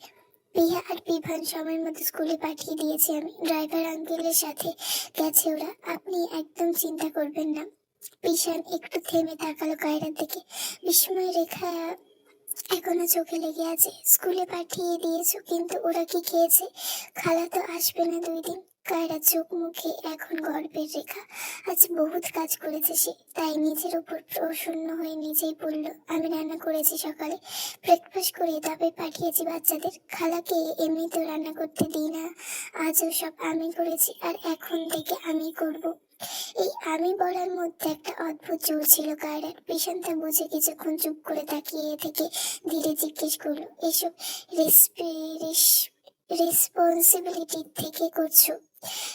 প্রিয়া আর বিভান সময় মতো স্কুলে পাঠিয়ে দিয়েছি আমি, ড্রাইভার আঙ্কেলের সাথে গেছে ওরা, আপনি একদম চিন্তা করবেন না। ঈশান একটু থেমে তাকালো কায়রার দিকে, বিস্ময় রেখা এখনো চোখে লেগে আছে। স্কুলে পাঠিয়ে দিয়েছো, কিন্তু ওরা কি খেয়েছে? খালা তো আসবে না 2 দিন। কায়রা চোখ মুখে এখন গর্বের রেখা। আজ বহুত কাজ করেছে সে, তাই নিজের উপর প্রসন্ন হয়ে নিজেই বলল, আমি রান্না করেছি সকালে, ব্রেকফাস্ট করে তবে পাঠিয়েছি বাচ্চাদের। খালাকে এমনিতেও রান্না করতে দিই না, আজও সব আমি করেছি, আর এখন থেকে আমি করব। এই আমি বলার মধ্যে একটা অদ্ভুত জোর ছিল কায়রার। পেশেন্টটা বুঝে কিছুক্ষণ চুপ করে তাকিয়ে থেকে ধীরে জিজ্ঞেস করলো, এসব রেসপন্সিবিলিটি থেকে করছো?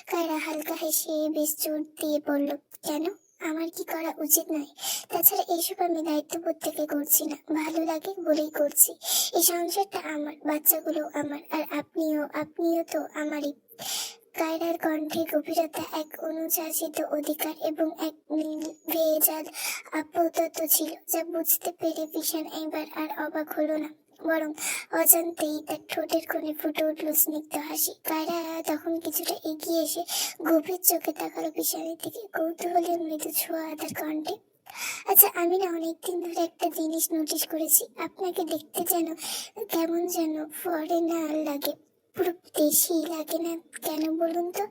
কায়রা হালকা হেসে বেশ জোর দিয়ে বলল, কেন, আমার কি করা উচিত নয়? তাছাড়া এইসব আমি দায়িত্ববোধ থেকে করছি না, ভালো লাগে বলেই করছি। এই সংসারটা আমার, বাচ্চাগুলো আমার, আর আপনিও তো আমারই। কায়রার কণ্ঠে গভীরতা, এক অনুযাচিত অধিকার এবং এক নির্ভেজাল আপাতত ছিল, যা বুঝতে পেরে ভীষণ এবার আর অবাক হলো না, বরং অজান্তেই তার ঠোঁটের কোণে ফুটে উঠল স্নিগ্ধ হাসি। কায়রা তখন কিছুটা এগিয়ে এসে গভীর চোখে তাকালো ভীষণের দিকে, কৌতূহলের মৃদু ছোঁয়া তার কণ্ঠে। আচ্ছা, আমি না অনেকদিন ধরে একটা জিনিস নোটিস করেছি, আপনাকে দেখতে কেমন যেন ফরেনার লাগে, পুরো দেশি লাগে না, কেন বলুন তো?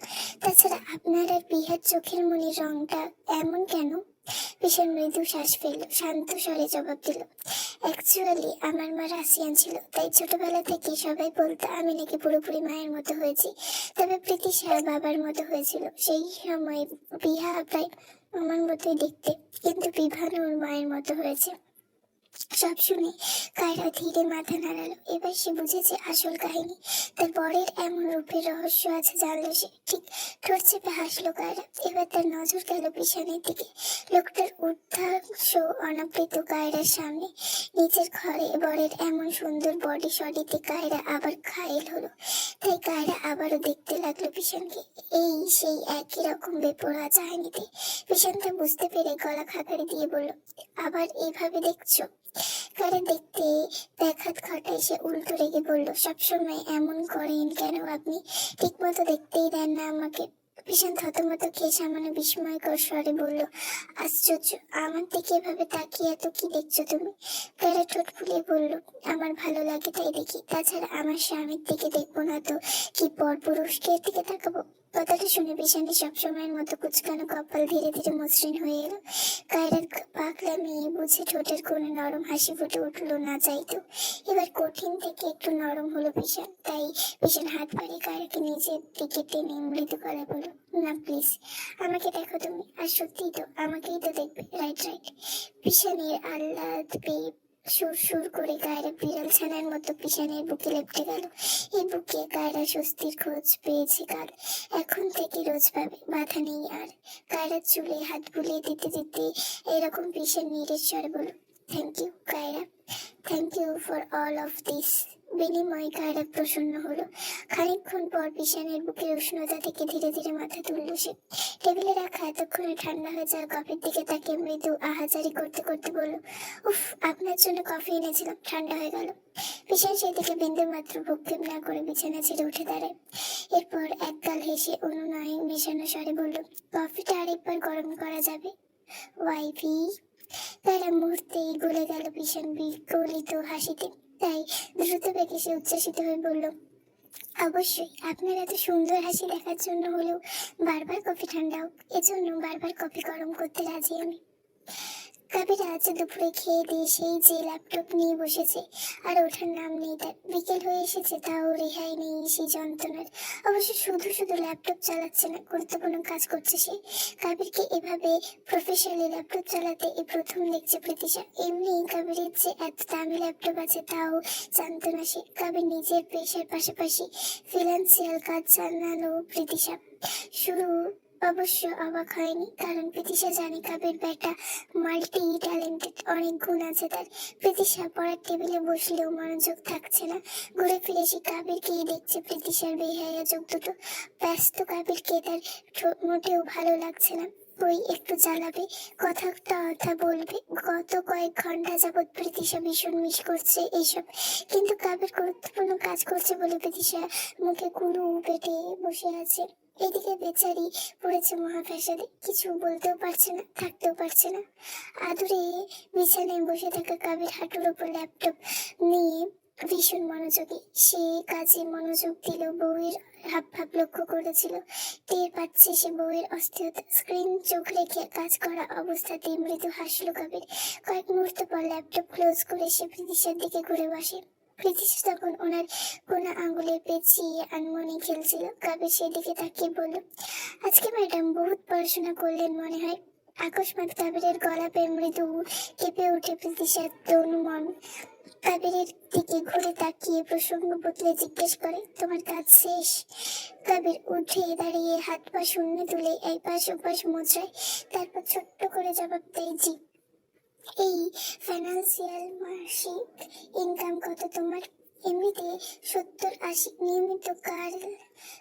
তাছাড়া আপনার আর বিহার চোখের মনির রংটা এমন কেন? ভীষণ মৃদু শ্বাস ফেললো, শান্ত স্বরে জবাব দিল, অ্যাকচুয়ালি আমার মা রাশিয়ান ছিল, তাই ছোটবেলা থেকে সবাই বলতো আমি নাকি পুরোপুরি মায়ের মতো হয়েছি। তবে প্রীতিশা বাবার মতো হয়েছিল, সেই সময় বিহা প্রায় আমার মতোই দেখতে, কিন্তু বিভানও ওর মায়ের মতো হয়েছে। সব শুনে কায়রা ধীরে মাথা নাড়ালো। এবার সে বুঝেছে আসল কাহিনী, তার বরের এমন রূপের রহস্য আছে জানলো সে। ঠিক ঠোঁট চেপে হাসলো কায়রা। এবার তার নজর গেল পিছনের দিকে। লোকটার ঊর্ধ্বাংশ অনাবৃত কায়রার সামনে। নিজের ঘরে বরের এমন সুন্দর বডি সডিতে কায়রা আবার ঘায়েল হলো। তাই কায়রা আবারও দেখতে লাগলো পিছনকে, এই সেই একই রকম বেপরোয়া চাহনিতে। পিছনটা বুঝতে পেরে গলা খাকারি দিয়ে বলল, আবার এইভাবে দেখছো? কারা দেখতে ব্যাঘাত ঘটায় সে উল্টো রেগে বলল, সবসময় এমন করেন কেন আপনি? ঠিক মতো দেখতেই দেন না আমাকে। ভীষণ থতমত খেয়ে সামান্য বিস্ময়কর স্বরে বলল, আশ্চর্য, আমার দিকে এভাবে তাকিয়ে এত কি দেখছো তুমি? কারা ঠোঁট ফুলিয়ে বলল, আমার ভালো লাগে তাই দেখি, তাছাড়া আমার স্বামীর দিকে দেখবো না তো কি পর পুরুষকে দিকে তাকাবো? কথাটা শুনে বিশানি সবসময়ের মতো কুচকানো কপাল ধীরে ধীরে মসৃণ হয়ে এলো। কায়রার পাগলামি বুঝে ঠোঁটের কোণে নরম হাসি ফুটে উঠলো না চাইতো। এবার কঠিন থেকে একটু নরম হলো ভীষণ, তাই ভীষণ হাত বাড়িয়ে কায়রাকে নিজের দিকে টেনে মৃদু গলায় বলল, না প্লিজ, আমাকে দেখো তুমি, আর সত্যিই তো আমাকেই তো দেখবে, রাইট রাইট। ভীষণের আহ্লাদ পেয়ে সুর সুর করে কায়রা বিড়াল ছানার মতো পিছনের বুকে লেপটে গেল। এই বুকে কায়রা স্বস্তির খোঁজ পেয়েছে কাল, এখন থেকে রোজ পাবে, বাধা নেই আর। কায়রার চুলে হাত বুলিয়ে দিতে দিতে এরকম ভীষণ নীরের স্বরে বলল, thank you Kayra, thank you for all of this. বিনিময় কায়রা প্রসন্ন হলো। খানিকক্ষণ পর পিছনের বুকের উষ্ণতা থেকে ধীরে ধীরে মাথা তুলল সে। টেবিলে রাখা এতক্ষণে ঠান্ডা হয়ে যাওয়া কফির দিকে তাকে মৃদু আহাজারি করতে করতে বলল, উফ, আপনার জন্য কফি এনেছিলাম, ঠান্ডা হয়ে গেল। পিছন সেই দিকে বিন্দু মাত্র ভ্রুক্ষেপ না করে বিছানা ছেড়ে উঠে দাঁড়ায়। এরপর একগাল হেসে অনুনয়ে মেশানো স্বরে বলল, কফিটা আরেকবার গরম করা যাবে ওয়াইফি? তারা মুহূর্তেই গলে গেল ভীষণ বিগলিত হাসিতে। তাই দ্রুত বেগে সে উচ্ছ্বাসিত হয়ে বলল, অবশ্যই, আপনার এত সুন্দর হাসি দেখার জন্য হলেও বারবার কফি ঠান্ডা হোক, এজন্য বারবার কফি গরম করতে রাজি আমি। কাবির আজ দুপুরে খেয়ে দিয়ে সেই যে ল্যাপটপ নিয়ে বসেছে, আর ওঠার নাম নেই তার। বিকেল হয়ে এসেছে, তাও রেহাই নেই সেই যন্ত্রণার। অবশ্য শুধু শুধু ল্যাপটপ চালাচ্ছে না, গুরুত্বপূর্ণ কাজ করছে সে। কাবিরকে এভাবে প্রফেশনালি ল্যাপটপ চালাতে এই প্রথম দেখছে প্রতিশা। এমনি কাবিরের যে এত দামি ল্যাপটপ আছে তাও জানতো না সে। কাবির নিজের পেশার পাশাপাশি ফিনান্সিয়াল কাজ জানালো প্রতিশা। শুরু অবশ্য অবাক হয়নি, কারণ প্রীতিশা জানে কাবির বেটা মাল্টি ট্যালেন্টেড, অনেক গুণ আছে তার। প্রীতিশা পড়ার টেবিলে বসলেও মনোযোগ থাকছে না, ঘুরে ফিরে সে কাবিরকেই দেখছে। প্রীতিশার বেহায়া চোখ দুটো ব্যস্ত কাবিরকে তার মোটেও ভালো লাগছে না। বই একটু জ্বালাবে, কথা বলবে। গত কয়েক ঘন্টা যাবৎ প্রীতিশা ভীষণ মিস করছে এইসব, কিন্তু কাব্যের গুরুত্বপূর্ণ কাজ করছে বলে প্রীতিশা মুখে কুলু পেটে বসে আছে। এদিকে বেচারি পড়েছে মহাফ্যাসাদে, কিছু বলতেও পারছে না, থাকতেও পারছে না। আদুরে বিছানায় বসে থাকা কাব্যের হাঁটুর ওপর ল্যাপটপ নিয়ে ভীষণ মনোযোগী। সে কাজে মনোযোগ দিল, বউয়ের হাবভাব লক্ষ্য করেছিল। টের পাচ্ছে সে বউয়ের অস্থিরতা। স্ক্রিন চোখ রেখে কাজ করা অবস্থাতেই মৃদু হাসলো কাবির। কয়েক মুহূর্ত পর ল্যাপটপ ক্লোজ করে সে প্রীতিশার দিকে ঘুরে বসে। প্রীতিশা তখন ওনার কোনা আঙ্গুলে পেঁচিয়ে আনমনে খেলছিল। কাবির সেদিকে তাকিয়ে বলল, আজকে ম্যাডাম বহুত পড়াশোনা করলেন মনে হয়। আকস্মাৎ কাবিরের গলা পেয়ে মৃদু কেঁপে উঠে প্রীতিশার তনু মন। কাবিরের দিকে ঘুরে তাকিয়ে প্রসঙ্গ বদলে জিজ্ঞেস করে, তোমার কাজ শেষ? কাবির উঠে দাঁড়িয়ে হাত পা শূন্য তুলে এই পাশ ওপাশ মোছায়, তারপর ছোট্ট করে জবাব দেয়, জি। এই ফাইন্যান্সিয়াল মাসিক ইনকাম কত তোমার? এমনিতে 70-80, নিয়মিত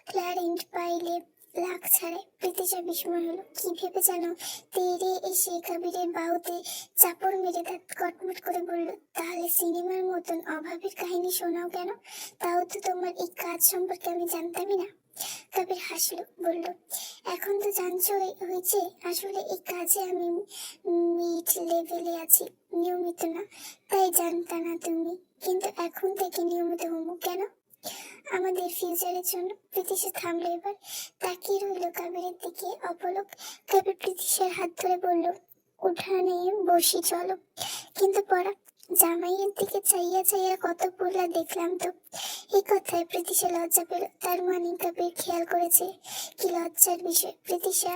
ক্লায়েন্ট পাইলে লাখ ছাড়ে। প্রীতিশা বিস্ময় হলো, কি ভেবে জানো তেরে এসে কাবিরের বাহুতে চাপড় মেরে দাঁত কটমট করে বলল, তাহলে সিনেমার মতন অভাবের কাহিনী শোনাও কেন? তাও তো তোমার এই কাজ সম্পর্কে আমি জানতামই না। কাবির হাসলো, বলল, এখন তো জানছোই হয়েছে। আসলে এই কাজে আমি মিড লেভেলে আছি, নিয়মিত না, তাই জানতা না তুমি, কিন্তু এখন থেকে নিয়মিত হবো। কেন? আমাদের ফিউচারের জন্য। প্রীতিশা থামলো এবার, তাকিয়ে রইল কাবিরের দিকে অপলক। কাবির প্রীতিশার হাত ধরে বলল, উঠানে বসি চলো। কিন্তু পড়া? জামাইয়ের দিকে চাইয়া চাইয়া কত পুরলা দেখলাম তো। এই কথায় প্রীতিশা লজ্জা পেল। তার মানে কাবির খেয়াল করেছে, কি লজ্জার বিষয়। প্রীতিশা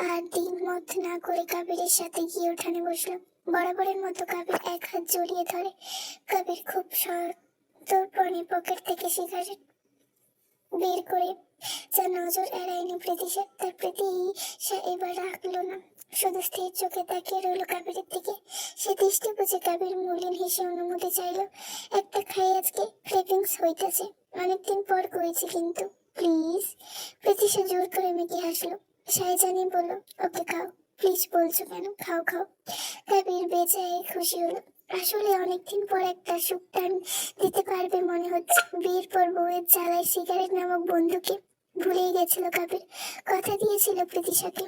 আর দ্বিমত না করে কাবিরের সাথে গিয়ে উঠানে বসলো। বরাবরের মতো কাবির এক হাত জড়িয়ে ধরে। কাবির খুব সন্তর্পণে পকেট থেকে সিগারেট বের করে, যা নজর এড়ায়নি প্রীতিশা। তার প্রীতিশা এবার রাখলো না, শুধু স্থির চোখে তাকিয়ে রইল কাবিরের দিকে। সে দৃষ্টি বুঝে কাবির মলিন হেসে অনুমতি চাইল, একটা খাই, আজকে ক্রেভিংস হইতেছে, অনেকদিন পর করেছি কিন্তু প্লিজ। প্রীতিশা জোর করে মেকি হাসলো। শাহজানি বলল, ওকে খাও। প্লিজ বলছো কেন? খাও খাও। কাবির বেজায় খুশি হলো। আসলে অনেকদিন পর একটা সুখ টান দিতে পারবে মনে হচ্ছে। বিয়ের পর বউয়ের জ্বালায় সিগারেট নামক বন্ধুকে ভুলেই গেছিল কাবির। কথা দিয়েছিল প্রীতিশাকে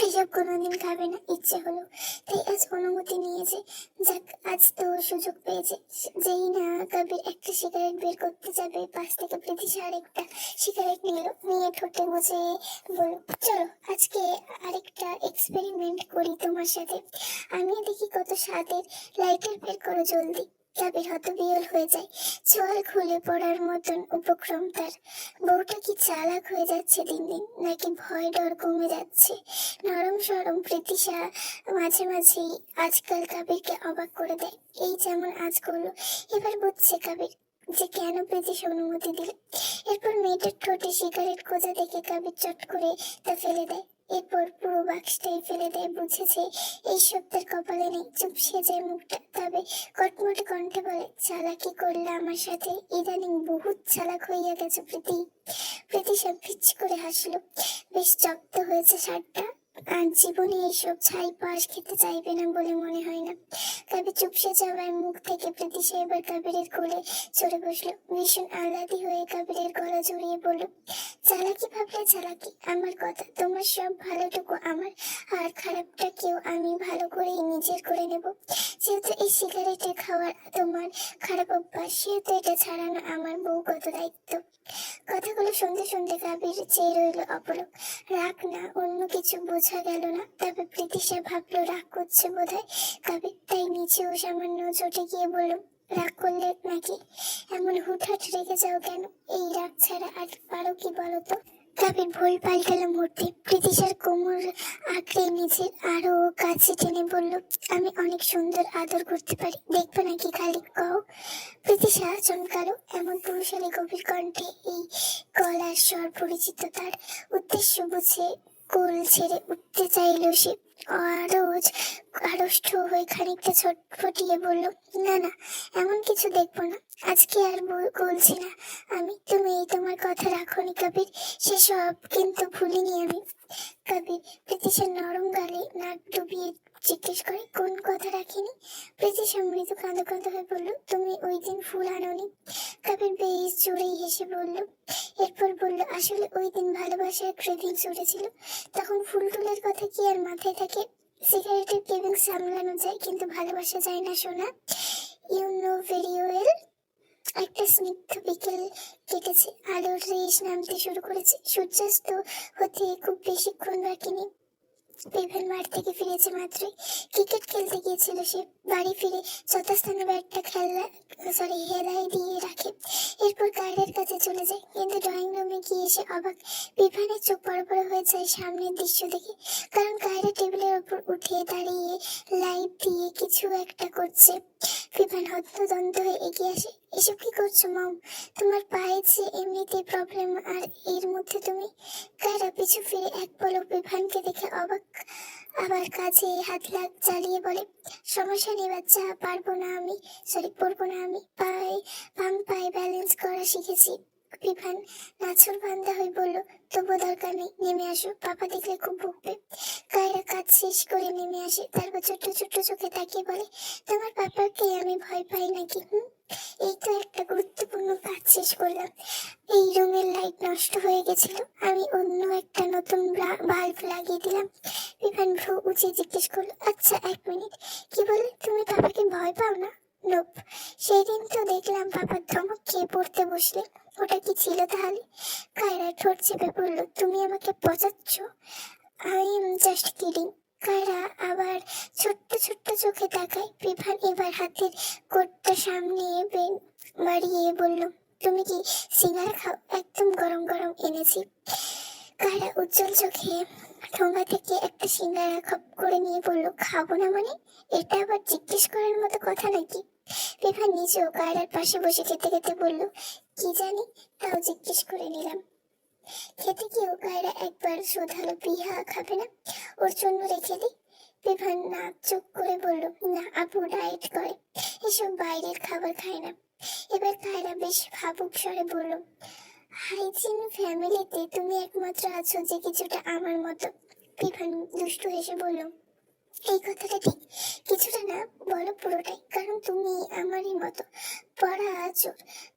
এসব কোনোদিন খাবে না, ইচ্ছে হলো তাই আজ অনুমতি নিয়েছে। যাক, আজ তো সুযোগ পেয়েছে। যেই না কাবির একটা সিগারেট বের করতে যাবে, পাশ থেকে প্রীতিশা আরেকটা সিগারেট নিয়ে ঠোঁটে গুছে বলল, চলো আজকে আরেকটা এক্সপেরিমেন্ট করি তোমার সাথে। আমিও দেখি কত স্বাদের। লাইটার বের করো জলদি। কাবির হতবিহ্বল হয়ে যায়। চোয়াল খুলে পড়ার মতন উপক্রম তার। বউটা কি চালাক হয়ে যাচ্ছে দিন দিন, নাকি ভয় ডর কমে যাচ্ছে? নরম সরম প্রীতিশা মাঝে মাঝেই আজকাল কাবিরকে অবাক করে দেয়। এই যেমন আজ করলো। এবার বুঝছে কাবির যে কেন প্রীতিশা অনুমতি দিল। এরপর মেয়েটার ঠোঁটে সিগারেট খোঁজা দেখে কাবির চট করে তা ফেলে দেয়। এরপর পুরো বাক্সটাই ফেলে দেয়। বুঝেছে এইসব তার কপালে নেই। চুপসে যায় মুখটা, তবে কটমট কণ্ঠে বলে, চালাকি করলে আমার সাথে, ইদানিং বহুত চালাক হইয়া গেছে প্রীতি। প্রীতিশা ফিচ করে হাসলো। বেশ জব্দ হয়েছে শার্টটা। আর জীবনে এইসব ছাই পাশ খেতে চাইবে না বলে মনে হয় না। কাবির চুপসে যাওয়ার মুখ থেকে প্রীতিশা এবার কাবিরের কোলে চড়ে বসলো। ভীষণ আহ্লাদি হয়ে কাবিরের গলা জড়িয়ে বলল, চালাকি ভাবলে চালাকি, আমার কথা, তোমার সব ভালোটুকু আমার, আর খারাপটা কেউ আমি ভালো করে নিজের করে নেব। যেহেতু এই সিগারেটে খাওয়ার তোমার খারাপ অভ্যাস, সেহেতু এটা ছাড়ানো আমার বউগত দায়িত্ব। কথাগুলো শুনতে শুনতে কাবির চেয়ে রইল অপলক। রাগ না অন্য কিছু বোঝা গেল না, তবে প্রীতিশা ভাবলো রাগ করছে বোধহয় কাবির, তাই নিচেও সামান্য চটে গিয়ে বলল, রাগ করলে নাকি? এমন হুটহাট রেগে যাও কেন? এই রাগ ছাড়া আর পারো কি বলো তো? কাবির ভুল পাল্টালো মুহূর্তে। প্রীতিশার কোমর আঁকড়ে নিজের আরো কাছে টেনে বলল, আমি অনেক সুন্দর আদর করতে পারি, দেখবে নাকি খালি কও? প্রীতিশা চমকালো। এমন পুরুষালী গভীর কণ্ঠে এই গলার স্বর পরিচিত। তার উদ্দেশ্য বুঝে কোল ছেড়ে উঠতে চাইল সে। আরো রুষ্ট হয়ে খানিকটা ছটফটিয়ে বলল, না না, এমন কিছু দেখবো না, আজকে আর বলছি না আমি। তুমি এই তোমার কথা রাখোনি কবির, সেসব কিন্তু ভুলিনি আমি। কবির প্রীতিশার নরম গালে নাক ডুবিয়ে জিজ্ঞেস করে, কোন কথা রাখিনি? প্রীতিশা মৃদু কাঁদো কাঁদো হয়ে বলল, তুমি ওই দিন ফুল আনোনি। কবির বেশ জোরেই হেসে বলল, এরপর বলল, আসলে ওই দিন ভালোবাসার ক্রেভিংস উঠেছিল, তখন ফুল টুলের কথা কি আর মাথায় থাকে? সিগারেটের ক্রেভিংস সামলানো যায়, কিন্তু ভালোবাসা যায় না সোনা, ইউ নো ভেরি ওয়েল। একটা স্নিগ্ধ বিকেল কেটেছে, আলোর রেশ নামতে শুরু করেছে, সূর্যাস্ত হতে খুব বেশিক্ষণ বাকি নেই। বিভান মাঠ থেকে ফিরেছে মাত্রই। ক্রিকেট খেলতে গিয়েছিল সে। বাড়ি ফিরে যথাস্থানে ব্যাটটা হেলাই দিয়ে রাখে, এরপর কায়রার কাছে চলে যায়। কিন্তু ড্রয়িং রুমে গিয়ে এসে অবাক। বিভানের চোখ বড় বড় হয়ে যায় সামনের দৃশ্য দেখে, কারণ কায়রা টেবিলের ওপর উঠে দাঁড়িয়ে লাইট দিয়ে কিছু একটা করছে। বিভান হতদন্ত হয়ে এগিয়ে আসে। এসব কি করছো মম? তোমার পায়ে যে এমনিতেই প্রবলেম, আর এর মধ্যে তুমি। কায়রা পিছু ফিরে এক পলক বিভানকে দেখে অবাক, আবার কাজে হাত চালিয়ে বলে, সমস্যা নেই বাচ্চা, পড়বো না আমি, বাম পায়ে ব্যালেন্স করা শিখেছি। বিভান নাছর বান্দা হয়ে বলল, তবু দরকার নেই, নেমে আসো, পাপা দেখলে খুব বকবে। কায়রা কাজ শেষ করে নেমে আসে, তারপর ছোট্ট ছোট্ট চোখে তাকিয়ে বলে, তোমার পাপাকে আমি ভয় পাই নাকি? এই তো একটা গুরুত্বপূর্ণ কাজ শেষ করলাম, এই রুমের লাইট নষ্ট হয়ে গেছিল, আমি অন্য একটা নতুন বাল্ব লাগিয়ে দিলাম। বিভান ভ্রু উঁচিয়ে জিজ্ঞেস করলো, আচ্ছা এক মিনিট, কি বলে তুমি পাপাকে ভয় পাও না? নোপ, সেই দিন তো দেখলাম পাপার ধমক খেয়ে পড়তে বসলে, ওটা কি ছিল তাহলে? কায়রা ঠোঁট চেপে বললো, তুমি আমাকে পচাচ্ছ? I am just kidding. Kaira আবার ছোট্ট ছোট্ট চোখে তাকায়। বিভান এবার হাতের কোটটা সামনে বাড়িয়ে বলল, তুমি কি সিঙ্গারা খাও? একদম গরম গরম এনেছি। কায়রা উজ্জ্বল চোখে ঠোঙা থেকে একটা সিঙ্গারা খপ করে নিয়ে বলল, খাবো না মানে? এটা আবার জিজ্ঞেস করার মতো কথা নাকি? বিভান নিজেও কায়রার পাশে বসে খেতে খেতে বলল, কি জানি, তাও জিজ্ঞেস করে নিলাম। খেতে গিয়েও কায়রা একবার শোধালো, প্রিয়া খাবে না? ওর জন্য রেখে দিই। বিভান নাক চোখ করে বলল, না, আপু ডায়েট করে, এসব বাইরের খাবার খায় না। এবার কায়রা বেশ ভাবুক স্বরে বলল, হাইজিন ফ্যামিলিতে তুমি একমাত্র আছো যে কিছুটা আমার মতো। বিভান দুষ্টু হেসে বলল, এই কথাটা ঠিক, কিছুটা না, বলো পুরোটাই, কারণ তুমি আমারই মতো পড়া আছো।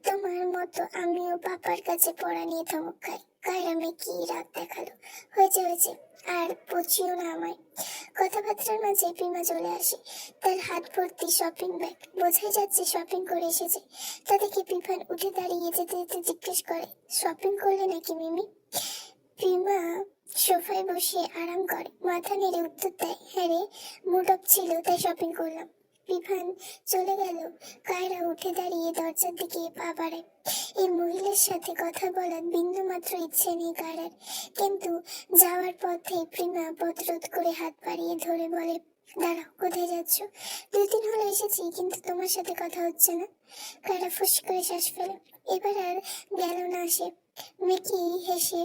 তোমার মতো আমিও পাপার কাছে পড়া নিয়ে ধমক খাই। কায়রামে কি রাগ দেখালো, হয়েছে হয়েছে, আর পচিও না আমায়। কথাবার্তার মাঝে প্রিমা চলে আসে, তার হাত ভর্তি শপিং ব্যাগ, বোঝাই যাচ্ছে শপিং করে এসেছে। তা দেখে বিভান উঠে দাঁড়িয়ে যেতে যেতে জিজ্ঞেস করে, শপিং করলে নাকি মিমি? প্রিমা সোফায় বসে আরাম করে, মাথা নেড়ে উত্তর দেয়, হ্যাঁ রে, মুড অফ ছিল তাই শপিং করলাম। বিভান চলে গেল। কায়রা উঠে দাঁড়িয়ে দরজার দিকে পা বাড়ায়। এই মহিলার সাথে কথা বলার বিন্দু মাত্র ইচ্ছে নেই কায়রার, কিন্তু যাওয়ার পথে প্রিমা পথরোধ করে হাত বাড়িয়ে ধরে বলে, দাঁড়াও, কোথায় যাচ্ছ? 2 দিন হলো এসেছি, কিন্তু তোমার সাথে কথা হচ্ছে না। কায়রা ফুস করে শ্বাস ফেলে, এবার আর গেল না সে। মেকি হেসে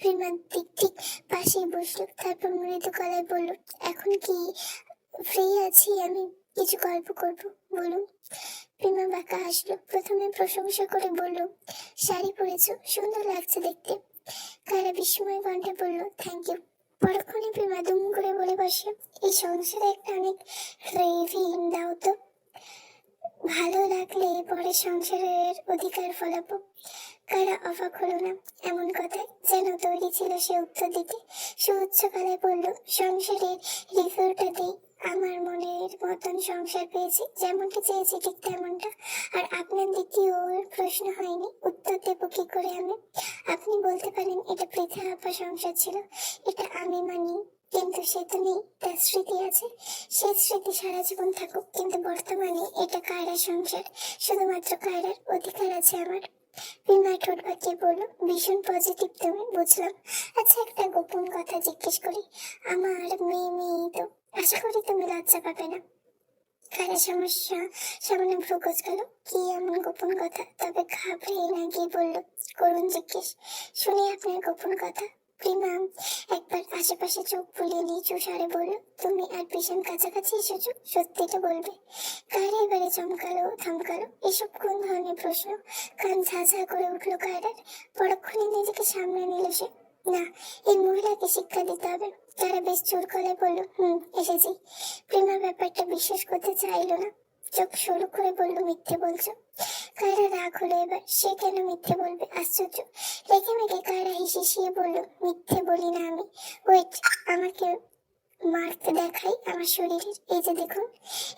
প্রিমার ঠিক পাশেই বসলো, তারপর মৃদু গলায় বলল, এখন কি ফ্রি আছি আমি, কিছু গল্প করব, বলুন। প্রিমা বাঁকা হাসলো, প্রথমে প্রশংসা করে বলল, শাড়ি পরেছো, সুন্দর লাগছে দেখতে। কায়রা বিস্ময় কণ্ঠে বলল, থ্যাংক ইউ। পরক্ষণে প্রিমা দুম করে বলে বসে, এই সংসারে একটা অনেক রেভিং দাও তো, ভালো লাগলে পরে সংসারের অধিকার ফলাবো। কায়রা অবাক হলো না এমন কথায়, যেন তৈরি ছিল সে উত্তর দিতে। সুউচ্চ গলায় বলল, সংসারের রিভিউটা দেই, আমার মনের মতন সংসার পেয়েছি, যেমনটা চেয়েছি ঠিক তেমনটা। আর আপনার দ্বিতীয় প্রশ্ন হয়নি, উত্তর দেব কি করে আমি? আপনি বলতে পারেন এটা পৃথা আপা সংসার ছিল, এটা আমি মানি, কিন্তু সে তো নেই, তার স্মৃতি আছে, সে স্মৃতি সারা জীবন থাকুক, কিন্তু বর্তমানে এটা কায়রার সংসার, শুধুমাত্র কায়রার অধিকার আছে আমার। প্রিমা ঠোঁট বাঁকিয়ে বলল, ভীষণ পজিটিভ তুমি, বুঝলাম। আচ্ছা, একটা গোপন কথা জিজ্ঞেস করি, আমার মেয়ে তো, আশা করি তুমি লজ্জা পাবে না। কায়রা সামনে ভ্রু কোচকালো, কি এমন গোপন কথা? তবে ঘাবড়ে না গিয়ে বলল, করুন জিজ্ঞেস, শুনি আপনার গোপন কথা। প্রিমা একবার আশেপাশে চোখ বুলিয়ে নিচু স্বরে বলল, তুমি আর ভীষণ কাছাকাছি এসেছো, সত্যিটা বলবে? কায়রা এবারে চমকালো, থমকালো। এসব কোন ধরনের প্রশ্ন? কান ঝাঝা করে উঠলো কায়রার। পরক্ষণে নিজেকে সামনে নিল সে। না, এই মহিলাকে শিক্ষা দিতে হবে। তারা বেশ জোর গলায় বলল, এসেছি। প্রিমা ব্যাপারটা বিশ্বাস করতে চাইলো না, চোখ সরু করে বলল, মিথ্যে বলছো? কায়রা রাগ হলো এবার। সে কেন মিথ্যে বলবে? আশ্চর্য। রেখে মেখে কায়রা হিসিয়ে বলল, মিথ্যে বলি না আমি। ওয়েট, আমাকে মার্ক দেখাই আমার শরীরের, এই যে দেখুন।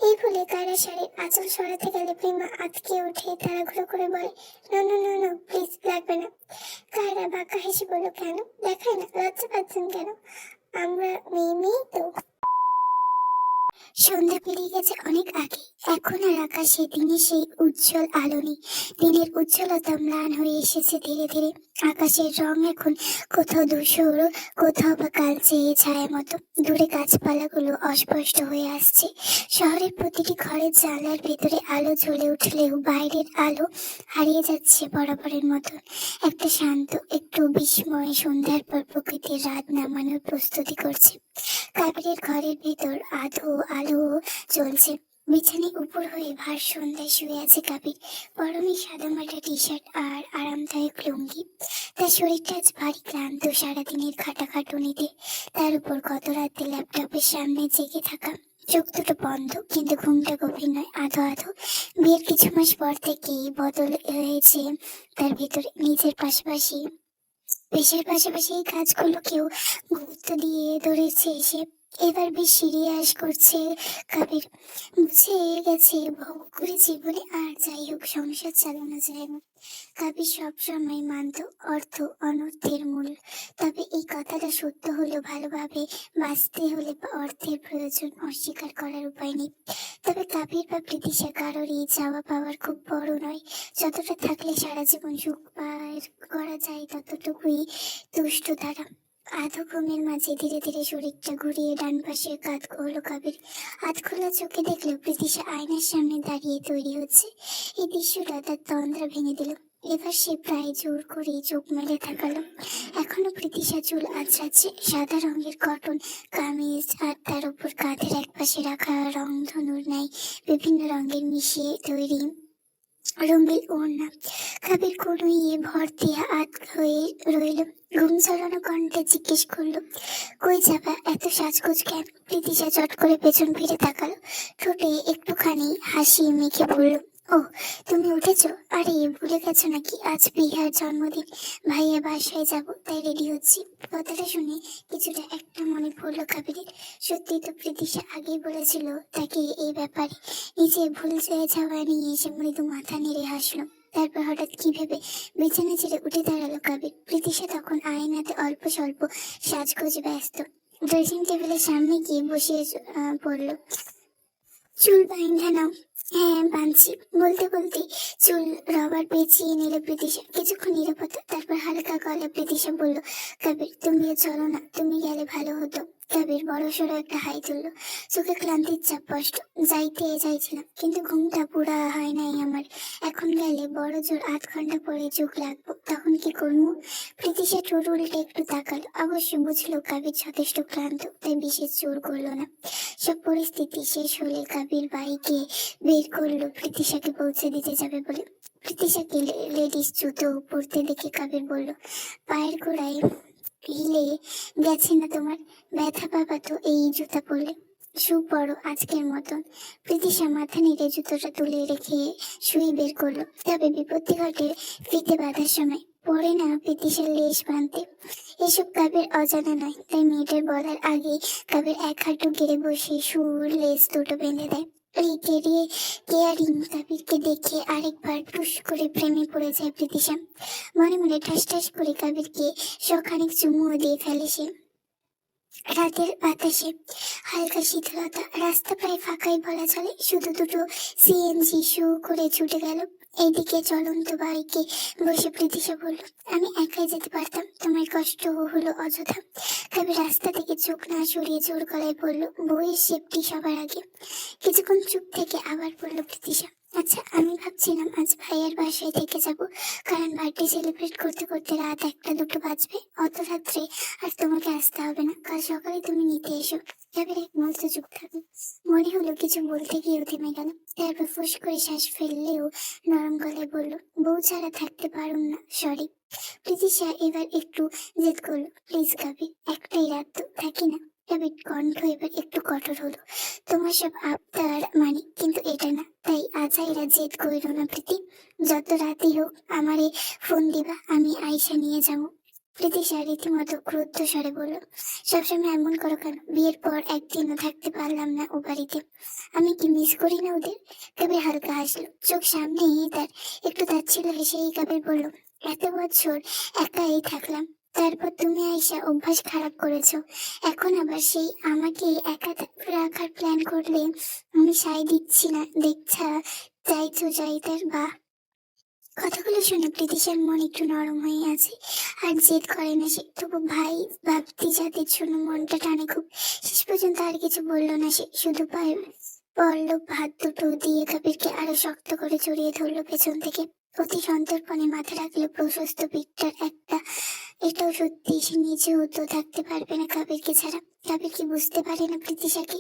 এই বলে কায়রা শাড়ির আঁচল সরাতে গেলে প্রিমা আটকে উঠে তাড়াহুড়ো করে বলে, no no no no, please, লাগবে না। কায়রা বাঁকা হেসে বলল, কেন দেখায় না? লজ্জা পাচ্ছেন কেন? আমরা মেয়ে মেয়ে তো। সন্ধ্যা পেরিয়ে গেছে অনেক আগে। এখন আর আকাশে দিনে সেই উজ্জ্বল আলো নেই। দিনের উজ্জ্বলতা ম্লান হয়ে এসেছে ধীরে ধীরে। আকাশের রং এখন কোথাও ধূসর, কোথাও বা কালচে ছায়ার মতো। দূরে গাছপালাগুলো অস্পষ্ট হয়ে আসছে। শহরের প্রতিটি ঘরের জানলার ভেতরে আলো জ্বলে উঠলেও বাইরের আলো হারিয়ে যাচ্ছে বরাবরের মতো। একটা শান্ত, একটু বিস্ময় সন্ধ্যার পর প্রকৃতির রাত নামানোর প্রস্তুতি করছে। কাবিরের ঘরের ভেতর আধো আলো জ্বলছে। বিছানায় উপর হয়ে ভার সন্ধ্যায় শুয়ে আছে কাবির। পরনে সাদামাটা টি শার্ট আর আরামদায়ক লুঙ্গি। তার শরীরটা আজ ভারী ক্লান্ত সারাদিনের খাটাখাটুনিতে। তার উপর গত রাতে ল্যাপটপের সামনে জেগে থাকা। চোখ দুটো বন্ধ, কিন্তু ঘুমটা গভীর নয়, আধো আধো। বিয়ের কিছু মাস পর থেকেই বদল হয়েছে তার ভিতরে। নিজের পাশাপাশি পেশার পাশাপাশি এই কাজগুলোকেও গুরুত্ব দিয়ে ধরেছে সে। এবার বেশ সিরিয়াস করছে কাবির। বুঝে গেছে ভোগ করে জীবনে আর যাই হোক সংসার চালানো যায় না। কাবির সবসময় মানত অর্থ অনর্থের মূল। তবে এই কথাটা সত্য হলো, ভালোভাবে বাঁচতে হলে অর্থের প্রয়োজন অস্বীকার করার উপায় নেই। তবে কাবির বা প্রীতিশা কারোরই চাওয়া পাওয়ার খুব বড় নয়। যতটা থাকলে সারা জীবন সুখ পার করা যায় ততটুকুই তুষ্ট তারা। আধো ঘুমের মাঝে ধীরে ধীরে শরীরটা ঘুরিয়ে ডান পাশে কাঁধ হলো কাবির। হাত খোলা চোখে দেখলো প্রীতিশা আয়নার সামনে দাঁড়িয়ে তৈরি হচ্ছে। এই দৃশ্যটা তার তন্দ্রা ভেঙে দিল। এবার সে প্রায় জোর করে চোখ মেলে তাকালো। এখনো প্রীতিশা চুল আঁচড়াচ্ছে। সাদা রঙের কটন কামিজ আর তার উপর কাঁধের একপাশে রাখা রংধনুর ন্যায় বিভিন্ন রঙের মিশিয়ে তৈরি রঙিন ওড়না। কাবির কোনো ভর দিয়ে হয়ে রইল। ঘুম ঝরানো কণ্ঠে জিজ্ঞেস করলো, কই যাবা? এত সাজগোজ কেন? প্রীতিশা চট করে পেছন ফিরে তাকালো। ঠোঁটে একটুখানি হাসি মেখে বলল, ও তুমি উঠেছো? আরে ভুলে গেছো নাকি আজ বিহার জন্মদিন? ভাইয়া বাসায় যাবো, তাই রেডি হচ্ছি। কথাটা শুনে কিছুটা একটা মনে পড়লো কাবিরের। সত্যি তো প্রীতিশা আগেই বলেছিল তাকে এই ব্যাপারে। নিজে ভুল হয়ে যাওয়া নিয়ে সে মৃদু মাথা নেড়ে হাসলো। তারপর হঠাৎ কি ভেবে বিছানা ছেড়ে উঠে দাঁড়ালো কাবির। প্রীতিশা তখন আয়নাতে অল্প স্বল্প সাজগোজে ব্যস্ত। ড্রেসিং টেবিলের সামনে গিয়ে বসে পড়লো। চুল বাইন্ধা নাও। হ্যাঁ বাঁধছি। বলতে বলতে চুল রবার পেঁচিয়ে নিল প্রীতিশা। কিছুক্ষণ নীরবতা, তারপর হালকা গলা প্রীতিশা বলল, কাবির তুমিও চলো না, তুমি গেলে ভালো হতো। কাবির বড় সড়ো একটা হাই তুললো। চোখে ক্লান্তির চাপ স্পষ্ট। যাইতে চাইছিলাম, কিন্তু ঘুমটা পুরা হয় নাই আমার। এখন গেলে বড় জোর 8 ঘন্টা পরে চোখ লাগবো, তখন কি করবো? প্রীতিশা ঠোঁট উল্টে একটু তাকালো। অবশ্য বুঝলো কাবির যথেষ্ট ক্লান্ত, তাই বিশেষ জোর করলো না। সব পরিস্থিতি শেষ হলে কাবির বাইকে বের করলো প্রীতিশাকে পৌঁছে দিতে যাবে বলে। প্রীতিশাকে লেডিস জুতো পরতে দেখে কাবির বলল, পায়ের গোড়ায় হিলে গেছে না তোমার? ব্যথা পাবা তো এই জুতা পরলে। শুভ বড় আজকের মতন। প্রীতিশা মাথা নেড়ে জুতোটা তুলে রেখে শুয়ে বের করলো। তবে বিপত্তি ঘটে ফিতে বাঁধার সময়। পরে না প্রীতিশার লেশ বাঁধতে। এসব কাবির অজানা নয়, তাই মেয়েটার বলার আগেই কাবির এক হাঁটু গেড়ে বসে সুর লেস দুটো বেঁধে দেয়। এই কেয়ারিং কাবিরকে দেখে আরেকবার টুস করে প্রেমে পড়ে যায় প্রীতিশা। মনে মনে ঠাস ঠাস করে কাবিরকে সখানেক চুমুও দিয়ে ফেলে সে। রাতের বাতাসে হালকা শীতলতা, রাস্তা প্রায় ফাঁকাই বলা চলে। শুধু দুটো সিএনজি শো করে ছুটে গেল। এইদিকে চলন্ত বাইকে বসে প্রীতিশা বলল, আমি একাই যেতে পারতাম, তোমার কষ্ট হলো অযথা। তবে রাস্তা থেকে চোখ না সরিয়ে জোর গলায় বলল, বউয়ের সেফটি সবার আগে। কিছুক্ষণ চুপ থেকে আবার বলল প্রীতিশা, আচ্ছা, আমি ভাবছিলাম আজ ভাইয়ার বাসায় থেকে যাব, কারণ বার্থডে সেলিব্রেট করতে করতে রাত 1টা 2টো বাজবে। অত রাত্রে আর তোমাকে আসতে হবে না, কাল সকালে তুমি নিতে এসো। এবার এক মুহূর্ত চুপ থাকলো। মনে হলো কিছু বলতে গিয়েও থেমে গেল। তারপর ফুস করে শ্বাস ফেললেও নরম গলায় বলল, বউ ছাড়া থাকতে পারুম না, সরি। প্রীতিশা এবার একটু জেদ করলো, প্লিজ কাবির, একটাই রাত তো, থাকি না। কাবির কণ্ঠ এবার একটু কঠোর হলো, তোমার সব আবদার মানে, কিন্তু এটা না, তাই আজাইরা জেদ কইরো না প্রীতি। যত রাতই হোক আমারে ফোন দিবা, আমি আইসা নিয়ে যাবো। প্রীতিশা রীতিমতো ক্রুদ্ধ স্বরে বলল, সবসময় এমন করো কেন? বিয়ের পর একদিনও থাকতে পারলাম না ও বাড়িতে, আমি কি মিস করি না ওদের? কবির হালকা হাসলো, চোখ সামনেই তার। একটু তাচ্ছিল হেসেই কবির বলল, এত বছর একাই থাকলাম, তারপর তুমি আইসা অভ্যাস খারাপ করেছো, এখন আবার সেই আমাকে একা রাখার প্ল্যান করলে আমি সাই দিচ্ছি না, দেখছা যাইছো যাইতার বা। কথাগুলো শুনে প্রীতিশার মন একটু নরম হয়ে আছে, আর জেদ করে না সে। তবু ভাই ভাবতি যাদের জন্য মনটা টানে খুব। শেষ পর্যন্ত আর কিছু বললো না সে, শুধু পায়ে পল্লব হাত দুটো দিয়ে কাবিরকে আরো শক্ত করে জড়িয়ে ধরলো পেছন থেকে। অতি সন্তর্পণে মাথা রাখলো প্রশস্ত পিঠটার একটা। এটাও সত্যি, সে নিজেও তো থাকতে পারবে না কাবিরকে ছাড়া। কাবির কি বুঝতে পারে না প্রীতিশাকে?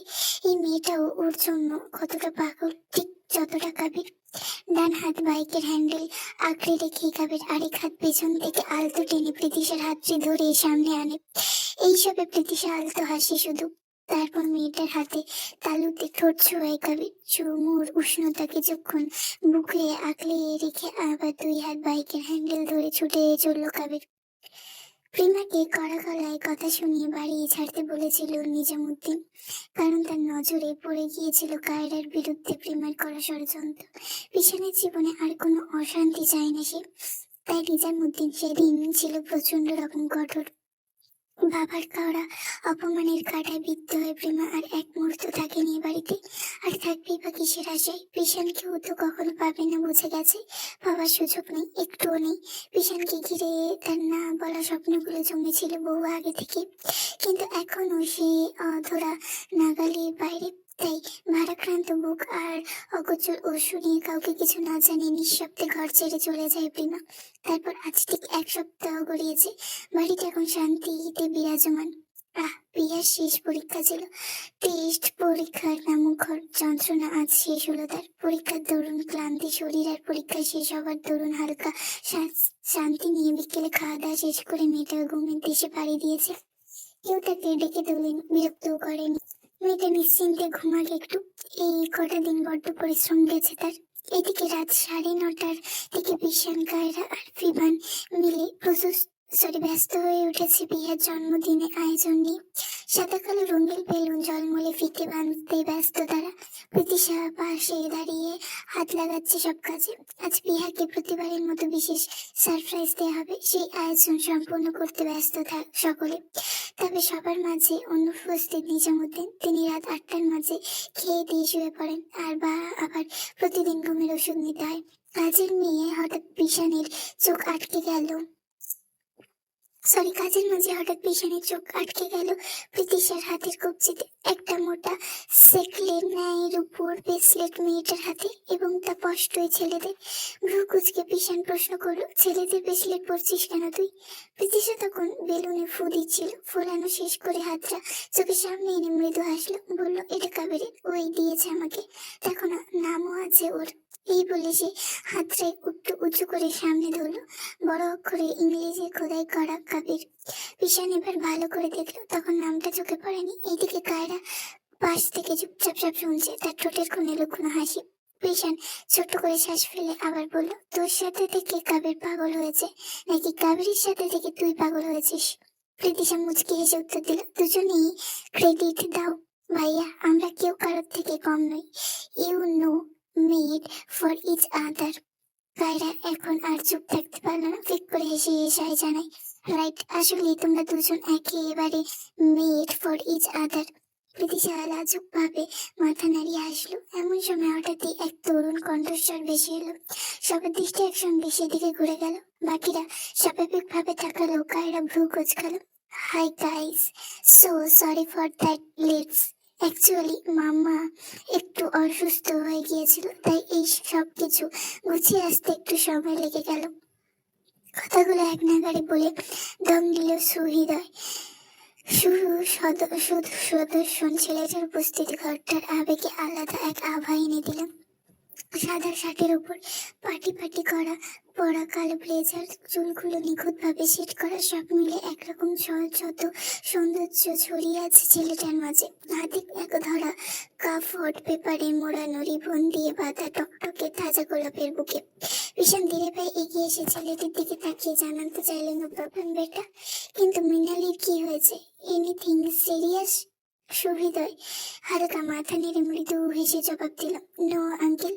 এই মেয়েটাও ওর জন্য কতটা পাগল, ঠিক যতটা কাবির। ডান হাত বাইকের হ্যান্ডেল আঁকড়ে রেখে কাবির আরেক হাত পেছন থেকে আলতো টেনে প্রীতিশার হাতটি ধরে সামনে আনে। এইসবে প্রীতিশা আলতো হাসে শুধু। তারপর মেয়েটার হাতে তালুতে ঠোঁট ছোঁয়ায় কাবির। চুমুর উষ্ণতা কিছুক্ষণ বুকে আঁকলে রেখে আবার 2 হাত বাইকের হ্যান্ডেল ধরে ছুটে চলল কাবির। প্রিমাকে কড়া গলায় কথা শুনিয়ে বাড়িয়ে ছাড়তে বলেছিল নিজামুদ্দিন, কারণ তার নজরে পড়ে গিয়েছিল কায়রার বিরুদ্ধে প্রিমার করা ষড়যন্ত্র। পিছনের জীবনে আর কোনো অশান্তি চায় না সে, তাই নিজামুদ্দিন সেদিন ছিল প্রচন্ড রকম কঠোর। বাবার করা অপমানের কাঁটায় বিদ্ধ হয়ে প্রেমা আর এক মুহূর্ত থাকেনি এ বাড়িতে। আর থাকবেই বা কিসের আশায়? পিশানকেও তো কখনো পাবে না বুঝে গেছে। পাওয়ার সুযোগ নেই, একটুও নেই। পিশানকে ঘিরে তার না বলা স্বপ্নগুলো জমেছিল বহু আগে থেকে, কিন্তু এখনো সে অধরা নাগালের বাইরে। তাই ভারাক্রান্ত বুক আর অগোচর অশ্রু নিয়ে কাউকে কিছু না জানিয়ে নিঃশব্দে ঘর ছেড়ে চলে যায় প্রেমা। তারপর আজ ঠিক 1 সপ্তাহ গড়িয়েছে। বাড়িটা এখন শান্তিতে বিরাজমান। প্রিয়ার শেষ পরীক্ষা ছিল, টেস্ট পরীক্ষার নামুখর যন্ত্রণা আজ শেষ হলো তার। পরীক্ষার দরুন ক্লান্তি শরীর আর পরীক্ষা শেষ হবার দরুন হালকা শান্তি নিয়ে বিকেলে খাওয়া দাওয়া শেষ করে মেয়েটা ঘুমের দেশে পাড়ি দিয়েছে। কেউ তাকে ডেকে তোলেনি, বিরক্তও করেনি। মেয়েটা নিশ্চিন্তে ঘুমাক একটু। এই কটা দিন বড্ড পরিশ্রম গেছে তার। এদিকে রাত 9:30টার দিকে বিশান, কায়রা আর ফিভান মিলে ব্যস্ত হয়ে উঠেছে বিয়ের জন্মদিনে আয়োজন নিয়ে। সাদা কালো রঙিন বেলুন জলমলে ফিতে বাঁধতে ব্যস্ত তারা। প্রীতিশা পাশে দাঁড়িয়ে হাত লাগাচ্ছে সব কাজে। আজ বিহাকে প্রতিবারের মতো বিশেষ সারপ্রাইজ দেওয়া হবে, সেই আয়োজন সম্পূর্ণ করতে ব্যস্ত থাক সকলে। তবে সবার মাঝে অনুপস্থিত নিজামুদ্দিন। তিনি রাত 8টার মাঝে খেয়ে দিয়ে শুয়ে পড়েন, আর আবার প্রতিদিন ঘুমের ওষুধ নিতে হয়। কাজের মেয়ে হঠাৎ বিশানের চোখ আটকে গেল কাজের মাঝে হঠাৎ পিছনে চোখ আটকে গেল প্রীতিশার হাতের কবজিতে। একটা মোটা সেকলের ন্যায় রূপোর ব্রেসলেট মেয়েটার হাতে, এবং তা স্পষ্টই ছেলেদের। ভ্রু কুচকে পিছান প্রশ্ন করলো, ছেলেদের ব্রেসলেট পরছিস কেন তুই? প্রীতিশা তখন বেলুনে ফু দিচ্ছিল। ফুলানো শেষ করে হাতটা চোখের সামনে এনে মৃদু হাসলো, বললো, এটা কাবেরের, ওই দিয়েছে আমাকে, দেখো না, নামও আছে ওর। এই বলে সে হাতটা একটু উঁচু করে সামনে ধরলো। বড় অক্ষরে ইংরেজি খোদাই করা কাবির। পিশান এবার ভালো করে দেখলো, তখন নামটা চোখে পড়েনি। এইদিকে কায়রা পাশ থেকে চুপচাপ সব শুনছে, তার ঠোঁটের কোণে লুকোনো হাসি। পিশান ছোট্ট করে শ্বাস ফেলে আবার বলল, তোর সাথে থেকে কাবির পাগল হয়েছে, নাকি কাবিরের সাথে থেকে তুই পাগল হয়েছিস? প্রীতিশা মুচকি হেসে উত্তর দিল, দুজনেই ক্রেডিট দাও ভাইয়া, আমরা কেউ কারোর থেকে কম নই। You know made for each other. Kayra এখন আর চুপ থাকতে পারলো না, ফিক করে হেসে এসাই জানাই, রাইট, আসলে তোমরা দুজন একেবারে made for each other. Pritisha লাজুক ভাবে মাথা নাড়িয়ে আসলো। এমন সময় হঠাৎই এক তরুণ কণ্ঠস্বর ভেসে এলো। সবার দৃষ্টি একসঙ্গে সেদিকে ঘুরে গেল। বাকিরা স্বাভাবিক ভাবে তাকালো, কায়রা ভ্রু কুঁচকালো। Hi guys, so sorry for that leaps, actually mamma একটু অসুস্থ হয়ে গিয়েছিল, তাই এই সব কিছু গুছিয়ে আসতে একটু সময় লেগে গেল। কথাগুলো এক নাগাড়ে বলে দম দিল সুহৃদয়। শুধু সুদর্শন ছেলেটার উপস্থিতি ঘরটার আবেগে আলাদা এক আভা এনে দিল। সাদা শার্টের উপর পাটি পাটি করা পরা কালো ব্লেজার, চুলগুলো নিখুঁত ভাবে সেট করা, সব মিলে একরকম সহজাত সৌন্দর্য ছড়িয়ে আছে ছেলেটার মাঝে। হাতে এক ধরা কাপ হট পেপারে মোড়ানো রিবন দিয়ে বাঁধা টকটকে তাজা গোলাপের বুকে। ভীষণ ধীরে পায়ে এগিয়ে এসে ছেলেটির দিকে তাকিয়ে জানাতে চাইলেন, নো প্রবলেম বেটা। কিন্তু মৃণালীর কি হয়েছে? Anything serious? সুহৃদয় হালকা মাথা নেড়ে মৃদু হেসে জবাব দিল, নো আঙ্কেল,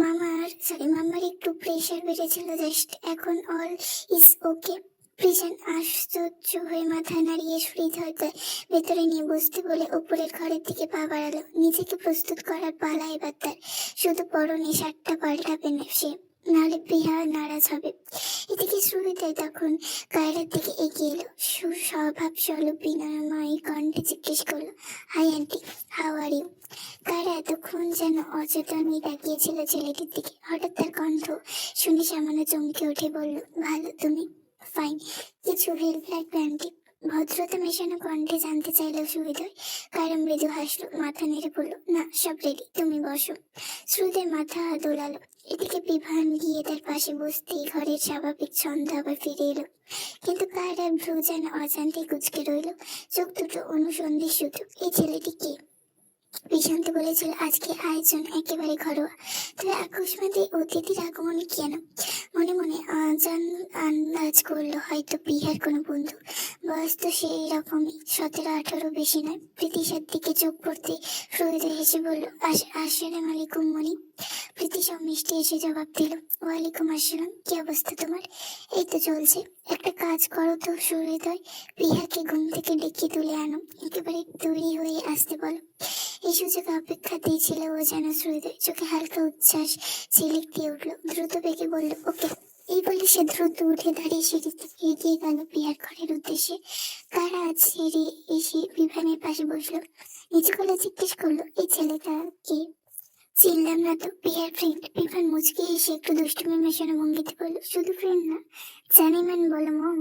মামার একটু প্রেশার বেড়েছিল জাস্ট, এখন অল ইজ ওকে। প্রিজন আশ্চর্য হয়ে মাথা নাড়িয়ে হৃদয়কে ভেতরে নিয়ে বসতে বলে উপরের ঘরের দিকে পা বাড়ালো। নিজেকে প্রস্তুত করার পালা এবার তার, শুধু পরনে শার্টটা পাল্টাবে না সে, নাহলে প্রিয়া নারাজ হবে। এদিকে সুহৃদয় তখন কায়রার দিকে এগিয়ে এলো, সুস্বভাব সলভ বিনয়ময়ী কণ্ঠে জিজ্ঞেস করলো, hi aunty, how are you? Kayra এতক্ষণ যেন অচেতনই তাকিয়েছিল ছেলেটির দিকে। হঠাৎ তার কণ্ঠ শুনে সামান্য চমকে উঠে বলল, ভালো, তুমি? ফাইন। কিছু হেল্প লাগবে আন্টি? ভদ্রতা মেশানো কণ্ঠে জানতে চাইল সুহৃদয়। কায়রা মৃদু হাসলো, মাথা নেড়ে বলল, না, সব রেডি, তুমি বসো। সুহৃদয় মাথা দোলালো। এদিকে বিভান গিয়ে তার পাশে বসতেই ঘরের স্বাভাবিক ছন্দ আবার ফিরে এলো। কিন্তু কায়রার ভ্রু যেন অজান্তে কুঁচকে রইল, চোখ দুটো অনুসন্ধিৎসু শুধু। এই ছেলেটি কে? বিশান্ত বলেছিল আজকে আয়োজন একেবারে ঘরোয়া, তবে আকস্মাতে অতিথির আগমন কেন? মনে মনে আন্দাজ করলো হয়তো বিহার কোনো বন্ধু। বয়স তো সেই রকমই, 17-18 বেশি নয়। প্রীতিশার দিকে চোখ পড়তে হৃদয় হেসে বলল, আসসালাম আলাইকুম মনি। প্রীতি সব মিষ্টি এসে জবাব দিল, ওয়ালাইকুম আসসালাম, কি অবস্থা তোমার? এই তো চলছে। একটা কাজ করো তো সুহৃদয়, প্রিয়াকে ঘুম থেকে ডেকে তুলে আনো, একেবারে তৈরি হয়ে আসতে বলো। এই সুযোগ অপেক্ষা দিয়েছিল ও যেন। সুহৃদয় চোখে হালকা উচ্ছ্বাস ঝিলিক দিয়ে উঠলো, দ্রুত বেগে বলল, ওকে। এই বলে সে দ্রুত উঠে দাঁড়িয়ে সিঁড়ি থেকে এগিয়ে গেল প্রিয়ার ঘরের উদ্দেশ্যে। কারা ছেড়ে এসে বিভানের পাশে বসলো। নিচু গলা জিজ্ঞেস করলো, এই ছেলেটা কে? চিনলাম না তো। প্রিয়ার ফ্রেন্ড। বিভান মুচকে এসে একটু দুষ্টুমি মেশানো ভঙ্গিতে বলল, শুধু ফ্রেন্ড না, জানি ম্যান বলো মম।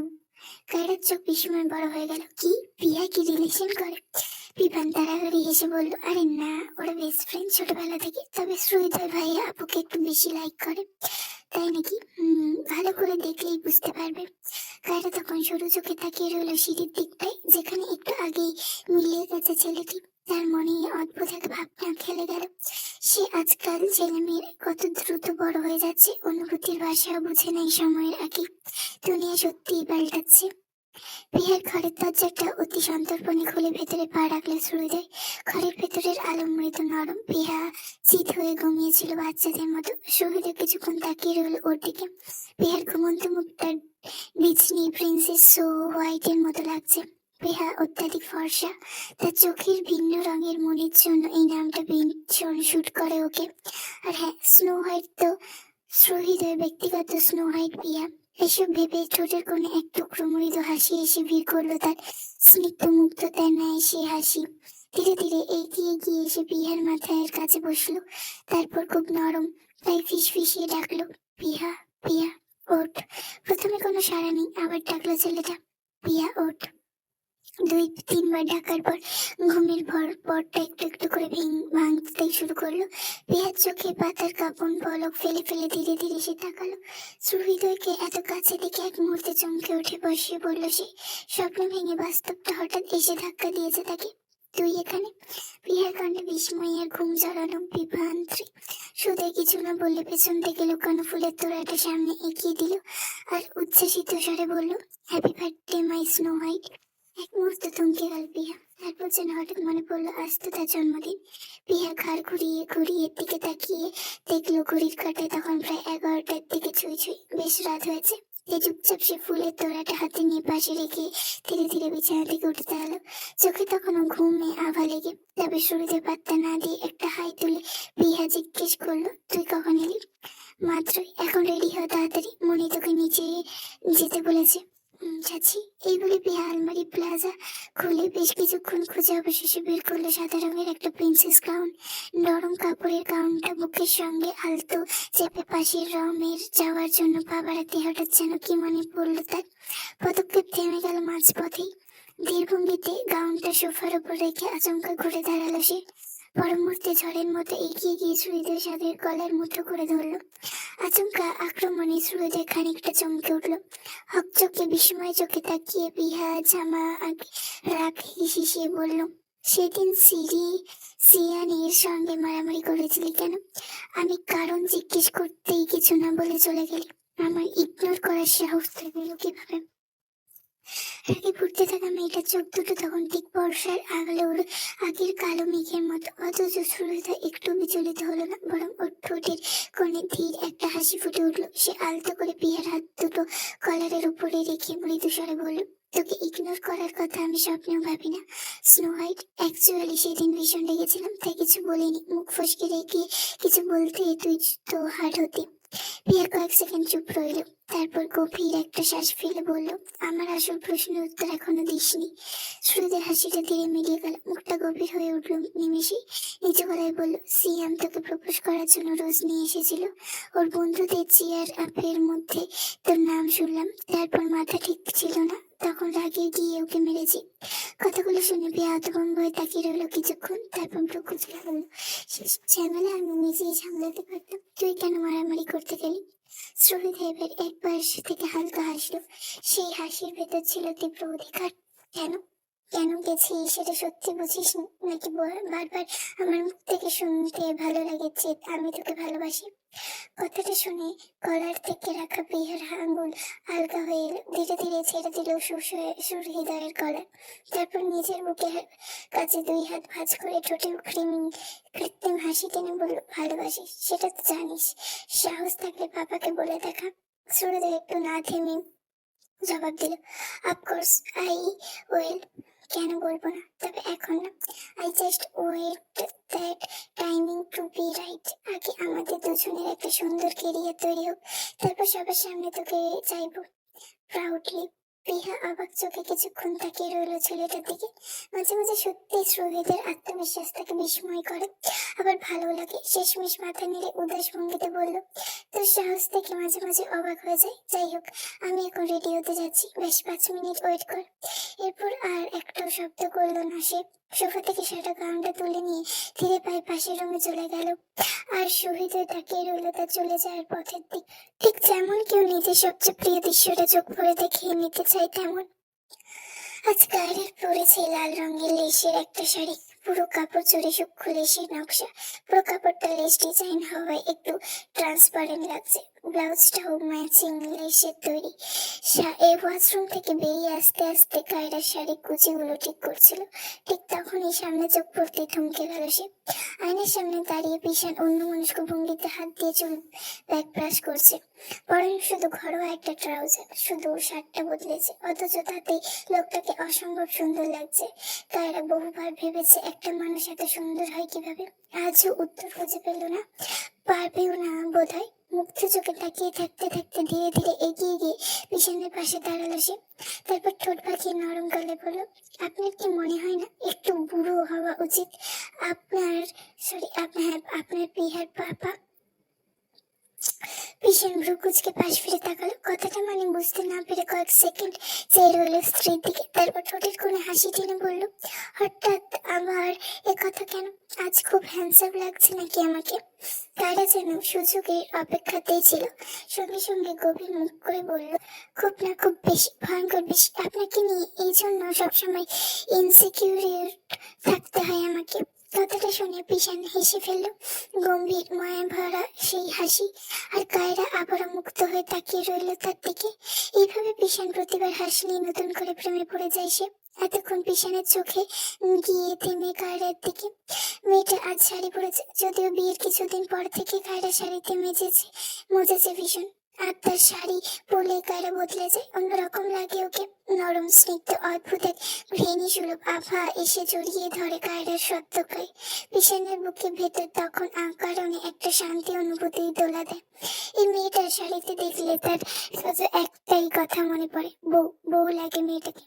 কায়রার চোখ বিস্ময় বড় হয়ে গেল, কি প্রিয়া কি রিলেশন করে? বিভান তাড়াতাড়ি হেসে বলল, আরে না, ওরা বেস্ট ফ্রেন্ড ছোটবেলা থেকে, তবে হৃদয় ভাই আপুকে একটু বেশি লাইক করে। তাই নাকি? ভালো করে দেখলেই বুঝতে পারবে। কায়রা তখন সরু চোখে তাকিয়ে রইল সিঁড়ির দিকটায়, যেখানে একটু আগেই মিলিয়ে গেছে ছেলেটি। তার মনে অদ্ভুত এক ভাবনা খেলে গেল। সে আজকাল ছেলে মেয়েরা কত দ্রুত বড় হয়ে যাচ্ছে, অনুভূতির ভাষা বুঝে নেই সময়ের আগে। দুনিয়া সত্যিই পাল্টাচ্ছে। প্রিয়ার ঘরের দরজাটা অতি সন্তর্পণে খুলে ভেতরে পা রাখলো হৃদয়। ঘরের ভেতরের আলো মৃদু নরম। প্রিয়া চিত হয়ে ঘুমিয়েছিল বাচ্চাদের মতো। সুহৃদয় কিছুক্ষণ তাকিয়ে রইল ওর দিকে। প্রিয়ার ঘুমন্ত মুখটা ডিজনি প্রিন্সেস সো হোয়াইটের মতো লাগছে। প্রিয়া অত্যাধিক ফর্সা, তার চোখের ভিন্ন রঙের মনের জন্য এই নামটা ভীষণ শুট করে ওকে। আর হ্যাঁ, স্নো হোয়াইট তো সুহৃদয়ের ব্যক্তিগত স্নো হোয়াইট প্রিয়া। এসব ভেবে ঠোঁটের কোণে এক টুকরো মৃদু হাসি এসে ভিড় করলো তার স্নিগ্ধ মুগ্ধতার ন্যায় সে হাসি। ধীরে ধীরে এগিয়ে গিয়ে এসে প্রিয়ার মাথার কাছে বসলো। তারপর খুব নরম তাই ফিসফিসিয়ে ডাকলো, প্রিয়া, প্রিয়া ওঠ। প্রথমে কোনো সাড়া নেই, আবার ডাকলো ছেলেটা, প্রিয়া ওঠ। 2-3 বার ডাকার পর ঘুমের পরটা একটু একটু করে ভাঙতে শুরু করলো। প্রিয়ার চোখে পাতার কাঁপন পলক ফেলে ফেলে ধীরে ধীরে সে তাকালো। সুহৃদয়কে এত কাছে দেখে এক মুহূর্তে চমকে উঠে বসিয়ে বলল সে। স্বপ্ন ভেঙে বাস্তবটা হঠাৎ এসে ধাক্কা দিয়েছে তাকে। তুই এখানে? প্রিয়ার কাণ্ডে বিস্ময় আর ঘুম জড়ানো বিভ্রান্তি। সুদয় কিছু না বললে পেছন থেকে লুকানো ফুলের তোড়াটা সামনে এগিয়ে দিল আর উচ্ছ্বাসিত স্বরে বলল, happy birthday my snow white. এক মুহূর্তে থমকে গেল প্রিয়া। তারপর যেন হঠাৎ মনে পড়লো আজ তো তার জন্মদিন। প্রিয়া ঘাড় ঘুরিয়ে ঘুরিয়ে দিকে তাকিয়ে দেখলো ঘড়ির কাঁটায় তখন প্রায় 11টার দিকে ছুঁই ছুঁই। বেশ রাত হয়েছে। চুপচাপ সে ফুলের তোড়াটা হাতে নিয়ে পাশে রেখে ধীরে ধীরে বিছানা থেকে উঠে দাঁড়ালো। চোখে তখনও ঘুমে আভা লেগে। তবে শুরুতে পাত্তা না দিয়ে একটা হাই তুলে প্রিয়া জিজ্ঞেস করলো, তুই কখন এলি? মাত্রই। এখন রেডি হও তাড়াতাড়ি, মনি তোকে নিচে যেতে বলেছে। চাচ্ছি এই বলে পিয়া আলমারি প্লাজা খুলে বেশ কিছুক্ষণ খুঁজে অবশেষে বের করলো সাদা রঙের একটা প্রিন্সেস গাউন। নরম কাপড়ের গাউনটা বুকের সঙ্গে আলতো চেপে পাশের রুমের যাওয়ার জন্য পা বাড়াতে হঠাৎ যেন কি মনে পড়লো তার। পদক্ষেপ থেমে গেল মাঝপথেই। ধীরভঙ্গিতে গাউনটা সোফার উপর রেখে আচমকা ঘুরে দাঁড়ালো সে। পর মুহূর্তে ঝড়ের মতো এগিয়ে গিয়ে সুহৃদের সাদের গলার মুঠো করে ধরলো। আচমকা আক্রমণে সুহৃদের খানিকটা চমকে উঠলো। হকচকে বিস্ময় চোখে তাকিয়ে পিহা জামা আগে রাগ হিসিয়ে বলল, সেদিন সিয়ানের সঙ্গে মারামারি করেছিলি কেন? আমি কারণ জিজ্ঞেস করতেই কিছু না বলে চলে গেলি। আমার ইগনোর করার সাহস পেল কিভাবে? রাগে ফুটতে থাকা মেয়েটার চোখ দুটো তখন ঠিক বর্ষার আলোর আগের কালো মেঘের মতো। অথচ সুরতা একটু বিচলিত হলো না, বরং ওর ঠোঁটের কোণে ধীর একটা হাসি ফুটে উঠলো। সে আলতো করে পিয়ার হাত দুটো কলারের উপরে রেখে মৃদু স্বরে বলল, তোকে ইগনোর করার কথা আমি স্বপ্নেও ভাবি না স্নো হোয়াইট। অ্যাকচুয়ালি সেদিন ভীষণ লেগেছিলাম, তাই কিছু বলিনি। মুখ ফসকে রেখে কিছু বলতে তুই তো হার্ড হতি। পিয়া কয়েক সেকেন্ড চুপ রইল, তারপর গভীর একটা শ্বাস ফেলে বলল, আমার আসল প্রশ্নের উত্তর এখনো দিসনি। শ্রুতির হাসিটা ধীরে মিলিয়ে গেল, মুখটা গভীর হয়ে উঠল নিমেষেই। নিচু গলায় বলল, সিয়াম তোকে প্রপোজ করার জন্য রোজ নিয়ে এসেছিল। ওর বন্ধুদের চেয়ার আপের মধ্যে তোর নাম শুনলাম, তারপর মাথা ঠিক ছিল না, তখন রাগে গিয়ে ওকে মেরেছি। কথাগুলো শুনে পিয়া হতভম্ব হয়ে তাকিয়ে রইল কিছুক্ষণ, তারপর ভ্রু কুঁচকে বলল, শেষ ঝামেলা আমি নিজেই সামলাতে পারতাম, তুই কেন মারামারি করতে গেলি? শ্রমিক এবার একবার থেকে হালকা হাসলো। সেই হাসির ভেতর ছিল তীব্র অধিকার। কেন কেন গেছি সেটা সত্যি বুঝিস নাকি বারবার আমার মুখ থেকে শুনতে ভালো লাগে যে আমি তোকে ভালোবাসি? কথাটা শুনে কলার থেকে রাখা পিহার আঙ্গুল আলগা হয়ে এলো। ধীরে ধীরে ছেড়ে দিল সুহৃদয়ের কলার। তারপর নিজের বুকের কাছে দুই হাত ভাঁজ করে ঠোঁটে কৃত্রিম হাসি টেনে বলল, ভালোবাসিস সেটা তো জানিস, সাহস থাকলে পাপাকে বলে দেখা। সুহৃদয় একটু না থেমে জবাব দিল, অফকোর্স আই উইল। কেন বলবো না? তবে এখন না। I just wait that timing to be right. আগে আমাদের দুজনের একটা সুন্দর কেরিয়ার তৈরি হোক, তারপর সবার সামনে তোকে চাইবো প্রাউডলি। পিহা অবাক চোখে কিছুক্ষণ তাকিয়ে রইল ছেলেটার দিকে। মাঝে মাঝে সত্যি শ্রমিকদের আত্মবিশ্বাস তাকে বিস্ময় করে, আবার ভালো লাগে। শেষমেশ মাথা নেড়ে উদাস ভঙ্গিতে বলল, তোর সাহস থেকে মাঝে মাঝে অবাক হয়ে যায়। যাই হোক, আমি এখন রেডি হতে যাচ্ছি, বেশ 5 মিনিট ওয়েট কর। এরপর আর একটাও শব্দ করলো না সে। সোফা থেকে সাদা গাউনটা তুলে নিয়ে ধীরে পায়ে পাশের রুমে চলে গেল। আর শহীদ তাকিয়ে রইল তার চলে যাওয়ার পথের দিক, ঠিক যেমন কেউ নিজের সবচেয়ে প্রিয় দৃশ্যটা চোখ ভরে দেখিয়ে নিতে চায় তেমন। আজ গায়ে পরেছে লাল রঙের লেসের একটা শাড়ি, পুরো কাপড় জুড়ে সূক্ষ্ম লেসের নকশা। পুরো কাপড়টা লেস ডিজাইন হওয়ায় একটু ট্রান্সপারেন্ট লাগছে। ব্লাউজটাও ম্যাচিং লেসের তৈরি। এই ওয়াশরুম থেকে বেরিয়ে আস্তে আস্তে কায়রার শাড়ির কুচিগুলো ঠিক করছিল। ঠিক তখনই সামনে চোখ পড়তে থমকে গেল সে। আয়নার সামনে দাঁড়িয়ে ভীষণ অন্যমনস্ক ভঙ্গিতে হাত দিয়ে চুল ব্যাক ব্রাশ করছে। পরনে শুধু ঘরোয়া একটা ট্রাউজার, শুধু শার্টটা বদলেছে, অথচ তাতে লোকটাকে অসম্ভব সুন্দর লাগছে। কায়রা বহুবার ভেবেছে একটা মানুষ এত সুন্দর হয় কিভাবে, আজও উত্তর খুঁজে পেল না, পারবেও না বোধহয়। মুগ্ধ চোখে তাকিয়ে থাকতে থাকতে ধীরে ধীরে এগিয়ে গিয়ে পিছনের পাশে দাঁড়ালো সে। তারপর ঠোঁট পাখিয়ে নরম গলে বলল, আপনার কি মনে হয় না একটু বুড়ো হওয়া উচিত? আপনার পিহার পাপা। ভীষণ ভ্রু কুচকে পাশ ফিরে তাকালো। কথাটা মানে বুঝতে না পেরে কয়েক সেকেন্ড চেয়ে রইল স্ত্রীর দিকে, তারপর ঠোঁটের কোণে হাসি টেনে বলল, হঠাৎ আবার এ কথা কেন? আজ খুব হ্যান্ডসাম লাগছে নাকি আমাকে? তারা যেন সুযোগের অপেক্ষাতেই ছিল। সঙ্গে সঙ্গে গভীর মুখ করে বলল, খুব না খুব বেশি, ভয়ঙ্কর বেশি। আপনাকে নিয়ে এই জন্য সবসময় ইনসিকিউর থাকতে হয় আমাকে। কথাটা শুনে পিশান হেসে ফেলল, গম্ভীর মায়া ভরা সেই হাসি। আর কায়রা আবারও মুক্ত হয়ে তাকিয়ে রইল তার দিকে। এইভাবে পিশান প্রতিবার হাসলে নতুন করে প্রেমে পড়ে যায় সে। এতক্ষণ পিশানের চোখে গিয়ে থেমে কায়রার দিকে। মেয়েটা আজ শাড়ি পরেছে, যদিও বিয়ের কিছুদিন পর থেকে কায়রা শাড়িতে মজেছে ভীষণ। আর তার শাড়ি পরলে কায়রা বদলে যায়, অন্যরকম লাগে ওকে। নরম স্নিগ্ধ অদ্ভুত এক ভেঙে সুলভ আভা এসে জড়িয়ে ধরে কায়রার সত্যকে। পিছনের বুকের ভেতর তখন কারণে একটা শান্তি অনুভূতি দোলা দেয়। এই মেয়েটার শাড়িতে দেখলে তার শুধু একটাই কথা মনে পড়ে, বউ। বউ লাগে মেয়েটাকে।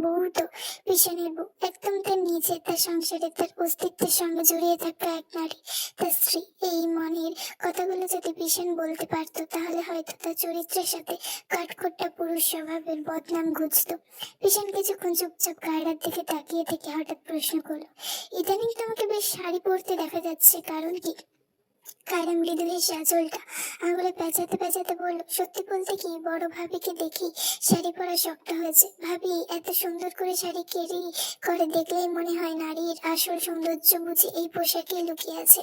বউ তো, পিছনের বউ, একদম তার নিজে, তার সংসারে, তার অস্তিত্বের সঙ্গে জড়িয়ে থাকা এক নারী, তার স্ত্রী। এই মনের কথাগুলো যদি পিছন বলতে পারতো তাহলে হয়তো তার চরিত্রের সাথে কাঠখোট্টা পুরুষ স্বভাবের বদনাম ঘুচতো। পিছন কিছুক্ষণ চুপচাপ কায়রার দিকে তাকিয়ে থেকে হঠাৎ প্রশ্ন করলো, ইদানিং তোমাকে বেশ শাড়ি পরতে দেখা যাচ্ছে, কারণ কি? কায়রা মৃদু হেসে আঁচলটা আঙুলে পেঁচাতে পেঁচাতে বলল, সত্যি বলতে কি, বড় ভাবিকে দেখি শাড়ি পরা শক্ত হয়েছে। ভাবি এত সুন্দর করে শাড়ি কেরি করে দেখলেই মনে হয় নারীর আসল সৌন্দর্য বুঝি এই পোশাকে লুকিয়ে আছে।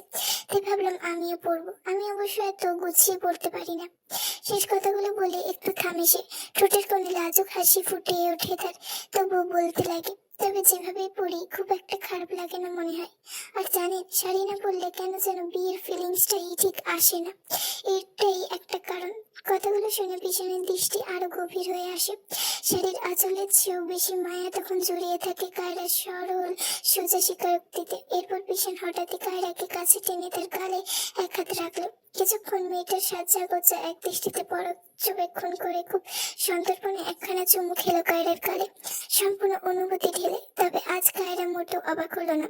তাই ভাবলাম আমিও পরবো। আমি অবশ্য এত গুছিয়ে পড়তে পারি না। শেষ কথাগুলো বলে একটু থামে সে, ঠোঁটের কোণে লাজুক হাসি ফুটে ওঠে তার। তবুও বলতে লাগে, তবে যেভাবে পড়ি খুব একটা খারাপ লাগে না মনে হয়। আর জানেন, শাড়ি না পরলে কেন যেন বিয়ের ফিলিংসটাই ঠিক আসে না। এটাই একটা কারণ। কথাগুলো শুনে পিছনের দৃষ্টি আরো গভীর হয়ে আসে। শাড়ির আঁচলের চেয়েও বেশি মায়া তখন জড়িয়ে থাকে কায়রার সরল সোজা স্বীকারোক্তিতে। এরপর পিছন হঠাৎই কায়রাকে কাছে টেনে তার গালে এক হাত রাখলো। কিছুক্ষণ মেয়েটার সাজ্জা গোজা এক দৃষ্টিতে পর্যবেক্ষণ করে খুব সন্তর্পণে একখানা চুমু খেলো কায়রার গালে, সম্পূর্ণ অনুভূতি ঢেলে। তবে আজ কায়রা মোটেও অবাক হলো না,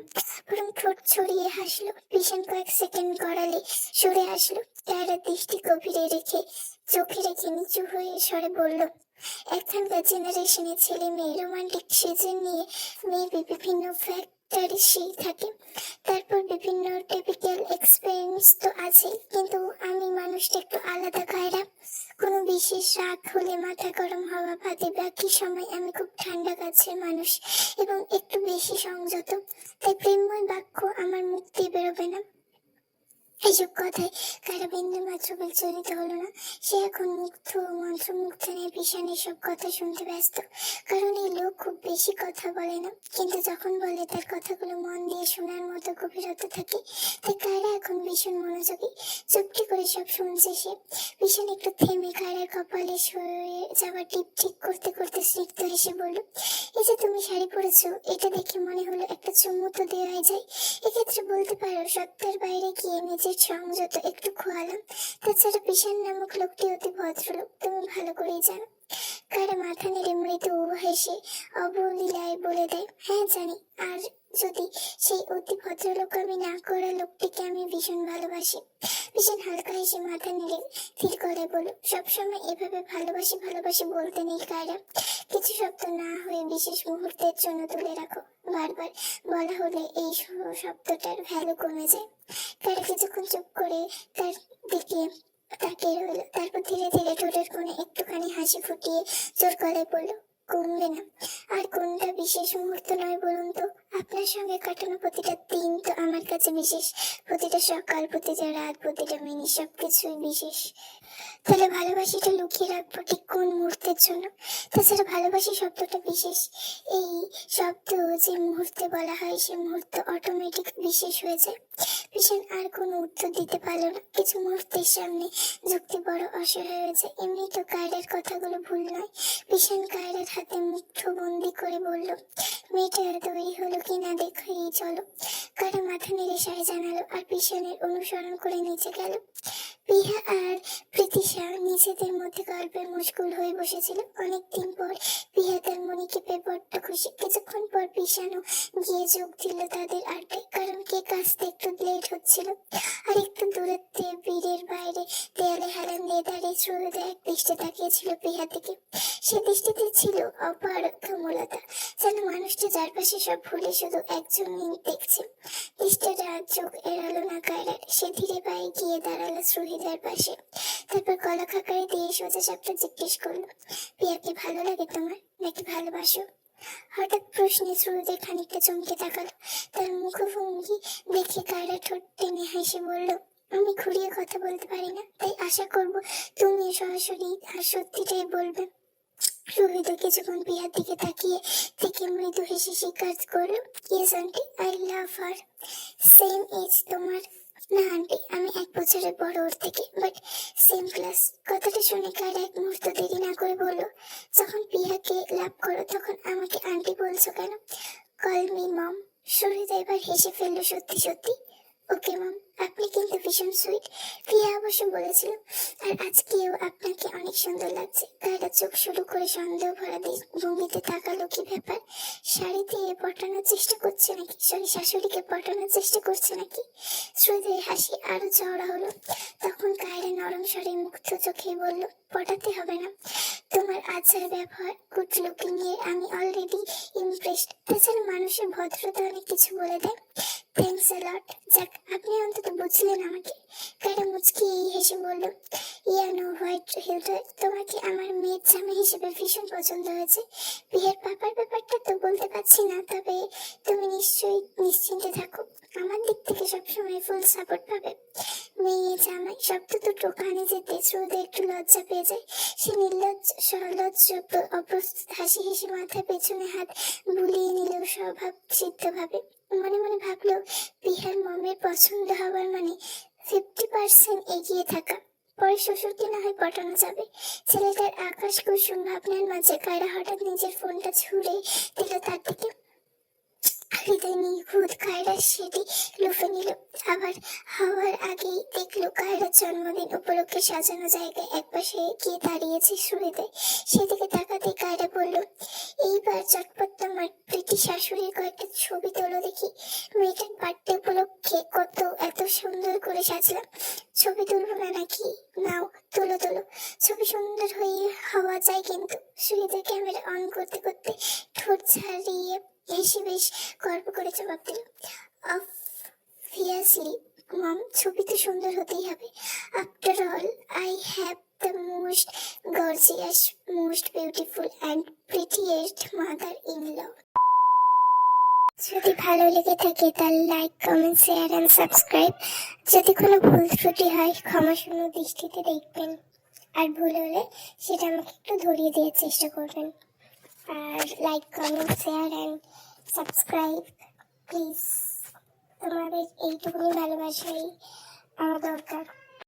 বরং ঠোঁট ছড়িয়ে হাসলো। পিছন কয়েক সেকেন্ড গড়ালে সরে আসলো, কায়রার দৃষ্টি গভীরে রেখে চোখে রেখে নিচু হয়ে সরে বলল, এখনকার জেনারেশনের ছেলে মেয়ে রোমান্টিক সিজন নিয়ে বিভিন্ন ফ্যাক্টরি থাকে, তারপর বিভিন্ন টিপিক্যাল এক্সপেরিয়েন্স তো আছে, কিন্তু আমি মানুষটা একটু আলাদা কায়রা। কোনো বিশেষ রাগ হলে মাথা গরম হওয়া বাদে বাকি সময় আমি খুব ঠান্ডা কাছের মানুষ এবং একটু বেশি সংযত। তাই প্রেমময় বাক্য আমার মুখ দিয়ে বেরোবে না। এইসব কথায় কারা বিন্দু মাত্র বিচলিত হলো না। সে এখন মন্ত্রমুগ্ধ নিয়ে পিছনে সব কথা শুনতে ব্যস্ত, কারণ এই লোক খুব বেশি কথা বলে না, কিন্তু যখন বলে তার কথাগুলো মন দিয়ে শোনার মতো গভীরতা থাকে। তাই কায়রা এখন ভীষণ মনোযোগী, চুপটি করে সব শুনছে সে। পিছন একটু থেমে কায়রার কপালে সয়ে যাওয়া টিপ ঠিক করতে করতে স্নিগ্ধ হেসে বলল, এই যে তুমি শাড়ি পরেছো, এটা দেখে মনে হলো একটা চুমু তো দেওয়াই যায়। এক্ষেত্রে বলতে পারো সত্তার বাইরে গিয়ে নিজের সংযত একটু খোয়ালাম। তাছাড়া পিসান নামক লোকটি অতি ভদ্রলোক, তুমি ভালো করেই জানো। কারা মাথা নেড়ে মৃদু হেসে অবলীলায় বলে দেয়, হ্যাঁ জানি। আর যদি সেই অতি ভদ্রলোক আমি না করা লোকটিকে আমি ভীষণ ভালোবাসি। ভীষণ হালকা হেসে মাথা নেড়ে ধীর গলায় বলল, সবসময় এভাবে ভালোবাসি ভালোবাসি বলতে নেই কায়রা, কিছু শব্দ না হয়ে বিশেষ মুহূর্তের জন্য তুলে রাখো। বারবার বলা হলে এই শব্দটার ভ্যালু কমে যায়। কায়রা কিছুক্ষণ চুপ করে তার দিকে তাকিয়ে রইল, তারপর ধীরে ধীরে ঠোঁটের কোণে একটুখানি হাসি ফুটিয়ে জোর গলায় বলল, কমবে না। আর কোনটা বিশেষ মুহূর্ত নয় বলুন তো? আপনার সঙ্গে কাটানো প্রতিটা দিন তো আমার কাছে বিশেষ, প্রতিটা সকাল, প্রতিটা রাত, প্রতিটা মিনিট, সবকিছুই বিশেষ। তাহলে ভালোবাসিটা লুকিয়ে রাখবো ঠিক কোন মুহূর্তের জন্য? তাছাড়া ভালোবাসি শব্দটা বিশেষ, এই শব্দ যে মুহূর্তে বলা হয় সে মুহূর্ত অটোমেটিক বিশেষ হয়ে যায়। ভীষণ আর কোনো উত্তর দিতে পারলো না। কিছু মুহূর্তের সামনে যুক্তি বড় অসহায় হয়ে যায়। এমনি তো কায়রার কথাগুলো ভুল নয়। ভীষণ কায়রার হাতে মুঠোবন্দি করে বলল, মেয়েটা তৈরি হলো কিনা দেখেই চলো। কায়রা মাথা নেড়ে সায় জানালো আর পিছনের অনুসরণ করে নিচে গেল। পিহা আর প্রীতিশা নিজেদের মধ্যে গল্পে মশগুল হয়ে বসেছিল। অনেকদিন পর পিহা তার মনিকে পেয়ে বড্ড খুশি। কিছুক্ষণ পর পিসানো গিয়ে যোগ দিল তাদের আড্ডায়, কারণ কেক আসতে একটু লেট হচ্ছিল। আর একটু দূরত্বে বীরের বাইরে দেয়ালে হেলান দিয়ে দাঁড়িয়ে শ্রুহৃদয় এক দৃষ্টি তাকিয়েছিল পিহা থেকে। সে দৃষ্টিতে ছিল অপার ক্ষমতা, যেন মানুষটা চারপাশে সব ভুলে শুধু একজনই দেখছে। দৃষ্টিটা চোখ এড়ালো না কায়রার। সে ধীরে পায়ে গিয়ে দাঁড়ালো শ্রুহৃদয়ের পাশে, তারপর গলা খাকারে দিয়ে সোজা চাপটা জিজ্ঞেস করলো, পিয়াকে ভালো লাগে তোমার, নাকি ভালোবাসো? হঠাৎ প্রশ্নে শ্রুহৃদয় খানিকটা চমকে তাকালো। তার মুখভঙ্গি দেখে কায়রা ঠোঁট টেনে হেসে বলল, আমি ঘুরিয়ে কথা বলতে পারি না, তাই আশা করব তুমি সরাসরি আর সত্যিটাই বলবে। সুহৃদ কিছুক্ষণ পিয়ার দিকে তাকিয়ে থেকে মৃদু হেসে স্বীকার করলো, yes aunty, I love her. Same age তোমার। না আন্টি, আমি 1 বছরের বড় ওর থেকে, বাট সেম ক্লাস। কথাটা শুনে কায়রা এক মুহূর্ত দেরি না করে বলল, যখন প্রিয়াকে লাভ করো তখন আমাকে আন্টি বলছো কেন? Call me mom. সুহৃদ এবার হেসে ফেললো সত্যি সত্যি। ওকে মম, আপনি কিন্তু ভীষণ সুইট, প্রিয়া অবশ্য বলেছিল। আর আজকেও আপনাকে অনেক সুন্দর লাগছে। কায়রা চোখ শুরু করে সন্দেহ ভরা ভঙ্গিতে তাকালো। কি ব্যাপার, শাড়ি দিয়ে পটানোর চেষ্টা করছে নাকি? শাশুড়িকে পটানোর চেষ্টা করছে নাকি? সুহৃদের হাসি আরো চওড়া হলো। তখন কায়রা নরম স্বরে মুগ্ধ চোখে বলল, পটাতে হবে না, তোমার আচার ব্যবহার, গুড লুকিং এ আমি অলরেডি ইমপ্রেসড। তাছাড়া মানুষের ভদ্রতা অনেক কিছু বলে দেয়। থ্যাঙ্কস আ লট। যাক, আপনি অন্তত বুঝলেন আমাকে। কায়রা মুচকি হেসে বলল, ইয়া নো হোয়াইট হিলটয়, তোমাকে আমার মেয়ের জামাই হিসেবে ভীষণ পছন্দ হয়েছে। বিয়ের পাপার ব্যাপারটা তো বলতে পারছি না, তবে তুমি নিশ্চয়ই নিশ্চিন্তে থাকো, আমার দিক থেকে সবসময় ফুল সাপোর্ট পাবে। মেয়ে জামাই শব্দ দুটো কানে যেতে শ্রুতি একটু লজ্জা পেয়ে যায়। সে নির্লজ্জ সলজ্জ অপ্রস্তুত হাসি হেসে মাথা পেছনে হাত বুলিয়ে নিলেও স্বভাব সিদ্ধভাবে। মনে মনে ভাবলো, বিহার মমের পছন্দ হওয়ার মানে 50% এগিয়ে থাকা। পরে শ্বশুরকে না হয় পটানো যাবে। ছেলেটার আকাশ কুসুম ভাবনার মাঝে কায়রা হঠাৎ নিজের ফোনটা ছুঁড়ে দিল তার দিকে। হৃদয় নিখুঁত কায়রা সেটি লুফে নিল। আবার হওয়ার আগেই দেখলো কায়রার জন্মদিন উপলক্ষে সাজানো জায়গায় একপাশে গিয়ে দাঁড়িয়েছে সুহৃদয়। সেদিকে তাকাতে কায়রা বলল, এইবার চটপট তোমার প্রীতি শাশুড়ির কয়েকটা ছবি তোলো দেখি। মেয়েটার বার্থডে উপলক্ষে কত এত সুন্দর করে সাজলাম। ছবি তুলবো না নাকি? নাও তোলো তোলো, ছবি সুন্দর হয়ে হওয়া যায় কিন্তু। সুহৃদয় ক্যামেরা অন করতে করতে ঠোঁট ছাড়িয়ে হেসে বেশ গর্ব করে জবাব দিল, অবভিয়াসলি মম, ছবি তো সুন্দর হতেই হবে। After all I have the most gorgeous, most beautiful and prettiest mother in law. যদি ভালো লেগে থাকে তাহলে like, comment, share and subscribe. যদি কোনো ভুল ত্রুটি হয় ক্ষমাশূন্য দৃষ্টিতে দেখবেন, আর ভুল হলে সেটা আমাকে একটু ধরিয়ে দেওয়ার চেষ্টা করবেন। আর like, comment, share and subscribe please. তোমাদের এইটুকুনি ভালোবাসাই আমার দরকার।